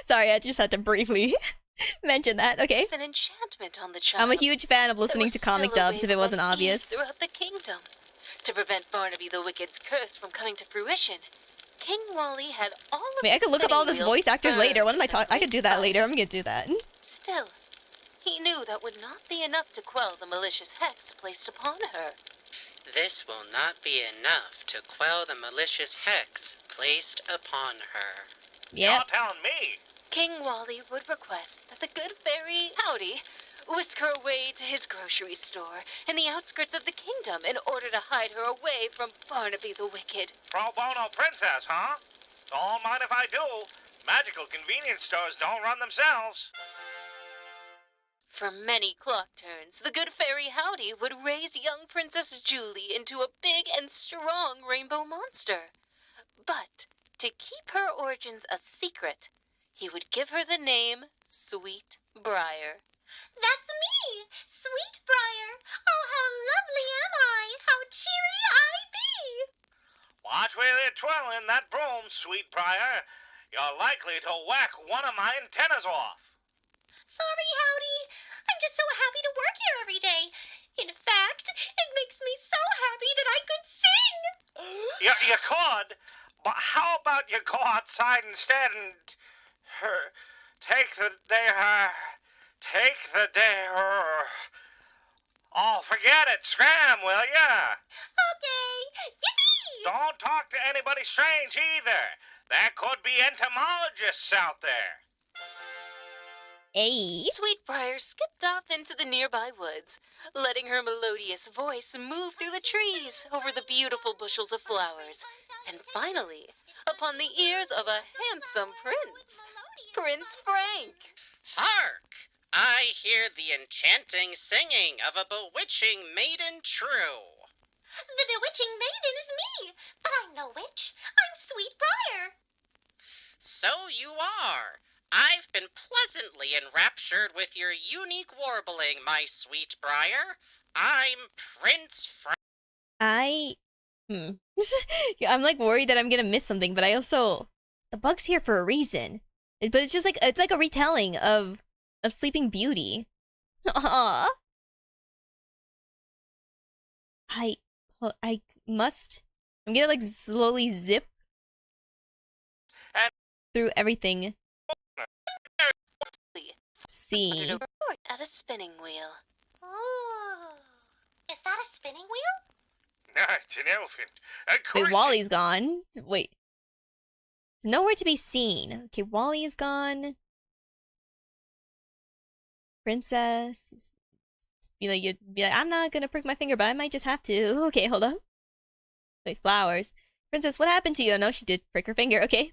Sorry, I just had to briefly mention that. Okay. An enchantment on the child. I'm a huge fan of listening to comic dubs if it wasn't obvious. Throughout the kingdom. To prevent Barnaby the Wicked's curse from coming to fruition, King Wally had all of I mean, I could look up all these voice actors later. What am I talking? I could do that later. I'm gonna do that. Still, he knew that would not be enough to quell the malicious hex placed upon her. This will not be enough to quell the malicious hex placed upon her. Yeah. You're telling me. King Wally would request that the good fairy Howdy whisk her away to his grocery store in the outskirts of the kingdom in order to hide her away from Barnaby the Wicked. Pro bono princess, huh? Don't mind if I do. Magical convenience stores don't run themselves. For many clock turns, the good fairy Howdy would raise young Princess Julie into a big and strong rainbow monster. But to keep her origins a secret, he would give her the name Sweet Briar. That's me, Sweet Briar. Oh, how lovely am I! How cheery I be! Watch where you're twirling that broom, Sweet Briar. You're likely to whack one of my antennas off. Sorry, Howdy. I'm just so happy to work here every day. In fact, it makes me so happy that I could sing. You could, but how about you go outside instead and take the day. Oh, forget it. Scram, will ya? Okay. Yippee! Don't talk to anybody strange either. There could be entomologists out there. Hey. Sweet Briar skipped off into the nearby woods, letting her melodious voice move through the trees over the beautiful bushels of flowers, and finally, upon the ears of a handsome prince, Prince Frank. Hark! I hear the enchanting singing of a bewitching maiden true. The bewitching maiden is me, but I'm no witch. I'm Sweet Briar. So you are. I've been pleasantly enraptured with your unique warbling, my sweet Briar. I'm Prince Yeah, I'm like worried that I'm gonna miss something, but I also the bug's here for a reason. But it's just like it's like a retelling of Sleeping Beauty. Aww. I must. I'm gonna like slowly zip through everything. See. At a spinning wheel. Oh. Is that a spinning wheel? No, it's an elephant. Of Wait, course. Wally's gone. Wait. There's nowhere to be seen. Okay, Wally is gone. Princess. You'd be like, I'm not gonna prick my finger, but I might just have to. Okay, hold on. Wait, flowers. Princess, what happened to you? No, she did prick her finger. Okay.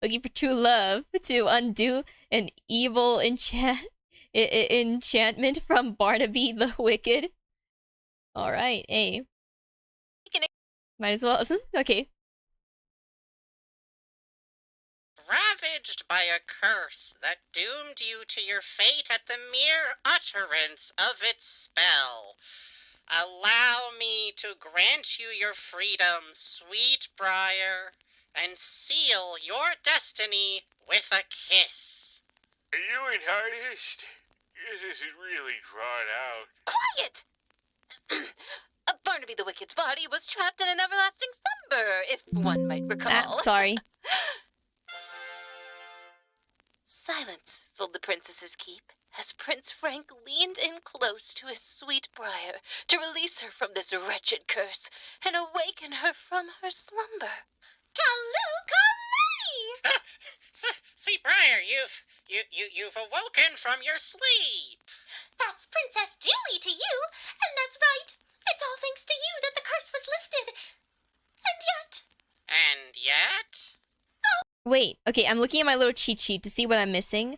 Looking for true love to undo an evil enchantment from Barnaby the Wicked. Alright, hey. Might as well. Okay. ravaged by a curse that doomed you to your fate at the mere utterance of its spell. Allow me to grant you your freedom, sweet Briar, and seal your destiny with a kiss. You an artist? This is really drawn out. Quiet! Barnaby the Wicked's body was trapped in an everlasting slumber, if one might recall. Sorry. Silence filled the princess's keep as Prince Frank leaned in close to his sweet Briar to release her from this wretched curse and awaken her from her slumber. Kaloo-kalay! Sweet Briar, you've awoken from your sleep. That's Princess Julie to you, and that's right. It's all thanks to you that the curse was lifted. And yet? Wait, okay, I'm looking at my little cheat sheet to see what I'm missing.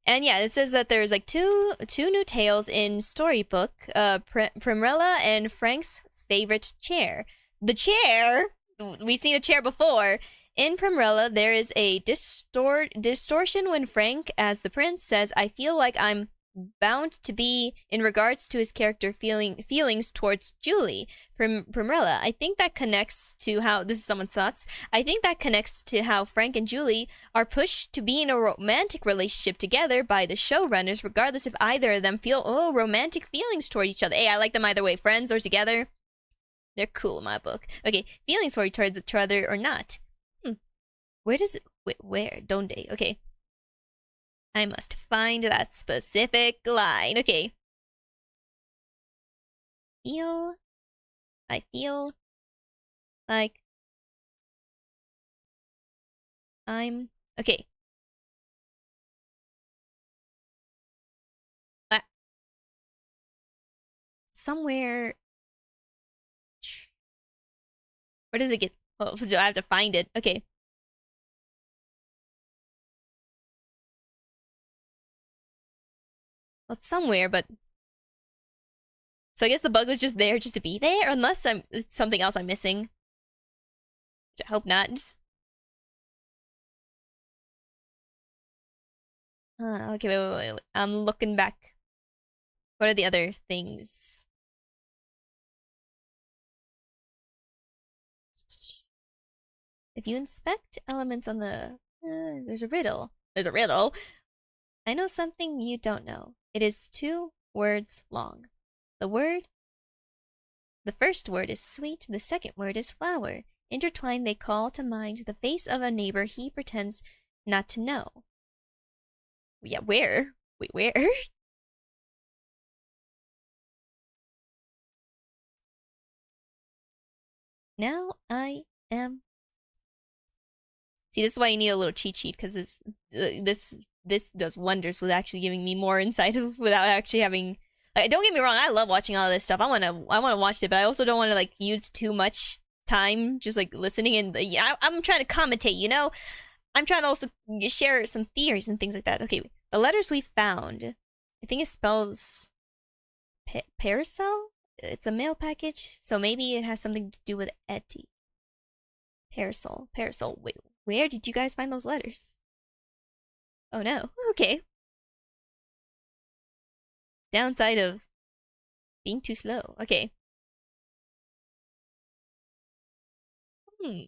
And yeah, it says that there's like two new tales in Storybook, Primrilla and Frank's favorite chair. The chair, we've seen a chair before. In Primrilla, there is a distortion when Frank, as the prince, says, I feel like I'm bound to be in regards to his character feelings towards Julie. Primrilla, I think that connects to how, this is someone's thoughts, I think that connects to how Frank and Julie are pushed to be in a romantic relationship together by the showrunners, regardless if either of them feel romantic feelings toward each other. Hey, I like them either way, friends or together. They're cool in my book. Okay, feelings toward each other or not. Where does it, where? Donde? Okay. I must find that specific line. Okay. I feel like I'm okay. Somewhere. Where does it get? Oh, I have to find it. Okay. Well, it's somewhere, but so I guess the bug was just there just to be there, unless it's something else I'm missing. Which I hope not. Okay, wait. I'm looking back. What are the other things? If you inspect elements on the... there's a riddle. There's a riddle? I know something you don't know. It is 2 words long. The first word is sweet, the second word is flower. Intertwined, they call to mind the face of a neighbor he pretends not to know. Yeah, where? Wait, where? Now I am... See, this is why you need a little cheat sheet, because this does wonders with actually giving me more insight without actually having... Like, don't get me wrong, I love watching all this stuff. I wanna watch it, but I also don't want to like use too much time just like listening and I'm trying to commentate, you know? I'm trying to also share some theories and things like that. Okay, the letters we found, I think it spells parasol? It's a mail package, so maybe it has something to do with Eddie. Parasol. Wait, where did you guys find those letters? Oh no. Okay. Downside of being too slow. Okay. Hmm.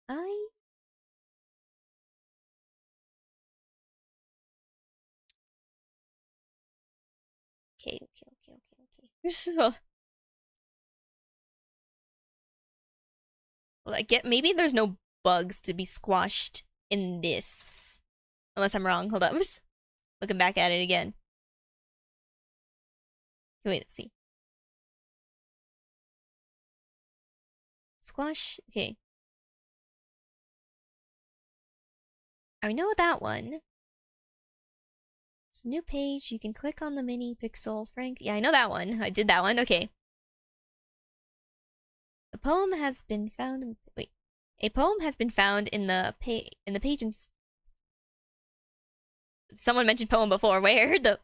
I... Okay. So, well, I get maybe there's no bugs to be squashed in this. Unless I'm wrong. Hold on. I'm just looking back at it again. Wait, let's see. Squash. Okay. I know that one. It's a new page. You can click on the mini pixel. Frank. Yeah, I know that one. I did that one. Okay. A poem has been found in... Wait. A poem has been found in the page in... Someone mentioned poem before. Where? The...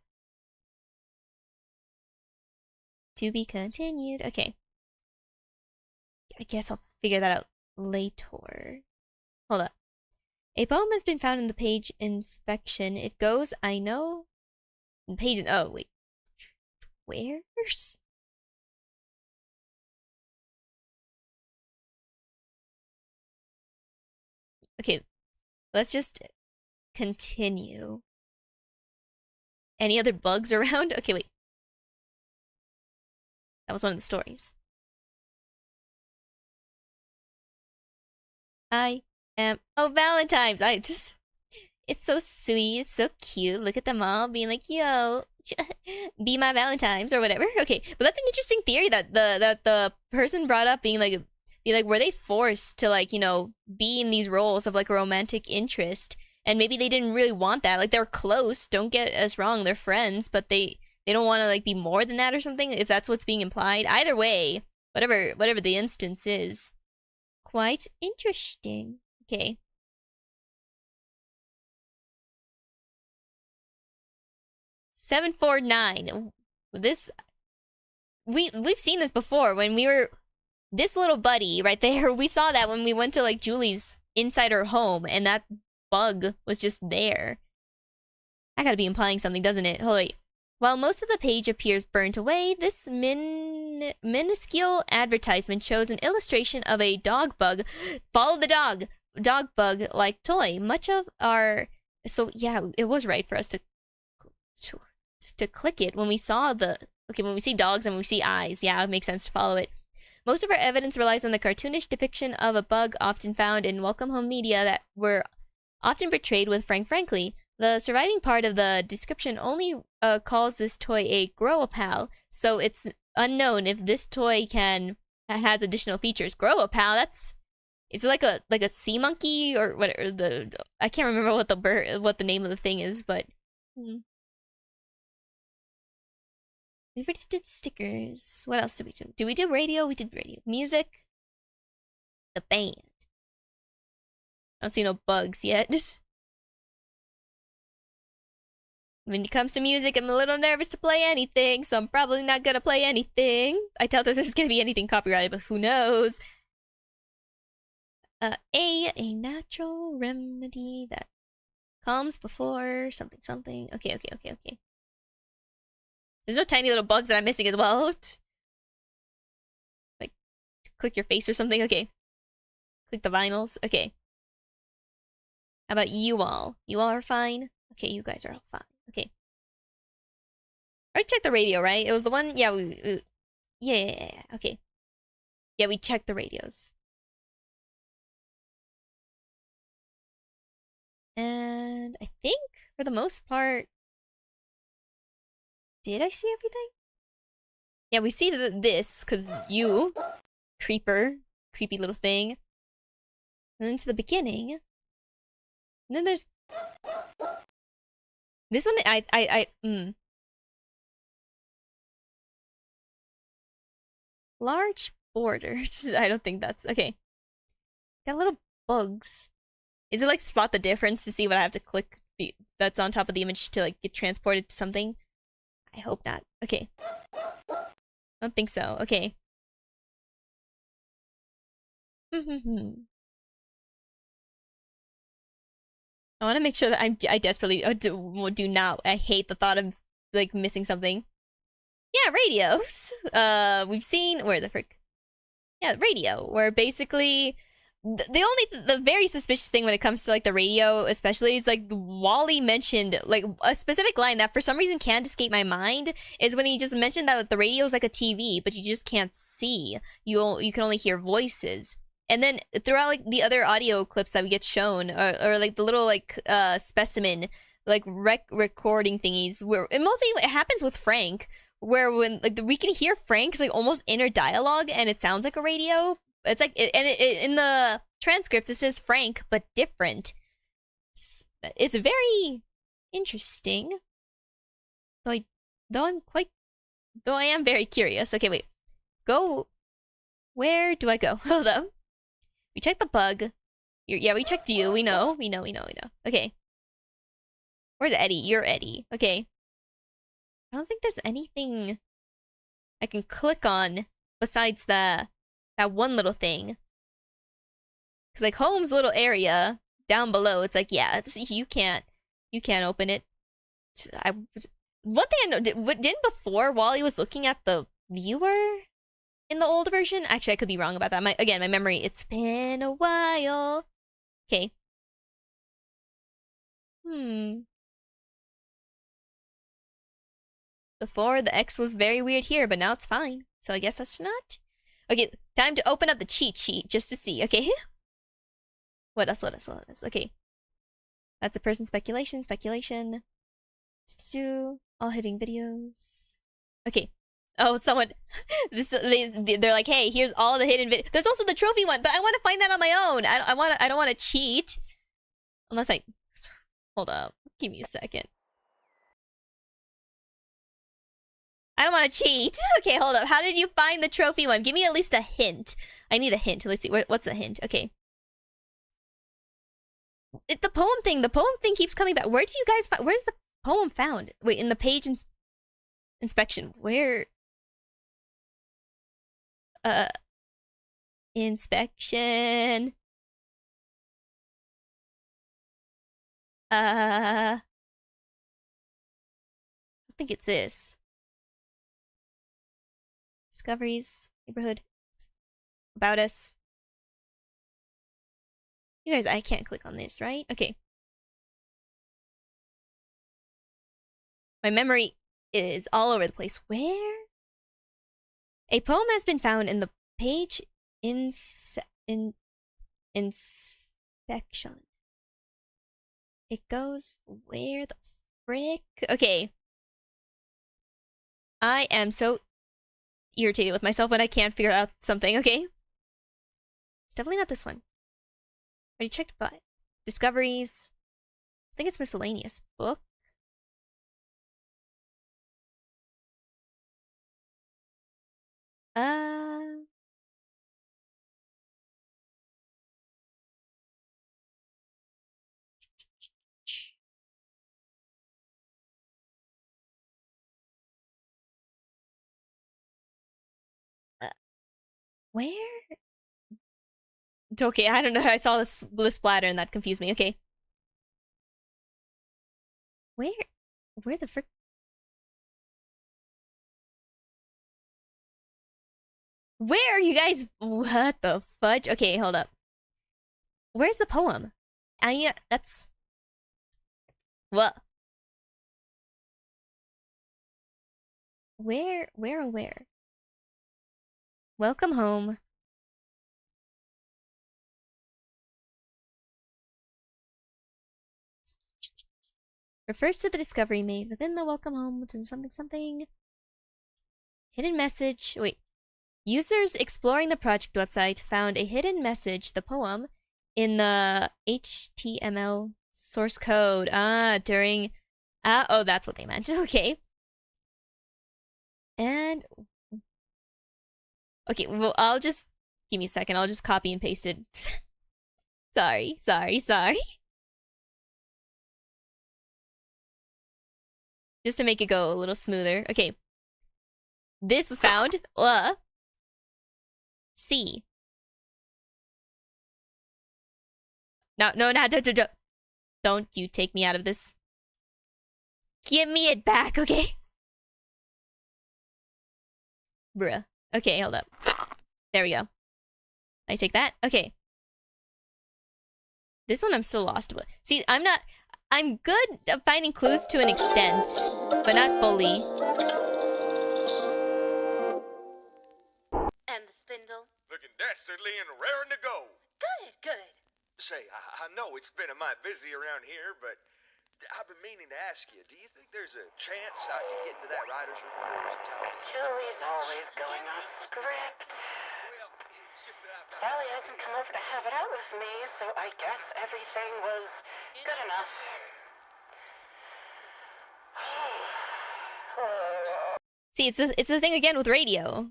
To be continued. Okay. I guess I'll figure that out later. Hold up. A poem has been found in the page inspection. It goes, I know... Page... Oh, wait. Where's... Okay. Let's just continue. Any other bugs around? Okay, wait. That was one of the stories. I am... Oh, Valentine's! I just... It's so sweet. It's so cute. Look at them all being like, yo, be my Valentine's or whatever. Okay, but that's an interesting theory that the person brought up being like, were they forced to like, you know, be in these roles of like a romantic interest? And maybe they didn't really want that. Like they're close. Don't get us wrong. They're friends, but they don't want to like be more than that or something. If that's what's being implied. Either way, whatever the instance is, quite interesting. Okay. $749. This we've seen this before when we were this little buddy right there. We saw that when we went to like Julie's inside her home, and that bug was just there. That gotta be implying something, doesn't it? Hold wait. While most of the page appears burnt away, this minuscule advertisement shows an illustration of a dog bug. Follow the dog bug like toy. Much of our yeah, it was right for us to click it when we saw when we see dogs and we see eyes. Yeah, it makes sense to follow it. Most of our evidence relies on the cartoonish depiction of a bug often found in Welcome Home media that were often portrayed with Frank Frankly. The surviving part of the description only calls this toy a Grow-a-Pal, so it's unknown if this toy has additional features. Grow-a-Pal, is it like a sea monkey or what? Or I can't remember what the name of the thing is, but. We already did stickers. What else did we do? Did we do radio? We did radio. Music. The band. I don't see no bugs yet. When it comes to music, I'm a little nervous to play anything, so I'm probably not gonna play anything. I doubt this is gonna be anything copyrighted, but who knows? A natural remedy that comes before something. Okay. There's no tiny little bugs that I'm missing as well. Like, click your face or something. Okay. Click the vinyls. Okay. How about you all? You all are fine? Okay, you guys are all fine. Okay. I already checked the radio, right? It was the one... Yeah, yeah. Okay. Yeah, we checked the radios. And I think, for the most part... Did I see everything? Yeah, we see this, because you, creepy little thing. And then to the beginning. And then there's... This one, Large borders. I don't think that's... Okay. Got little bugs. Is it like spot the difference to see what I have to click that's on top of the image to like get transported to something? I hope not. Okay. I don't think so. Okay. I want to make sure that I desperately do not. I hate the thought of like missing something. Yeah, radios. We've seen where the frick. Yeah, radio. Where basically the very suspicious thing when it comes to like the radio, especially, is like Wally mentioned like a specific line that for some reason can't escape my mind is when he just mentioned that the radio is like a TV, but you just can't see. You can only hear voices. And then throughout like the other audio clips that we get shown, or like the little like specimen like recording thingies, where it mostly it happens with Frank, where when like we can hear Frank's like almost inner dialogue, and it sounds like a radio. It's like in the transcripts it says Frank but different. It's very interesting. Though I am very curious. Okay, wait. Where do I go? Hold up. We checked the bug. Yeah, we checked you. We know. Okay. Where's Eddie? You're Eddie. Okay. I don't think there's anything I can click on besides that one little thing. Cause like Home's little area down below, it's like, yeah, you can't open it. One thing I know, didn't before Wally was looking at the viewer in the old version? Actually, I could be wrong about that. My memory, it's been a while. Okay. Before, the X was very weird here, but now it's fine. So I guess that's not. Okay, time to open up the cheat sheet just to see, okay? What else? Okay. That's a person speculation. All hitting videos. Okay. Oh, someone. They're like, hey, here's all the hidden videos. There's also the trophy one, but I want to find that on my own. I don't want to cheat. Unless I. Hold up. Give me a second. I don't want to cheat. Okay, hold up. How did you find the trophy one? Give me at least a hint. I need a hint. Let's see. What's the hint? Okay. The poem thing. The poem thing keeps coming back. Where do you guys find? Where's the poem found? Wait, in the page inspection. Where? Inspection. I think it's this. Discoveries, neighborhood, about us. You guys, I can't click on this, right? Okay. My memory is all over the place. Where? A poem has been found in the page inspection. It goes where the frick? Okay. I am so irritated with myself when I can't figure out something, okay? It's definitely not this one. Already checked, but discoveries. I think it's miscellaneous. Book. Where? It's okay, I don't know. I saw this splatter and that confused me. Okay. Where the frick? Where are you guys? What the fudge? Okay, hold up. Where's the poem? That's... What? Where? Welcome home. Refers to the discovery made within the welcome home to something. Hidden message. Wait. Users exploring the project website found a hidden message, the poem, in the HTML source code. During... oh, that's what they meant. Okay. And... Okay, well, I'll just... Give me a second. I'll just copy and paste it. Sorry. Just to make it go a little smoother. Okay. This was found. C. No, Don't you take me out of this. Give me it back, okay? Bruh. Okay, hold up. There we go. I take that? Okay. This one I'm still lost with. See, I'm good at finding clues to an extent, but not fully. And the spindle? Looking dastardly and raring to go. Good, good. Say, I know it's been a mite busy around here, but I've been meaning to ask you, do you think there's a chance I can get into that writer's room of course and tell me? Julie's always going off script. Well, it's just that I've got... Sally hasn't come over to have it out with me, so I guess everything was good enough. See, it's the thing again with radio.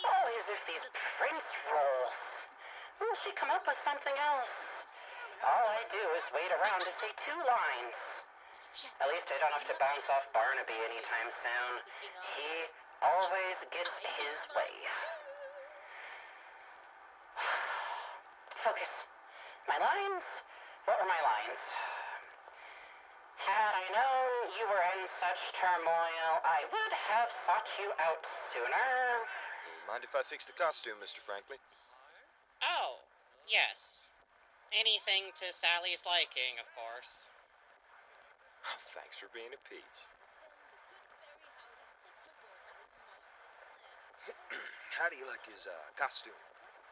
Always if these prince rolls. Will she come up with something else? All I do is wait around to say 2 lines. At least I don't have to bounce off Barnaby anytime soon. He always gets his way. Focus. My lines? What were my lines? Had I known you were in such turmoil, I would have sought you out sooner. Mind if I fix the costume, Mr. Franklin? Oh, yes. Anything to Sally's liking, of course. Oh, thanks for being a peach. How do you like his costume?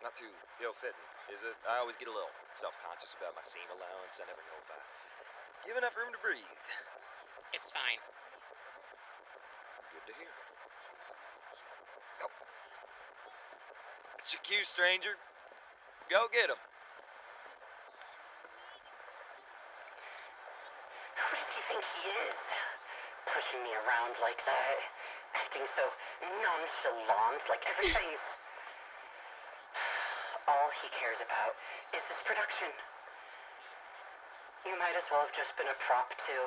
Not too ill-fitting, is it? I always get a little self-conscious about my seam allowance. I never know if I give enough room to breathe. It's fine. Good to hear. Oh. It's your cue, stranger. Go get him. Who does he think he is? Pushing me around like that. Acting so nonchalant, like everybody's... All he cares about is this production. You might as well have just been a prop, too.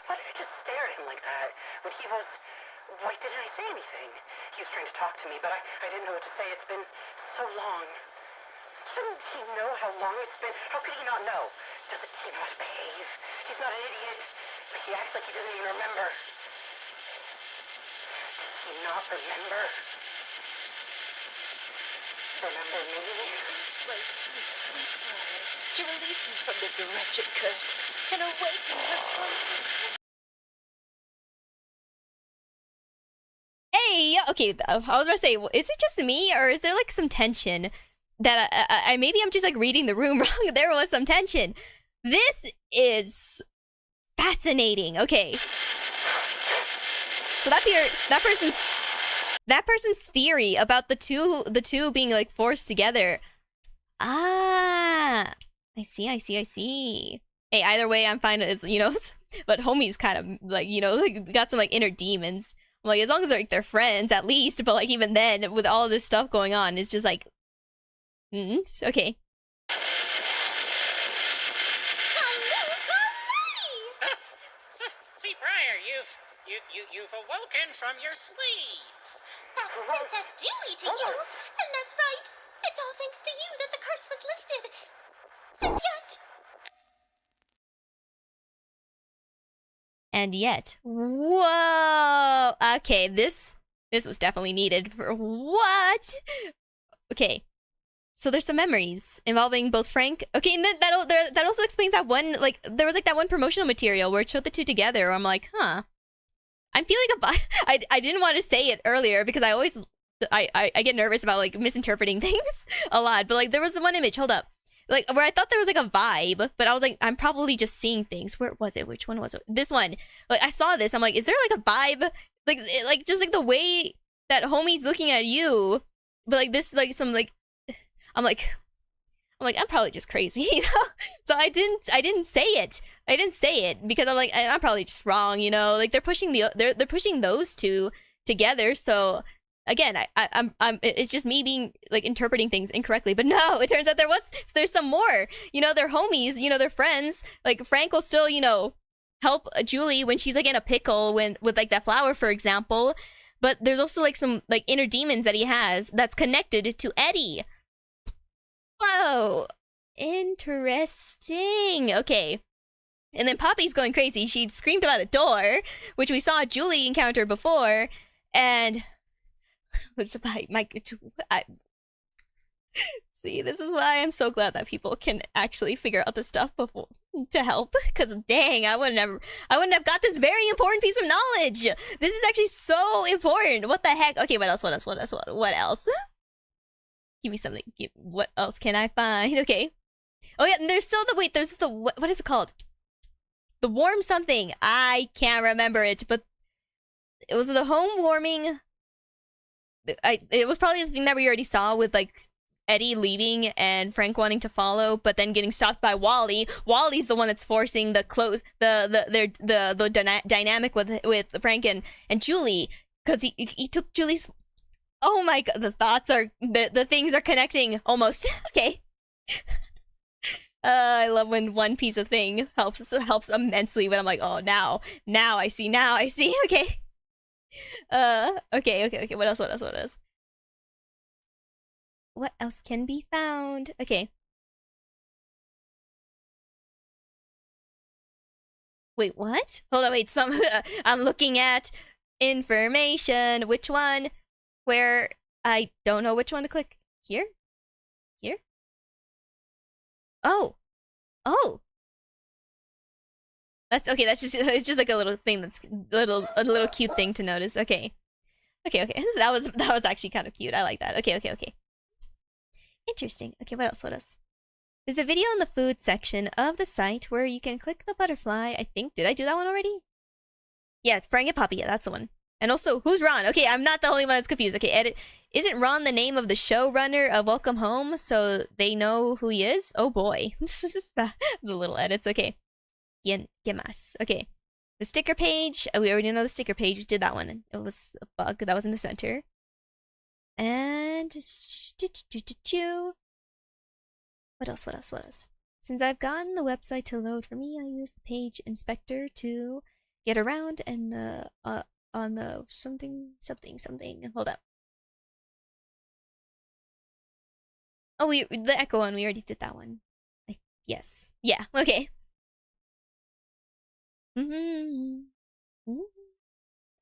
Why did I just stare at him like that when he was... Why didn't I say anything? He was trying to talk to me, but I didn't know what to say. It's been so long. Shouldn't he know how long it's been? How could he not know? Doesn't he know how to behave? He's not an idiot, but he acts like he doesn't even remember. Does he not remember? Remember me? Place his sweet bride to release him from this wretched curse and awaken her consciousness. Hey, okay, I was about to say, is it just me, or is there like some tension that I maybe I'm just like reading the room wrong? There was some tension. This is fascinating. Okay, so that person's theory about the two being like forced together. Ah, I see. Hey, either way, I'm fine as but homie's kind of like like got some like inner demons. Like, as long as they're friends, at least. But, like, even then, with all of this stuff going on, it's just like... okay. Sweet Briar, you've awoken from your sleep. That's Princess Julie to you. And that's right. It's all thanks to you that the curse was lifted. And yet, whoa! Okay, this was definitely needed for what? Okay, so there's some memories involving both Frank. Okay, and then that also explains that one. Like, there was like that one promotional material where it showed the two together. Where I'm like, huh. I'm feeling I didn't want to say it earlier because I get nervous about like misinterpreting things a lot. But like, there was the one image. Hold up. Like, where I thought there was, like, a vibe, but I was like, I'm probably just seeing things. Where was it? Which one was it? This one. Like, I saw this. I'm like, is there, like, a vibe? Like, just, like, the way that homie's looking at you. But, like, this is, like, some, like... I'm like, I'm probably just crazy, So I didn't say it. I didn't say it because I'm like, I'm probably just wrong, Like, they're pushing they're pushing those two together, so... Again, I'm it's just me being like interpreting things incorrectly, but no, it turns out there's some more. They're homies, they're friends. Like Frank will still, help Julie when she's like in a pickle with like that flower, for example. But there's also like some like inner demons that he has that's connected to Eddie. Whoa. Interesting. Okay. And then Poppy's going crazy. She screamed about a door, which we saw Julie encounter before, and see, this is why I'm so glad that people can actually figure out the stuff before to help. Because dang, I wouldn't have got this very important piece of knowledge. This is actually so important. What the heck? Okay, what else? What else? Give me something. What else can I find? Okay. Oh yeah, and there's still the there's the what is it called? The warm something. I can't remember it, but it was the home warming. It was probably the thing that we already saw with like Eddie leaving and Frank wanting to follow, but then getting stopped by Wally. Wally's the one that's forcing the dynamic with Frank and Julie, because he took Julie's. Oh my god, the things are connecting almost. Okay. I love when one piece of thing helps immensely, but I'm like, oh, now I see. Okay. Okay. What else? What else can be found? Okay. Wait, what? Hold on, wait. I'm looking at information. Which one? Where? I don't know which one to click. Here? Oh. That's okay. It's just like a little thing that's a little cute thing to notice. Okay. That was actually kind of cute. I like that. Okay. Interesting. Okay, what else? There's a video in the food section of the site where you can click the butterfly. I think, did I do that one already? Yeah, it's Frank and Poppy. Yeah, that's the one. And also, who's Ron? Okay, I'm not the only one that's confused. Okay, edit. Isn't Ron the name of the showrunner of Welcome Home, so they know who he is? Oh boy. This is the little edits. Okay. Gemas. Okay. The sticker page. We already know the sticker page. We did that one. It was a bug that was in the center. And what else? Since I've gotten the website to load for me, I use the page inspector to get around and on the something. Hold up. Oh, the echo one. We already did that one. Yes. Yeah. Okay.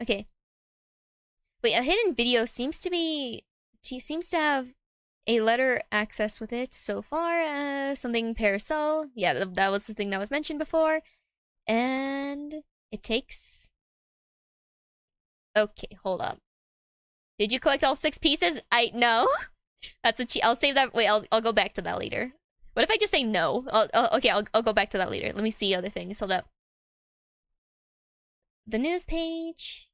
Okay. Wait, a hidden video seems to have a letter access with it so far. Something parasol. Yeah, that was the thing that was mentioned before. And it takes. Okay, hold up. Did you collect all 6 pieces? No. That's a cheat. I'll save that. Wait, I'll go back to that later. What if I just say no? Okay, I'll go back to that later. Let me see other things. Hold up. The news page.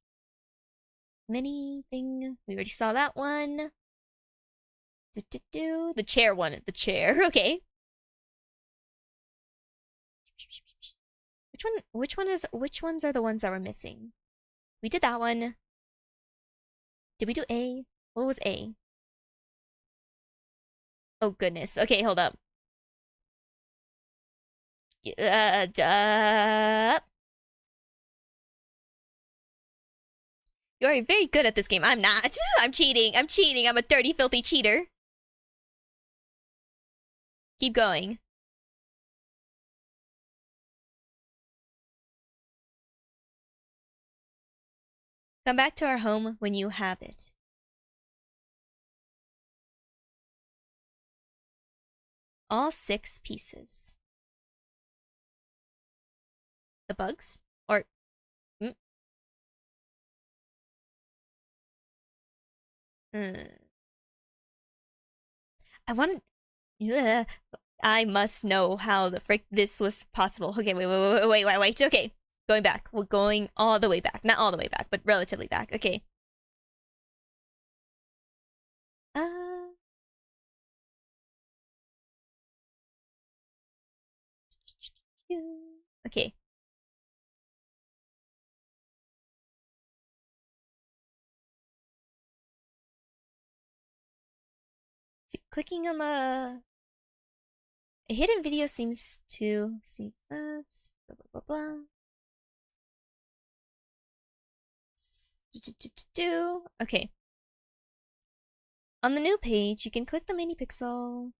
Mini thing. We already saw that one. The chair one. The chair. Okay. Which ones are the ones that were missing? We did that one. Did we do A? What was A? Oh goodness. Okay, hold up. You're very good at this game. I'm not. I'm cheating. I'm a dirty, filthy cheater. Keep going. Come back to our home when you have it. All 6 pieces. The bugs? Or... I wanted... I must know how the frick this was possible. Okay, wait. Okay, going back. We're going all the way back. Not all the way back, but relatively back. Okay. Okay. See, clicking on the... A hidden video seems to... See this... Blah. Okay. On the new page, you can click the mini pixel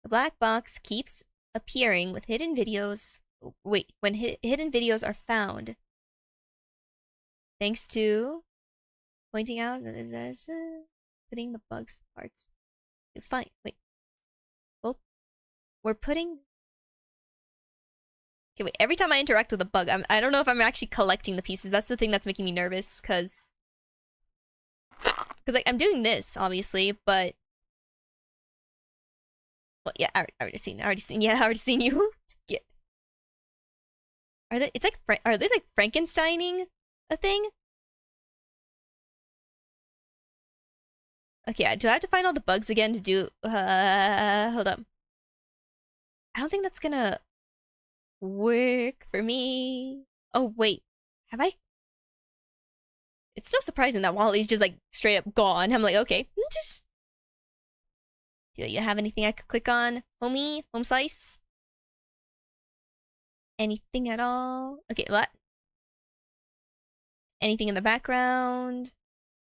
The black box keeps appearing with hidden videos. Wait, when hidden videos are found. Thanks to pointing out putting the bugs parts. Fine. Wait. Well, we're putting. Okay, wait. Every time I interact with a bug, I don't know if I'm actually collecting the pieces. That's the thing that's making me nervous, cause like I'm doing this obviously, but well, yeah, I already seen. Yeah, I already seen you. Yeah. Are they? It's like are they like Frankensteining a thing? Okay, do I have to find all the bugs again to do? Hold up. I don't think that's gonna work for me. Oh wait, have I? It's still surprising that Wally's just like straight up gone. I'm like, okay, just. Do you have anything I could click on, homie? Home slice? Anything at all? Okay, what? Anything in the background?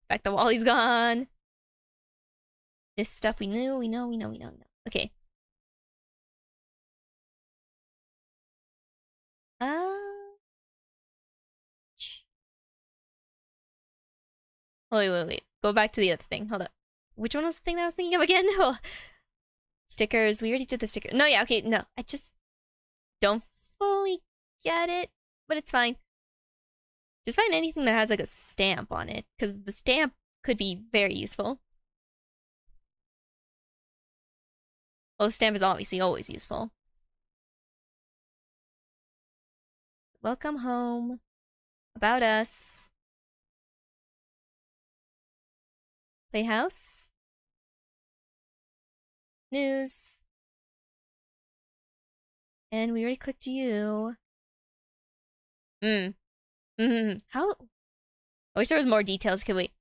The fact that Wally's gone. This stuff we knew, we know. Okay. Oh, wait. Go back to the other thing. Hold up. Which one was the thing that I was thinking of again? Oh. Stickers. We already did the sticker. No, yeah, okay, no. I just don't fully get it, but it's fine. Just find anything that has like a stamp on it, because the stamp could be very useful. Well, the stamp is obviously always useful. Welcome home. About us. Playhouse. News. And we already clicked you. How? I wish there was more details. Okay, wait.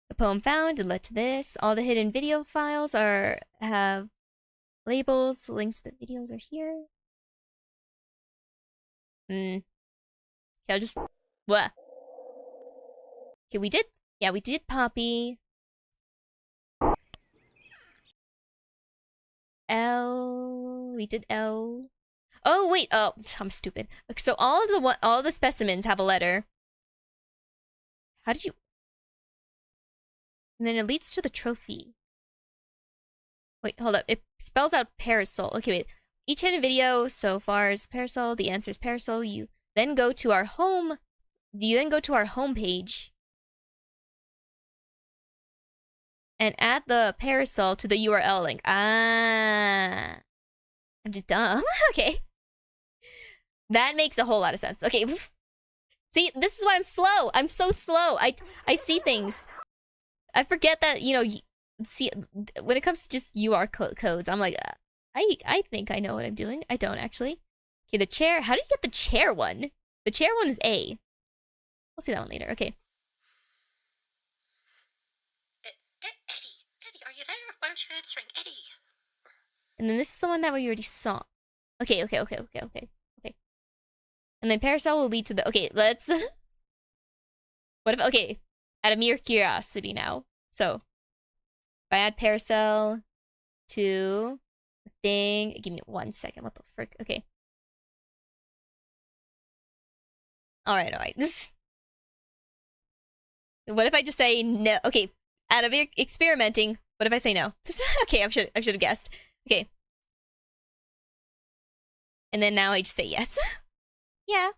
The poem found it led to this. All the hidden video files have labels. Links to the videos are here. Okay, I'll just what? Okay, we did. Yeah, we did Poppy. L. We did L. Oh wait. Oh, I'm stupid. So all the specimens have a letter. How did you? And then it leads to the trophy. Wait, hold up. It spells out parasol. Okay, wait. Each hidden video so far is parasol. The answer is parasol. You then go to our home. You then go to our homepage and add the parasol to the URL link. Ah, I'm just dumb. Okay, that makes a whole lot of sense. Okay, see, this is why I'm slow. I'm so slow. I see things. I forget that, you know, see, when it comes to just UR codes, I'm like, I think I know what I'm doing. I don't actually. Okay, the chair. How do you get the chair one? The chair one is A. We'll see that one later. Okay. Eddie, are you there? Why aren't you answering, Eddie? And then this is the one that we already saw. Okay. And then parasol will lead to the. Okay, let's. What if? Okay, out of mere curiosity now. So, if I add parasol to the thing, give me 1 second. What the frick? Okay. All right. What if I just say no? Okay, out of experimenting, what if I say no? Okay, I should have guessed. Okay. And then now I just say yes. Yeah.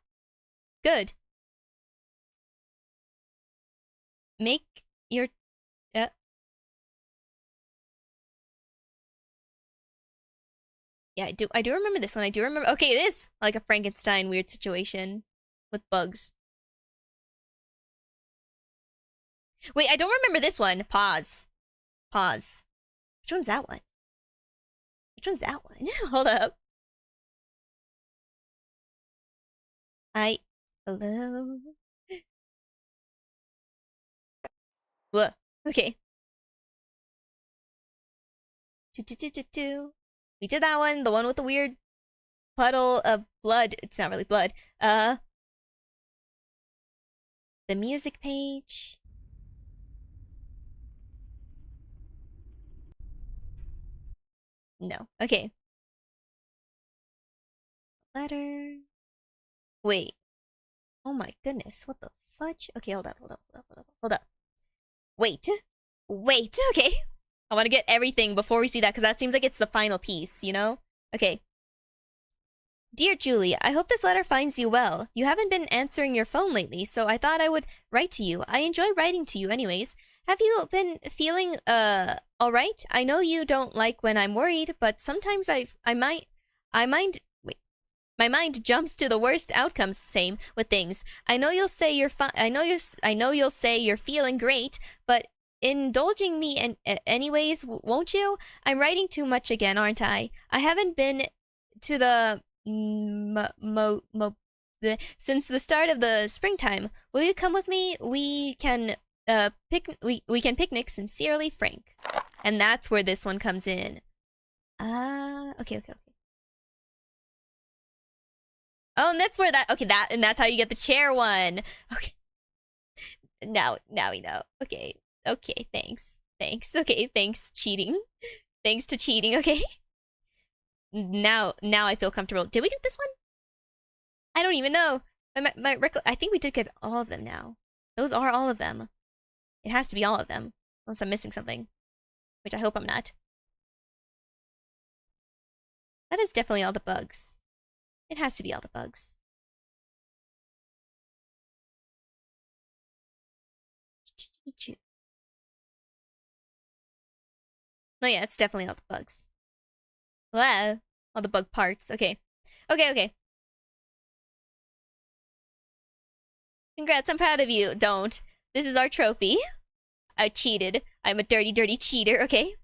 Good. Make your yeah, I do remember this one. I do remember. Okay, it is like a Frankenstein weird situation with bugs. Wait, I don't remember this one. Pause. Which one's that one? Hold up. Hello. What? Okay. We did that one. The one with the weird puddle of blood. It's not really blood. The music page. No. Okay. Letter. Wait. Oh my goodness. What the fudge? Okay, hold up. Hold up. Wait. Wait. Okay. I want to get everything before we see that because that seems like it's the final piece, you know? Okay. Dear Julie, I hope this letter finds you well. You haven't been answering your phone lately, so I thought I would write to you. I enjoy writing to you anyways. Have you been feeling, alright? I know you don't like when I'm worried, but sometimes my mind jumps to the worst outcomes. Same with things. I know you'll say you'll say you're feeling great, but indulging me anyways, won't you? I'm writing too much again, aren't I? I haven't been to the since the start of the springtime. Will you come with me? We can we can picnic. Sincerely, Frank. And that's where this one comes in. Okay. Oh, and that's where that's how you get the chair one. Okay. Now we know. Okay, thanks. Okay, thanks, cheating. Thanks to cheating, okay? Now I feel comfortable. Did we get this one? I don't even know. I think we did get all of them now. Those are all of them. It has to be all of them. Unless I'm missing something. Which I hope I'm not. That is definitely all the bugs. It has to be all the bugs. No, yeah, it's definitely all the bugs. Blah. All the bug parts. Okay. Congrats, I'm proud of you. Don't. This is our trophy. I cheated. I'm a dirty, dirty cheater, okay?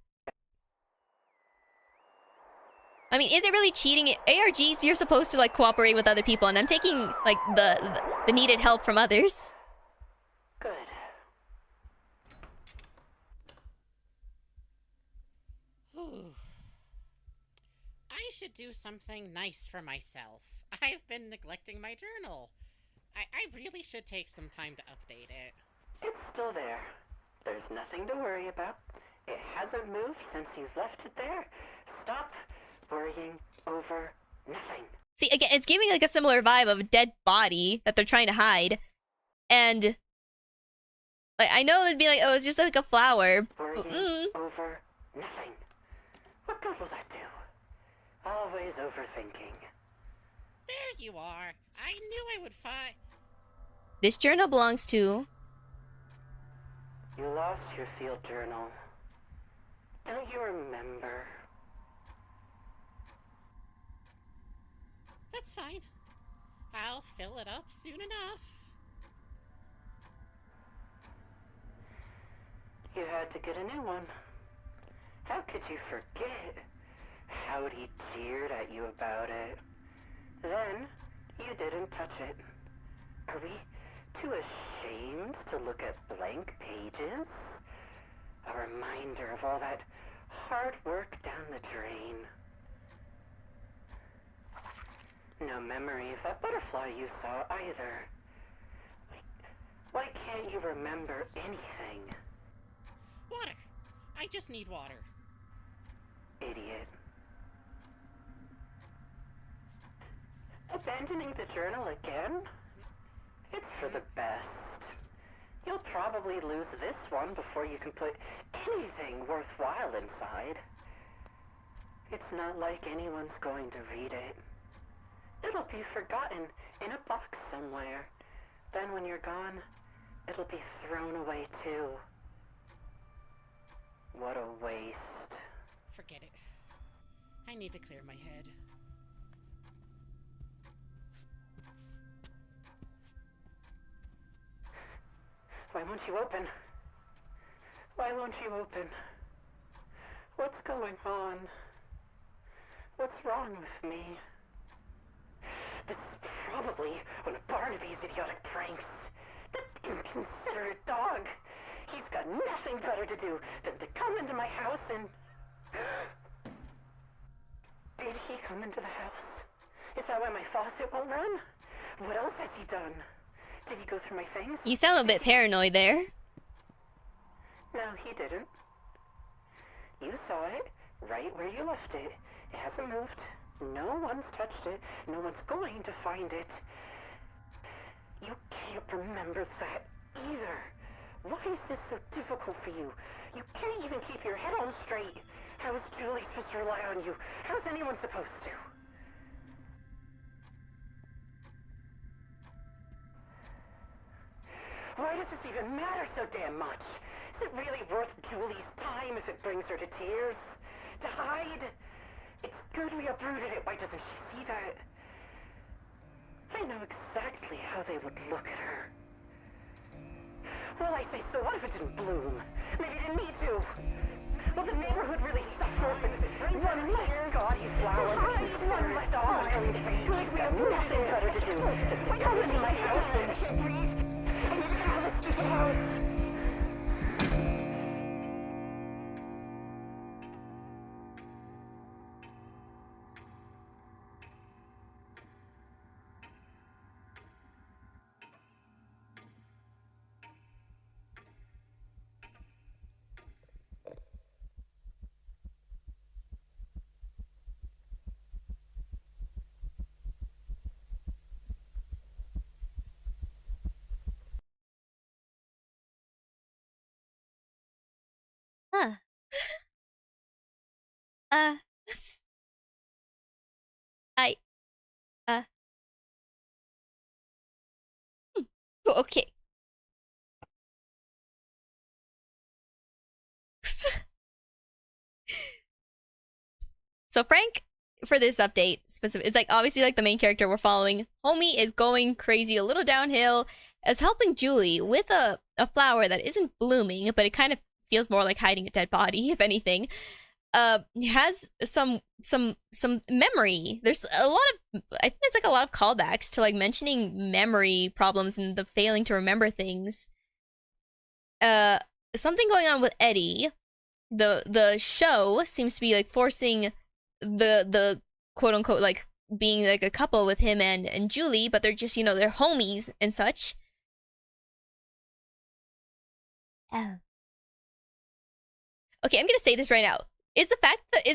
I mean, is it really cheating? ARGs, you're supposed to, like, cooperate with other people, and I'm taking, like, the needed help from others. Good. I should do something nice for myself. I've been neglecting my journal. I really should take some time to update it. It's still there. There's nothing to worry about. It hasn't moved since you've left it there. Stop worrying over nothing. See, again, it's giving like a similar vibe of a dead body that they're trying to hide. And like I know it'd be like, oh, it's just like a flower. Worrying over nothing. What good will that do? Always overthinking. There you are. I knew I would find. This journal belongs to... You lost your field journal. Don't you remember? That's fine. I'll fill it up soon enough. You had to get a new one. How could you forget? Howdy jeered at you about it. Then, you didn't touch it. Are we too ashamed to look at blank pages? A reminder of all that hard work down the drain. No memory of that butterfly you saw either. Why can't you remember anything? Water. I just need water. Idiot. Abandoning the journal again? It's for the best. You'll probably lose this one before you can put anything worthwhile inside. It's not like anyone's going to read it. It'll be forgotten in a box somewhere. Then when you're gone, it'll be thrown away too. What a waste. Forget it. I need to clear my head. Why won't you open? Why won't you open? What's going on? What's wrong with me? This is probably one of Barnaby's idiotic pranks. That inconsiderate dog. He's got nothing better to do than to come into my house and... Did he come into the house? Is that why my faucet won't run? What else has he done? Did he go through my things? You sound a bit paranoid there. No, he didn't. You saw it. right where you left it. It hasn't moved. No one's touched it. No one's going to find it. You can't remember that either. Why is this so difficult for you? You can't even keep your head on straight. How is Julie supposed to rely on you? How's anyone supposed to? Why does this even matter so damn much? Is it really worth Julie's time if it brings her to tears? To hide? It's good we uprooted it. Why doesn't she see that? I know exactly how they would look at her. Well, I say, so what if it didn't bloom? Maybe it didn't need to. Will the neighborhood really suffer if it's one less gaudy flower? One less smiling face? Like we have nothing better to do. Come into my house and breathe. And you have a stupid house. Huh. I, okay. So Frank, for this update, specific, it's like obviously like the main character we're following. Homie is going crazy, a little downhill, as helping Julie with a flower that isn't blooming, but it kind of feels more like hiding a dead body, if anything. Has some memory. There's a lot of, I think there's like a lot of callbacks to like mentioning memory problems and the failing to remember things. Something going on with Eddie. The show seems to be like forcing the quote unquote like being like a couple with him and Julie, but they're just, you know, they're homies and such. Okay, I'm gonna say this right now. Is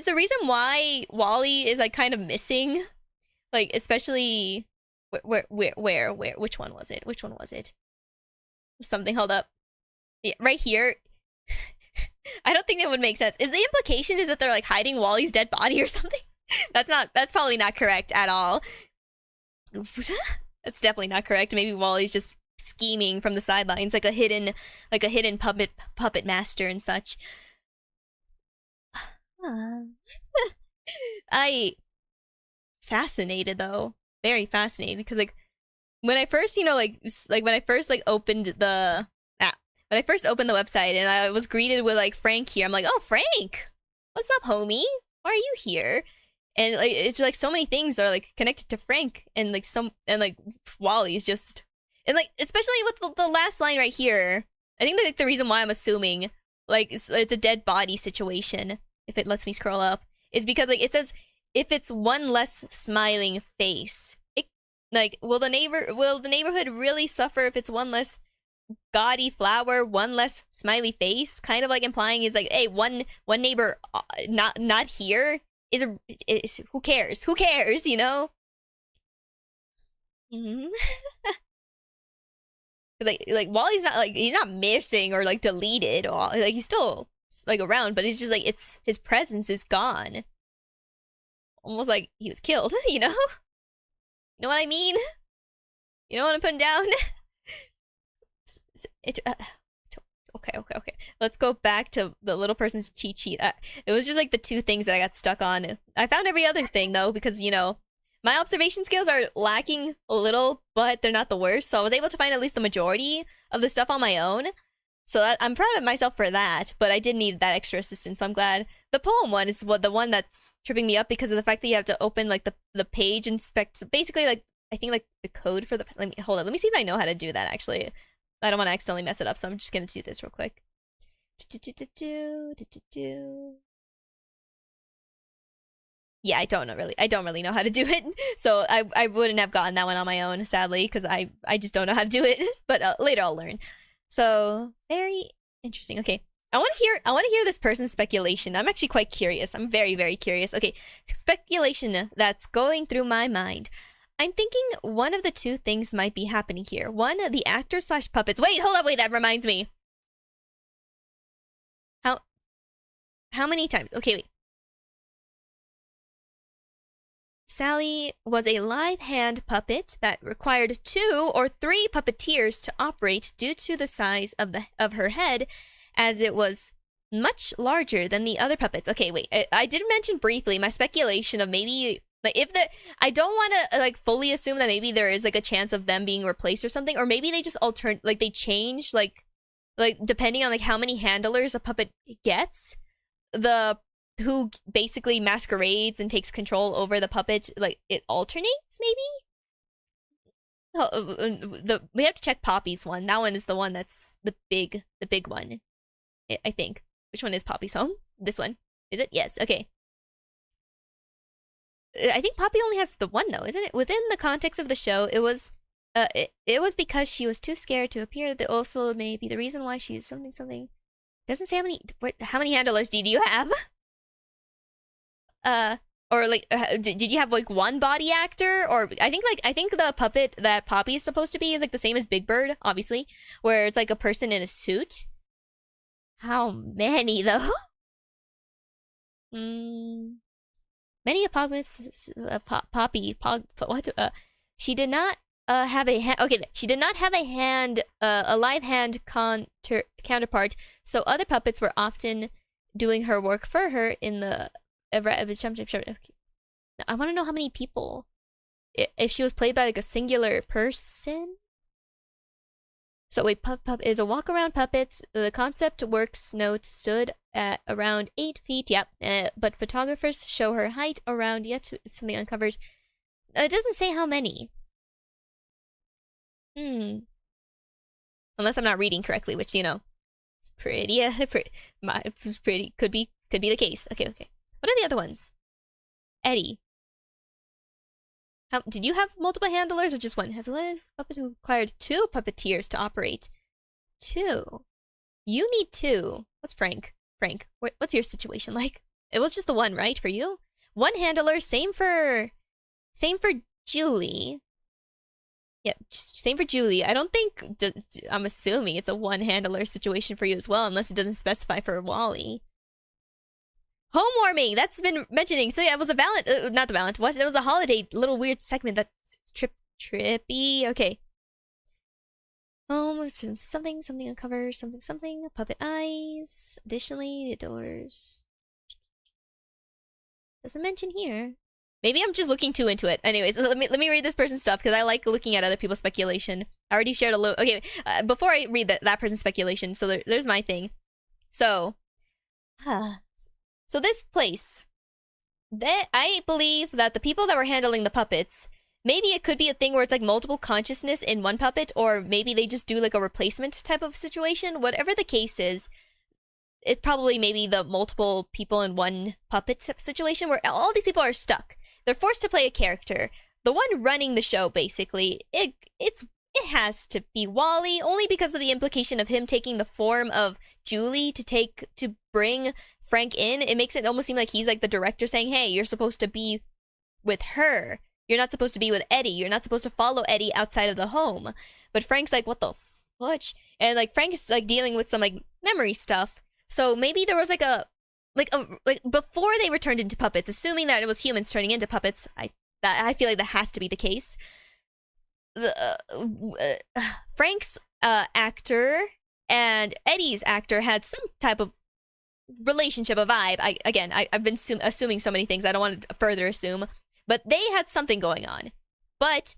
the reason why Wally is like kind of missing, like especially where which one was it? Something held up. Yeah, right here. I don't think that would make sense. Is the implication is that they're like hiding Wally's dead body or something? That's probably not correct at all. That's definitely not correct. Maybe Wally's just scheming from the sidelines like a hidden puppet master and such. I fascinated though. Very fascinated because like when I first, you know, like when I first like opened the when I first opened the website and I was greeted with like Frank here, I'm like, oh Frank, what's up, homie? Why are you here? And like it's like so many things are like connected to Frank and like Wally's just, and like especially with the last line right here. I think like the reason why I'm assuming like it's a dead body situation, if it lets me scroll up, is because like it says if it's one less smiling face. It like will the neighborhood really suffer if it's one less gaudy flower, one less smiley face? Kind of like implying is like, hey, one neighbor not here is who cares, you know? Mm-hmm. like Wally's not like, he's not missing or like deleted, or like he's still like around, but it's just like it's his presence is gone, almost like he was killed. You know what I mean? You know what I'm putting down? Okay. Let's go back to the little person's cheat sheet. It was just like the two things that I got stuck on. I found every other thing though, because you know my observation skills are lacking a little, but they're not the worst. So I was able to find at least the majority of the stuff on my own. So I'm proud of myself for that, but I did need that extra assistance. So I'm glad. The poem one is the one that's tripping me up because of the fact that you have to open like the page inspect. So basically, like I think like the code for the. Hold on. Let me see if I know how to do that. Actually, I don't want to accidentally mess it up, so I'm just gonna do this real quick. Yeah, I don't really know how to do it. So I wouldn't have gotten that one on my own, sadly, because I just don't know how to do it. But later I'll learn. So very interesting. Okay, I want to hear this person's speculation. I'm actually quite curious. I'm very, very curious. Okay, speculation that's going through my mind. I'm thinking one of the two things might be happening here. One, the actor slash puppets. Wait, hold up, wait, that reminds me. How many times? Okay, wait. Sally was a live hand puppet that required 2 or 3 puppeteers to operate due to the size of her head, as it was much larger than the other puppets. Okay, wait. I did mention briefly my speculation of maybe like if the I don't want to like fully assume that maybe there is like a chance of them being replaced or something, or maybe they just they change like depending on like how many handlers a puppet gets, the who basically masquerades and takes control over the puppet, like it alternates maybe. We have to check Poppy's one. That one is the one that's the big one. I think. Which one is Poppy's home? This one. Is it? Yes. Okay. I think Poppy only has the one though, isn't it? Within the context of the show, it was was because she was too scared to appear. That also may be the reason why she's something. Doesn't say how many handlers do you have? Or like, did you have like one body actor? Or I think the puppet that Poppy is supposed to be is like the same as Big Bird, obviously, where it's like a person in a suit. How many though? Many of Poppy's she did not have a hand. Okay, she did not have a live hand counterpart. So other puppets were often doing her work for her in the. I want to know how many people. If she was played by like a singular person. So wait, Pup is a walk-around puppet. The concept works note stood at around 8 feet. Yep, but photographers show her height around yet something uncovers. It doesn't say how many. Unless I'm not reading correctly, which it's pretty. It's pretty. Could be the case. Okay. What are the other ones? Eddie. Did you have multiple handlers or just one? Has a live puppet who required 2 puppeteers to operate. 2. You need 2. What's Frank? Frank, what's your situation like? It was just the one, right, for you? 1 handler, same for Julie. Yeah, same for Julie. I don't think, I'm assuming it's a 1 handler situation for you as well, unless it doesn't specify for Wally. Homewarming, that's been mentioning. So yeah, it was a not the Valent. It was a holiday little weird segment that's trippy. Okay. Home, something uncovers, something, puppet eyes. Additionally, the doors. Doesn't mention here. Maybe I'm just looking too into it. Anyways, let me read this person's stuff because I like looking at other people's speculation. I already shared a little. Okay, before I read that person's speculation, so there's my thing. So, so this place, I believe that the people that were handling the puppets, maybe it could be a thing where it's like multiple consciousness in one puppet, or maybe they just do like a replacement type of situation. Whatever the case is, it's probably maybe the multiple people in one puppet situation where all these people are stuck. They're forced to play a character. The one running the show, basically, it has to be Wally, only because of the implication of him taking the form of Julie to bring Frank in. It makes it almost seem like he's like the director saying, hey, you're supposed to be with her. You're not supposed to be with Eddie. You're not supposed to follow Eddie outside of the home. But Frank's like, what the fudge? And like Frank is like dealing with some like memory stuff. So maybe there was like before they were turned into puppets, assuming that it was humans turning into puppets. I feel like that has to be the case. Frank's actor and Eddie's actor had some type of relationship, a vibe. I've been assuming so many things. I don't want to further assume, but they had something going on. But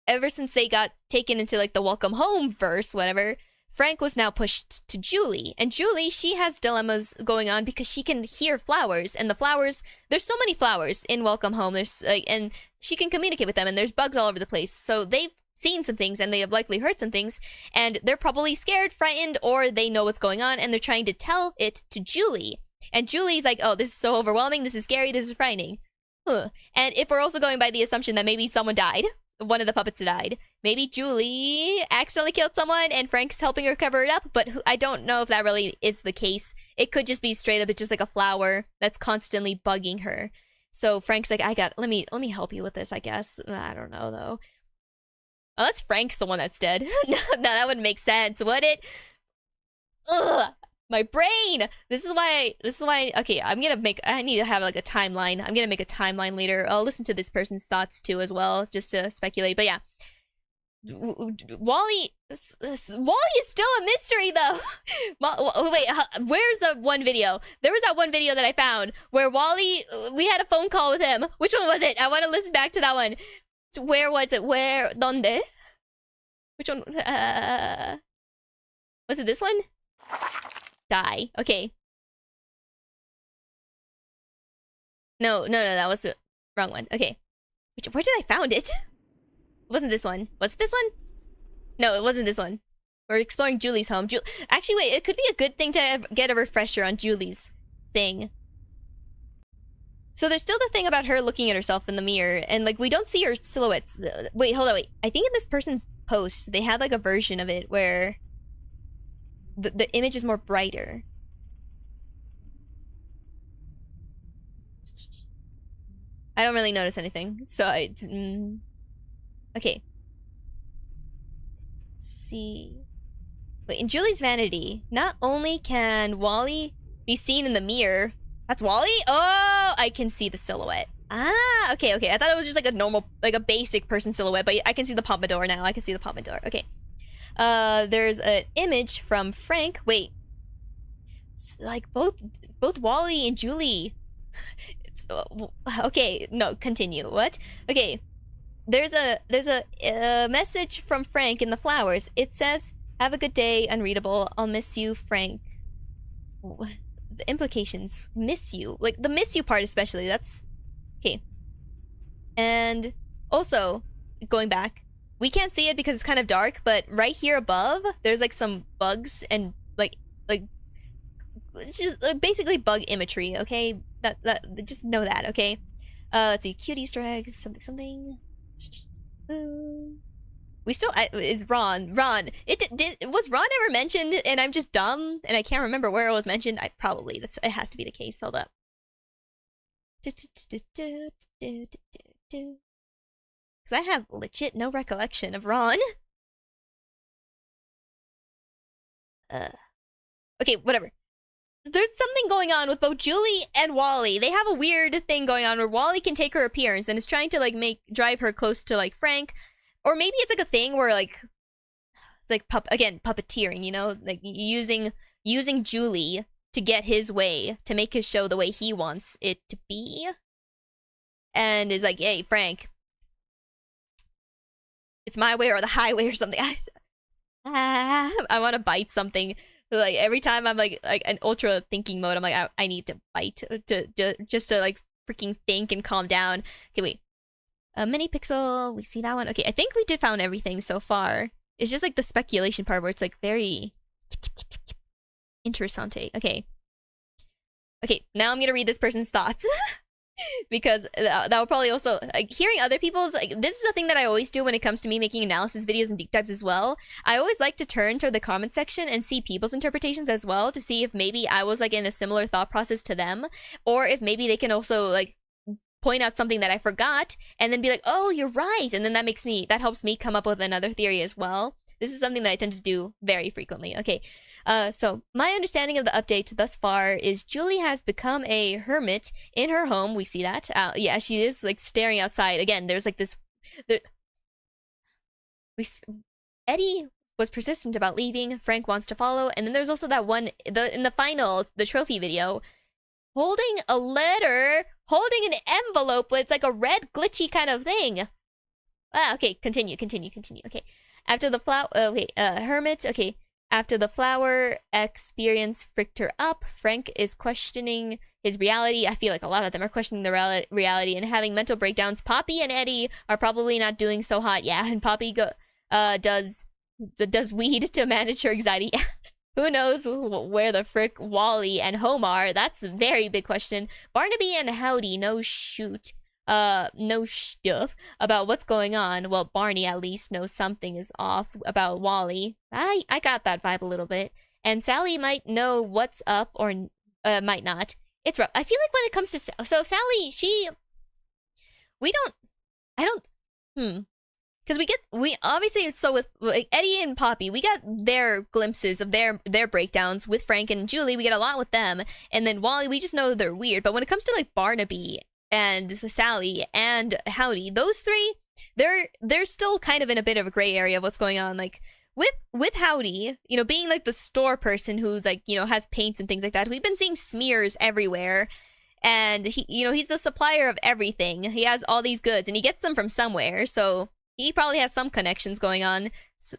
ever since they got taken into like the welcome home verse, whatever, Frank was now pushed to Julie. And Julie, she has dilemmas going on because she can hear flowers, and the flowers, there's so many flowers in welcome home. There's and she can communicate with them, and there's bugs all over the place. So they've seen some things, and they have likely heard some things, and they're probably scared, frightened, or they know what's going on, and they're trying to tell it to Julie. And Julie's like, oh, this is so overwhelming, this is scary, this is frightening. And if we're also going by the assumption that maybe someone died, one of the puppets died. Maybe Julie accidentally killed someone and Frank's helping her cover it up, but I don't know if that really is the case. It could just be straight up, it's just like a flower that's constantly bugging her. So Frank's like, let me help you with this, I guess. I don't know though. Unless Frank's the one that's dead. No, that wouldn't make sense, would it? Ugh, my brain. This is why, okay, I need to have like a timeline. I'm gonna make a timeline later. I'll listen to this person's thoughts too as well, just to speculate. But yeah, Wally is still a mystery though. Wait, where's the one video? There was that one video that I found where Wally, we had a phone call with him. Which one was it? I want to listen back to that one. Where was it? Where? Donde? Which one? Was it this one? Die. Okay. No, that was the wrong one. Okay. Where did I found it? It wasn't this one. Was it this one? No, it wasn't this one. We're exploring Julie's home. Actually, wait, it could be a good thing to get a refresher on Julie's thing. So there's still the thing about her looking at herself in the mirror, and like we don't see her silhouettes. Wait, hold on, wait. I think in this person's post, they had like a version of it where the image is more brighter. I don't really notice anything, so okay. Let's see. Wait, in Julie's vanity, not only can Wally be seen in the mirror. That's Wally? Oh, I can see the silhouette. Ah, okay. I thought it was just like a normal, like a basic person silhouette, but I can see the pompadour now. I can see the pompadour. Okay. There's an image from Frank. Wait. It's like both Wally and Julie. It's okay. No, continue. What? Okay. There's a message from Frank in the flowers. It says, "Have a good day, unreadable. I'll miss you, Frank." The implications. Miss you. Like, the miss you part especially. That's... Okay. And also, going back, we can't see it because it's kind of dark, but right here above, there's like some bugs and like it's just basically bug imagery, okay? That just know that, okay? Let's see. Cute Easter egg. Something. We still is Ron. Was Ron ever mentioned? And I'm just dumb and I can't remember where it was mentioned. It has to be the case. Hold up. Because I have legit no recollection of Ron. Okay, whatever. There's something going on with both Julie and Wally. They have a weird thing going on where Wally can take her appearance and is trying to like drive her close to like Frank. Or maybe it's like a thing where like it's like puppeteering, you know, like using Julie to get his way, to make his show the way he wants it to be. And is like, "Hey, Frank, it's my way or the highway," or something. I want to bite something. Like every time I'm like an ultra thinking mode, I'm like, I need to bite just to like freaking think and calm down. Okay, wait. Mini pixel, we see that one. Okay, I think we did found everything so far. It's just like the speculation part where it's like very interessante. Okay, now I'm gonna read this person's thoughts. Because that will probably also like hearing other people's like this is a thing that I always do when it comes to me making analysis videos and deep dives as well. I always like to turn to the comment section and see people's interpretations as well to see if maybe I was like in a similar thought process to them, or if maybe they can also like point out something that I forgot and then be like, "Oh, you're right," and then that helps me come up with another theory as well. This is something that I tend to do very frequently. Okay, so my understanding of the update thus far is Julie has become a hermit in her home. We see that. Yeah, she is like staring outside. Again, there's like this... Eddie was persistent about leaving. Frank wants to follow. And then there's also that one, in the trophy video, holding a letter, holding an envelope, but it's like a red glitchy kind of thing. Okay, continue. Okay. After the hermit, okay. After the flower experience fricked her up, Frank is questioning his reality. I feel like a lot of them are questioning the reality and having mental breakdowns. Poppy and Eddie are probably not doing so hot. Yeah, and Poppy does weed to manage her anxiety. Who knows where the frick Wally and Home are? That's a very big question. Barnaby and Howdy, no shoot. know stuff about what's going on. Well, Barney at least knows something is off about Wally. I got that vibe a little bit. And Sally might know what's up or might not. It's rough. I feel like when it comes to so Sally, because we obviously, so with like, Eddie and Poppy, we got their glimpses of their breakdowns. With Frank and Julie, we get a lot with them, and then Wally, we just know they're weird. But when it comes to like Barnaby and Sally and Howdy, those three, they're still kind of in a bit of a gray area of what's going on. Like with Howdy, you know, being like the store person who's like, you know, has paints and things like that. We've been seeing smears everywhere. And he, you know, he's the supplier of everything. He has all these goods and he gets them from somewhere. So he probably has some connections going on. So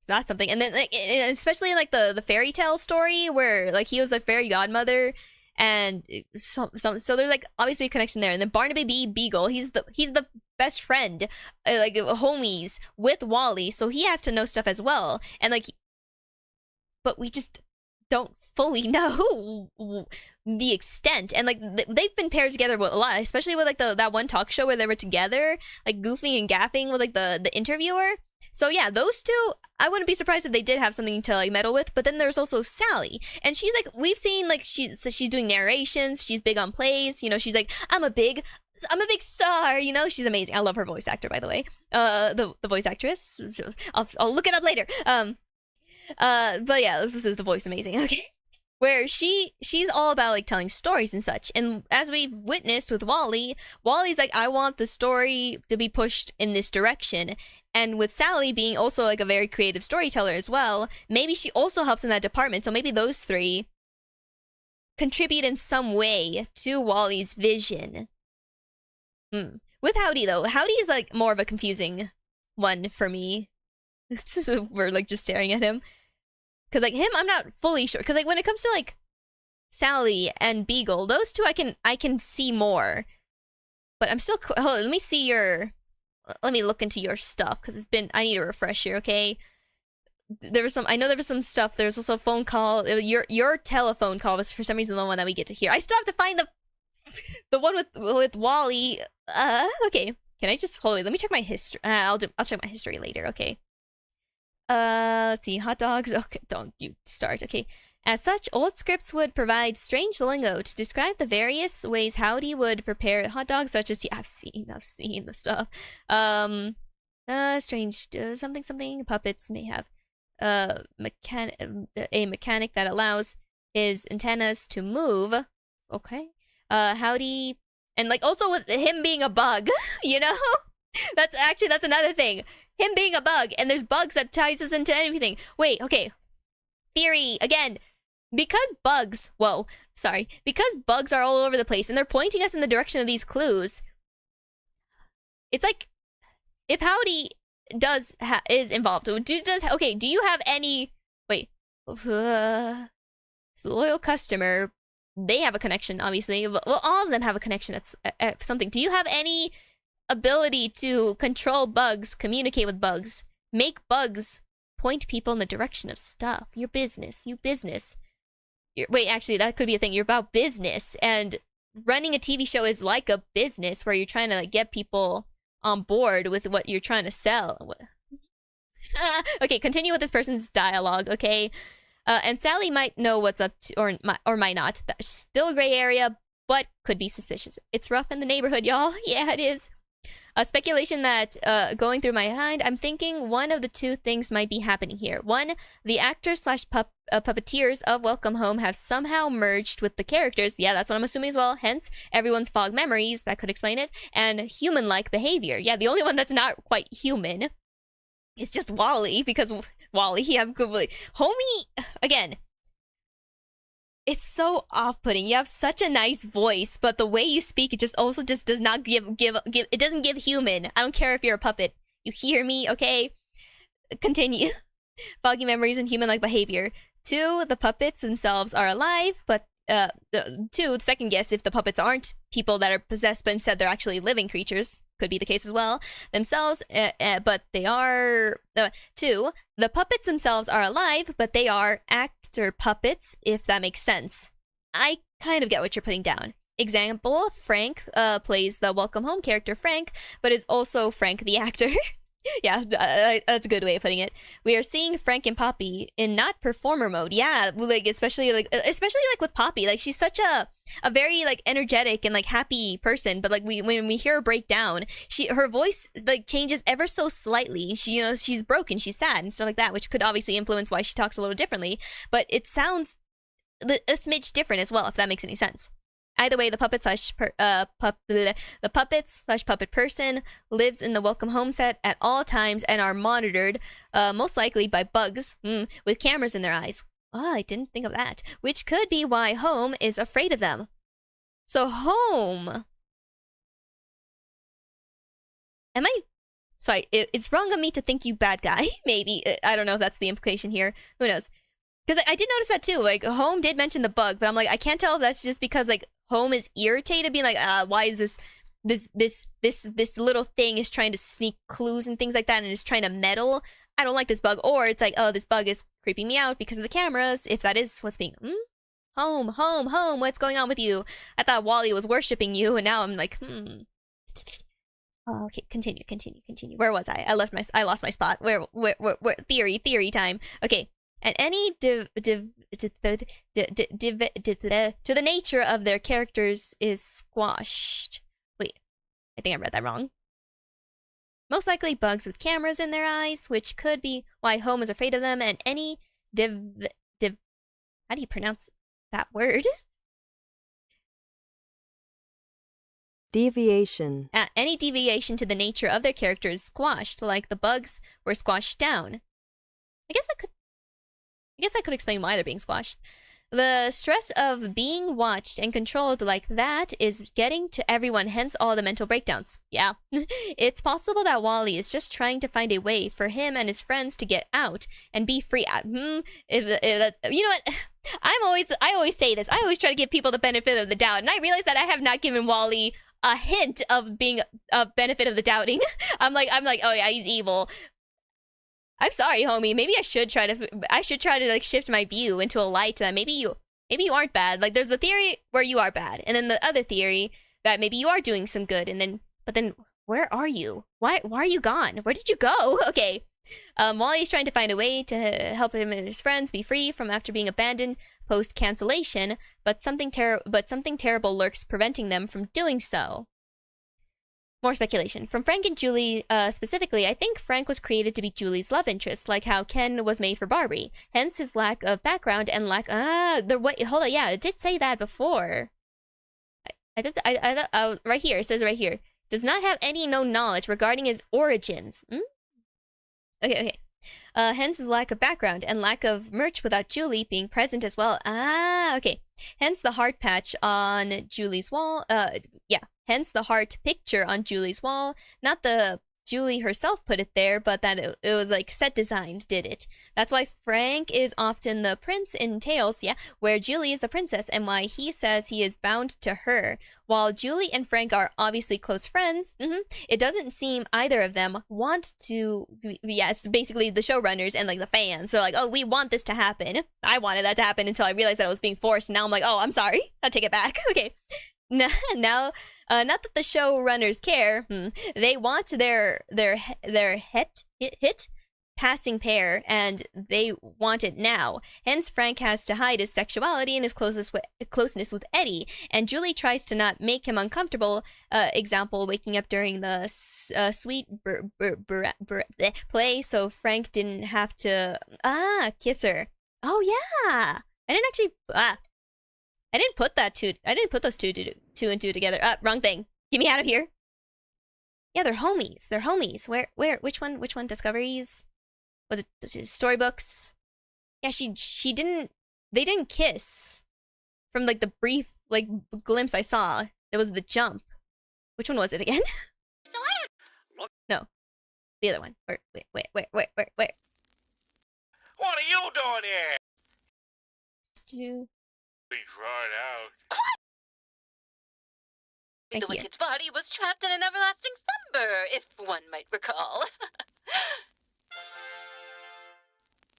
that's something. And then like, especially like the fairy tale story where like he was the fairy godmother, and so there's like obviously a connection there. And then Barnaby B. Beagle, he's the best friend, like homies with Wally, so he has to know stuff as well. And like, but we just don't fully know the extent. And like they've been paired together a lot, especially with like that one talk show where they were together, like goofing and gaffing with like the interviewer. So yeah, those two, I wouldn't be surprised if they did have something to like meddle with. But then there's also Sally, and she's like, we've seen like she's doing narrations, she's big on plays, you know, she's like, I'm a big star, you know, she's amazing. I love her voice actor, by the way. The voice actress, I'll look it up later. But yeah, this is the voice amazing. Okay. Where she's all about like telling stories and such. And as we've witnessed with Wally's like, I want the story to be pushed in this direction. And with Sally being also like a very creative storyteller as well, maybe she also helps in that department. So maybe those three contribute in some way to Wally's vision. With Howdy though, Howdy is like more of a confusing one for me. We're like just staring at him. Because like him, I'm not fully sure. Because like when it comes to like Sally and Beagle, those two I can see more. But I'm still. Hold on, let me look into your stuff because I need a refresher. Okay. I know there was some stuff. There's also a phone call. Your telephone call was for some reason the one that we get to hear. I still have to find the one with Wally. Okay. Can I just hold it? Let me check my history. I'll check my history later. Okay. Let's see, hot dogs. Okay, don't you start. Okay. As such, old scripts would provide strange lingo to describe the various ways Howdy would prepare hot dogs, such as I've seen the stuff. Strange something puppets may have a mechanic that allows his antennas to move. Okay. Howdy, and like also with him being a bug, you know? That's another thing. Him being a bug, and there's bugs that ties us into everything. Wait, okay. Theory, again. Because bugs are all over the place, and they're pointing us in the direction of these clues, it's like, if Howdy is involved, do you have any, loyal customer, they have a connection, obviously. Well, all of them have a connection at something. Do you have any ability to control bugs, communicate with bugs, make bugs point people in the direction of stuff? You business. Actually, that could be a thing. You're about business, and running a TV show is like a business where you're trying to like get people on board with what you're trying to sell. Okay, continue with this person's dialogue, okay? And Sally might know what's up to, or might not. That's still a gray area, but could be suspicious. It's rough in the neighborhood, y'all. Yeah, it is. A speculation that going through my mind, I'm thinking one of the two things might be happening here. One, the actors / puppeteers of Welcome Home have somehow merged with the characters. Yeah, that's what I'm assuming as well. Hence, everyone's fog memories. That could explain it. And human-like behavior. Yeah, the only one that's not quite human is just Wally, because Wally, homie, again, it's so off-putting. You have such a nice voice, but the way you speak, it just does not give, it doesn't give human. I don't care if you're a puppet. You hear me, okay? Continue. Foggy memories and human-like behavior. 2, the puppets themselves are alive, but 2, the second guess if the puppets aren't people that are possessed, but instead they're actually living creatures. Could be the case as well. Themselves, but they are... 2, the puppets themselves are alive, but they are actor puppets, if that makes sense. I kind of get what you're putting down. example, Frank plays the Welcome Home character Frank, but is also Frank the actor. Yeah, that's a good way of putting it. We are seeing Frank and Poppy in not performer mode. Yeah, like especially like with Poppy, like she's such a very like energetic and like happy person, but like when we hear her break down, her voice like changes ever so slightly. She's broken, she's sad and stuff like that, which could obviously influence why she talks a little differently, but it sounds a smidge different as well, if that makes any sense. Either way, the puppet slash puppet person lives in the Welcome Home set at all times and are monitored, most likely by bugs, with cameras in their eyes. Oh, I didn't think of that. Which could be why Home is afraid of them. So Home... Sorry, it's wrong of me to think you bad guy. Maybe. I don't know if that's the implication here. Who knows? Because I did notice that too. Like, Home did mention the bug, but I'm like, I can't tell if that's just because, like, Home is irritated, being like, why is this little thing is trying to sneak clues and things like that and is trying to meddle. I don't like this bug. Or it's like, oh, this bug is creeping me out because of the cameras. If that is what's being, Home, what's going on with you? I thought Wally was worshipping you, and now I'm like, Oh, okay, continue. Where was I? I lost my spot. Where theory time. Okay. And any to the nature of their characters is squashed. Wait, I think I read that wrong. Most likely bugs with cameras in their eyes, which could be why Home is afraid of them, and any how do you pronounce that word? Deviation. Any deviation to the nature of their character is squashed, like the bugs were squashed down. I guess I could explain why they're being squashed. The stress of being watched and controlled like that is getting to everyone, hence all the mental breakdowns. Yeah. It's possible that Wally is just trying to find a way for him and his friends to get out and be free. If that's, you know what? I always say this. I always try to give people the benefit of the doubt, and I realize that I have not given Wally a hint of being a benefit of the doubting. I'm like, oh yeah, he's evil. I'm sorry, homie. Maybe I should try to like shift my view into a light that maybe you aren't bad. Like, there's the theory where you are bad, and then the other theory that maybe you are doing some good, but then where are you? Why are you gone? Where did you go? Okay. Wally's trying to find a way to help him and his friends be free from after being abandoned post cancellation, but something terrible lurks preventing them from doing so. More speculation. From Frank and Julie, specifically, I think Frank was created to be Julie's love interest, like how Ken was made for Barbie. Hence his lack of background and hold on, yeah, it did say that before. Right here, it says right here. Does not have any known knowledge regarding his origins. Okay. Hence his lack of background and lack of merch without Julie being present as well. Okay. Hence the heart patch on Julie's wall. Hence the heart picture on Julie's wall. Not the Julie herself put it there, but that it was like set designed did it. That's why Frank is often the prince in Tales, where Julie is the princess, and why he says he is bound to her. While Julie and Frank are obviously close friends, it doesn't seem either of them want to. It's basically the showrunners and like the fans. They're like, oh, we want this to happen. I wanted that to happen until I realized that it was being forced. And now I'm like, oh, I'm sorry. I'll take it back. Okay. Now, not that the showrunners care. They want their hit passing pair, and they want it now. Hence, Frank has to hide his sexuality and his closeness with Eddie, and Julie tries to not make him uncomfortable. Example, waking up during the sweet play, so Frank didn't have to kiss her. Oh yeah, I didn't put those two and two together. Wrong thing. Get me out of here. Yeah, they're homies. Where? Which one? Discoveries? Was it storybooks? Yeah, they didn't kiss. From like the brief like glimpse I saw, there was the jump. Which one was it again? No, the other one. Wait. What are you doing here? Be right out. The wicked's body was trapped in an everlasting slumber, if one might recall.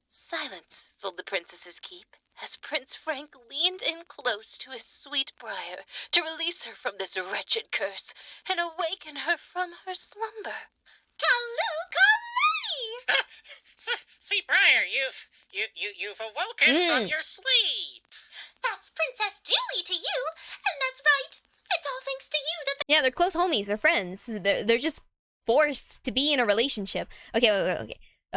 Silence filled the princess's keep, as Prince Frank leaned in close to his sweet Briar to release her from this wretched curse and awaken her from her slumber. Kaloo-Kalay! Sweet Briar, you've awoken from your sleep. That's Princess Julie to you, and that's right. It's all thanks to you that Yeah, they're close homies. They're friends. They're just forced to be in a relationship. Okay.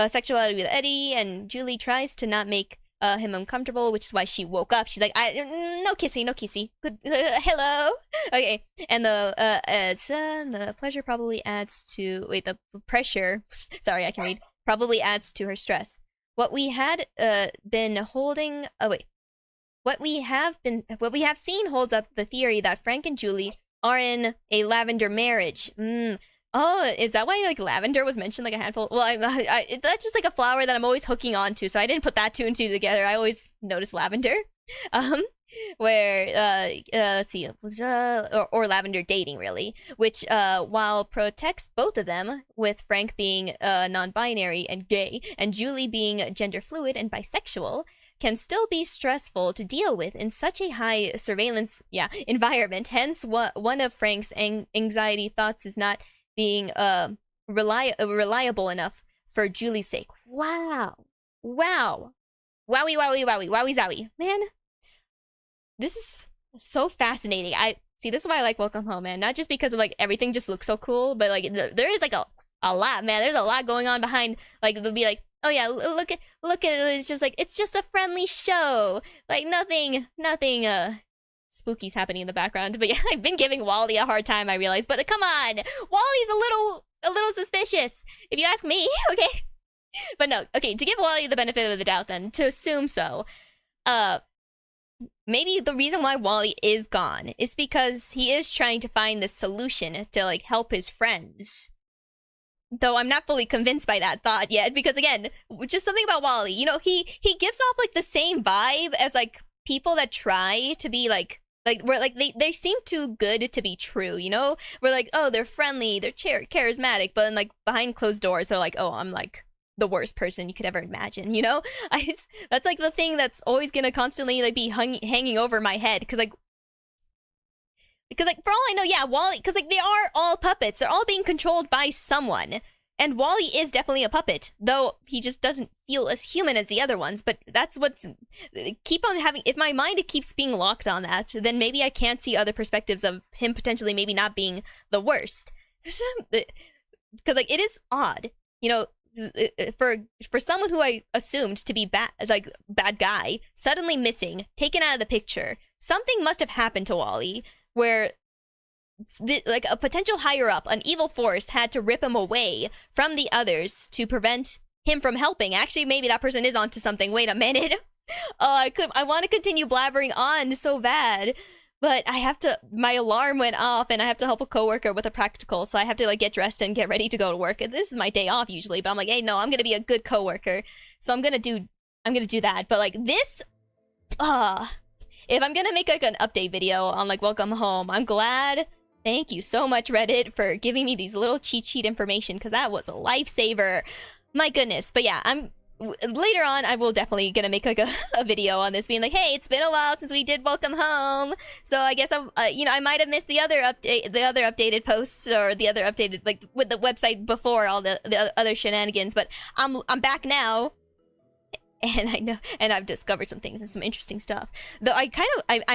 Sexuality with Eddie, and Julie tries to not make him uncomfortable, which is why she woke up. She's like, no kissy, no kissy. Good, hello. Okay, and the pleasure probably adds to the pressure. Sorry, I can read. Probably adds to her stress. What we had been holding. What we have seen holds up the theory that Frank and Julie are in a lavender marriage. Oh, is that why like lavender was mentioned like a handful? Well, that's just like a flower that I'm always hooking on to, so I didn't put that two and two together. I always notice lavender. Where let's see, or lavender dating really, which while protects both of them, with Frank being non-binary and gay, and Julie being gender fluid and bisexual, can still be stressful to deal with in such a high surveillance environment. Hence, one of Frank's anxiety thoughts is not being reliable enough for Julie's sake. Wow. Wowie zowie. Man, this is so fascinating. This is why I like Welcome Home, man. Not just because of like everything just looks so cool, but like there is like a lot, man. There's a lot going on behind. Like they'll be like, oh yeah, look at it. It's just like, it's just a friendly show. Like nothing spooky's happening in the background. But yeah, I've been giving Wally a hard time, I realize. But come on, Wally's a little suspicious, if you ask me. Okay, but no, okay. To give Wally the benefit of the doubt, then to assume so, maybe the reason why Wally is gone is because he is trying to find the solution to like help his friends. Though I'm not fully convinced by that thought yet, because again, just something about Wally, you know, he gives off like the same vibe as like people that try to be like where like they seem too good to be true, you know? We're like, oh, they're friendly, they're charismatic, but then, like behind closed doors, they're like, oh, I'm like the worst person you could ever imagine, you know? That's like the thing that's always gonna constantly like be hanging over my head, because for all I know, yeah, Wally, because like they are all puppets. They're all being controlled by someone. And Wally is definitely a puppet, though he just doesn't feel as human as the other ones. But that's what's... Keep on having... If my mind keeps being locked on that, then maybe I can't see other perspectives of him potentially maybe not being the worst. Because like it is odd, you know, for someone who I assumed to be bad guy, suddenly missing, taken out of the picture. Something must have happened to Wally, where like a potential higher up, an evil force, had to rip him away from the others to prevent him from helping. Actually, maybe that person is onto something. Wait a minute. I want to continue blabbering on so bad, but I have to. My alarm went off, and I have to help a coworker with a practical, so I have to like get dressed and get ready to go to work. This is my day off usually, but I'm like, hey, no, I'm gonna be a good coworker, so I'm gonna do that. But like this, if I'm gonna make like an update video on like Welcome Home, I'm glad. Thank you so much, Reddit, for giving me these little cheat sheet information, because that was a lifesaver. My goodness. But yeah, later on, I will definitely gonna make like a video on this, being like, hey, it's been a while since we did Welcome Home. So I guess I might have missed the other updated posts, or the other updated, like with the website before all the other shenanigans. But I'm back now. And I know, and I've discovered some things and some interesting stuff. Though I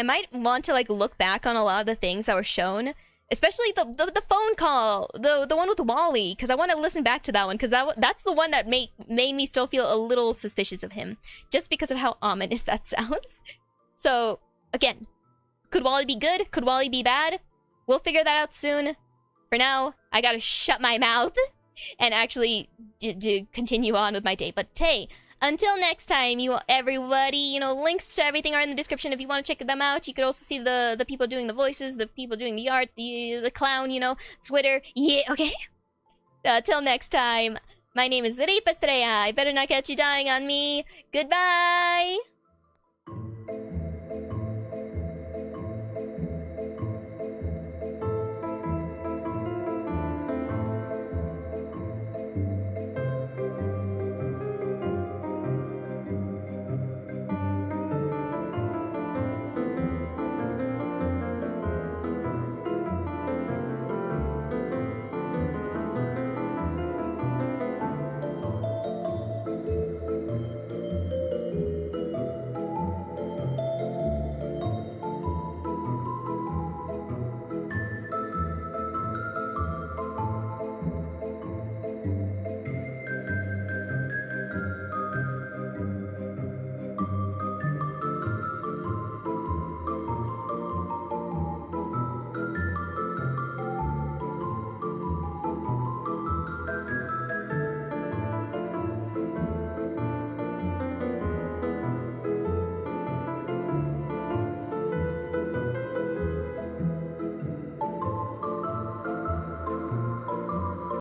might want to like look back on a lot of the things that were shown, especially the phone call, the one with Wally, because I want to listen back to that one, because that's the one that made me still feel a little suspicious of him, just because of how ominous that sounds. So again, could Wally be good? Could Wally be bad? We'll figure that out soon. For now, I gotta shut my mouth and actually continue on with my day. But hey, until next time, everybody, links to everything are in the description if you want to check them out. You could also see the people doing the voices, the people doing the art, the clown, Twitter. Yeah, okay? Till next time, my name is Ripa Estrella. I better not catch you dying on me. Goodbye!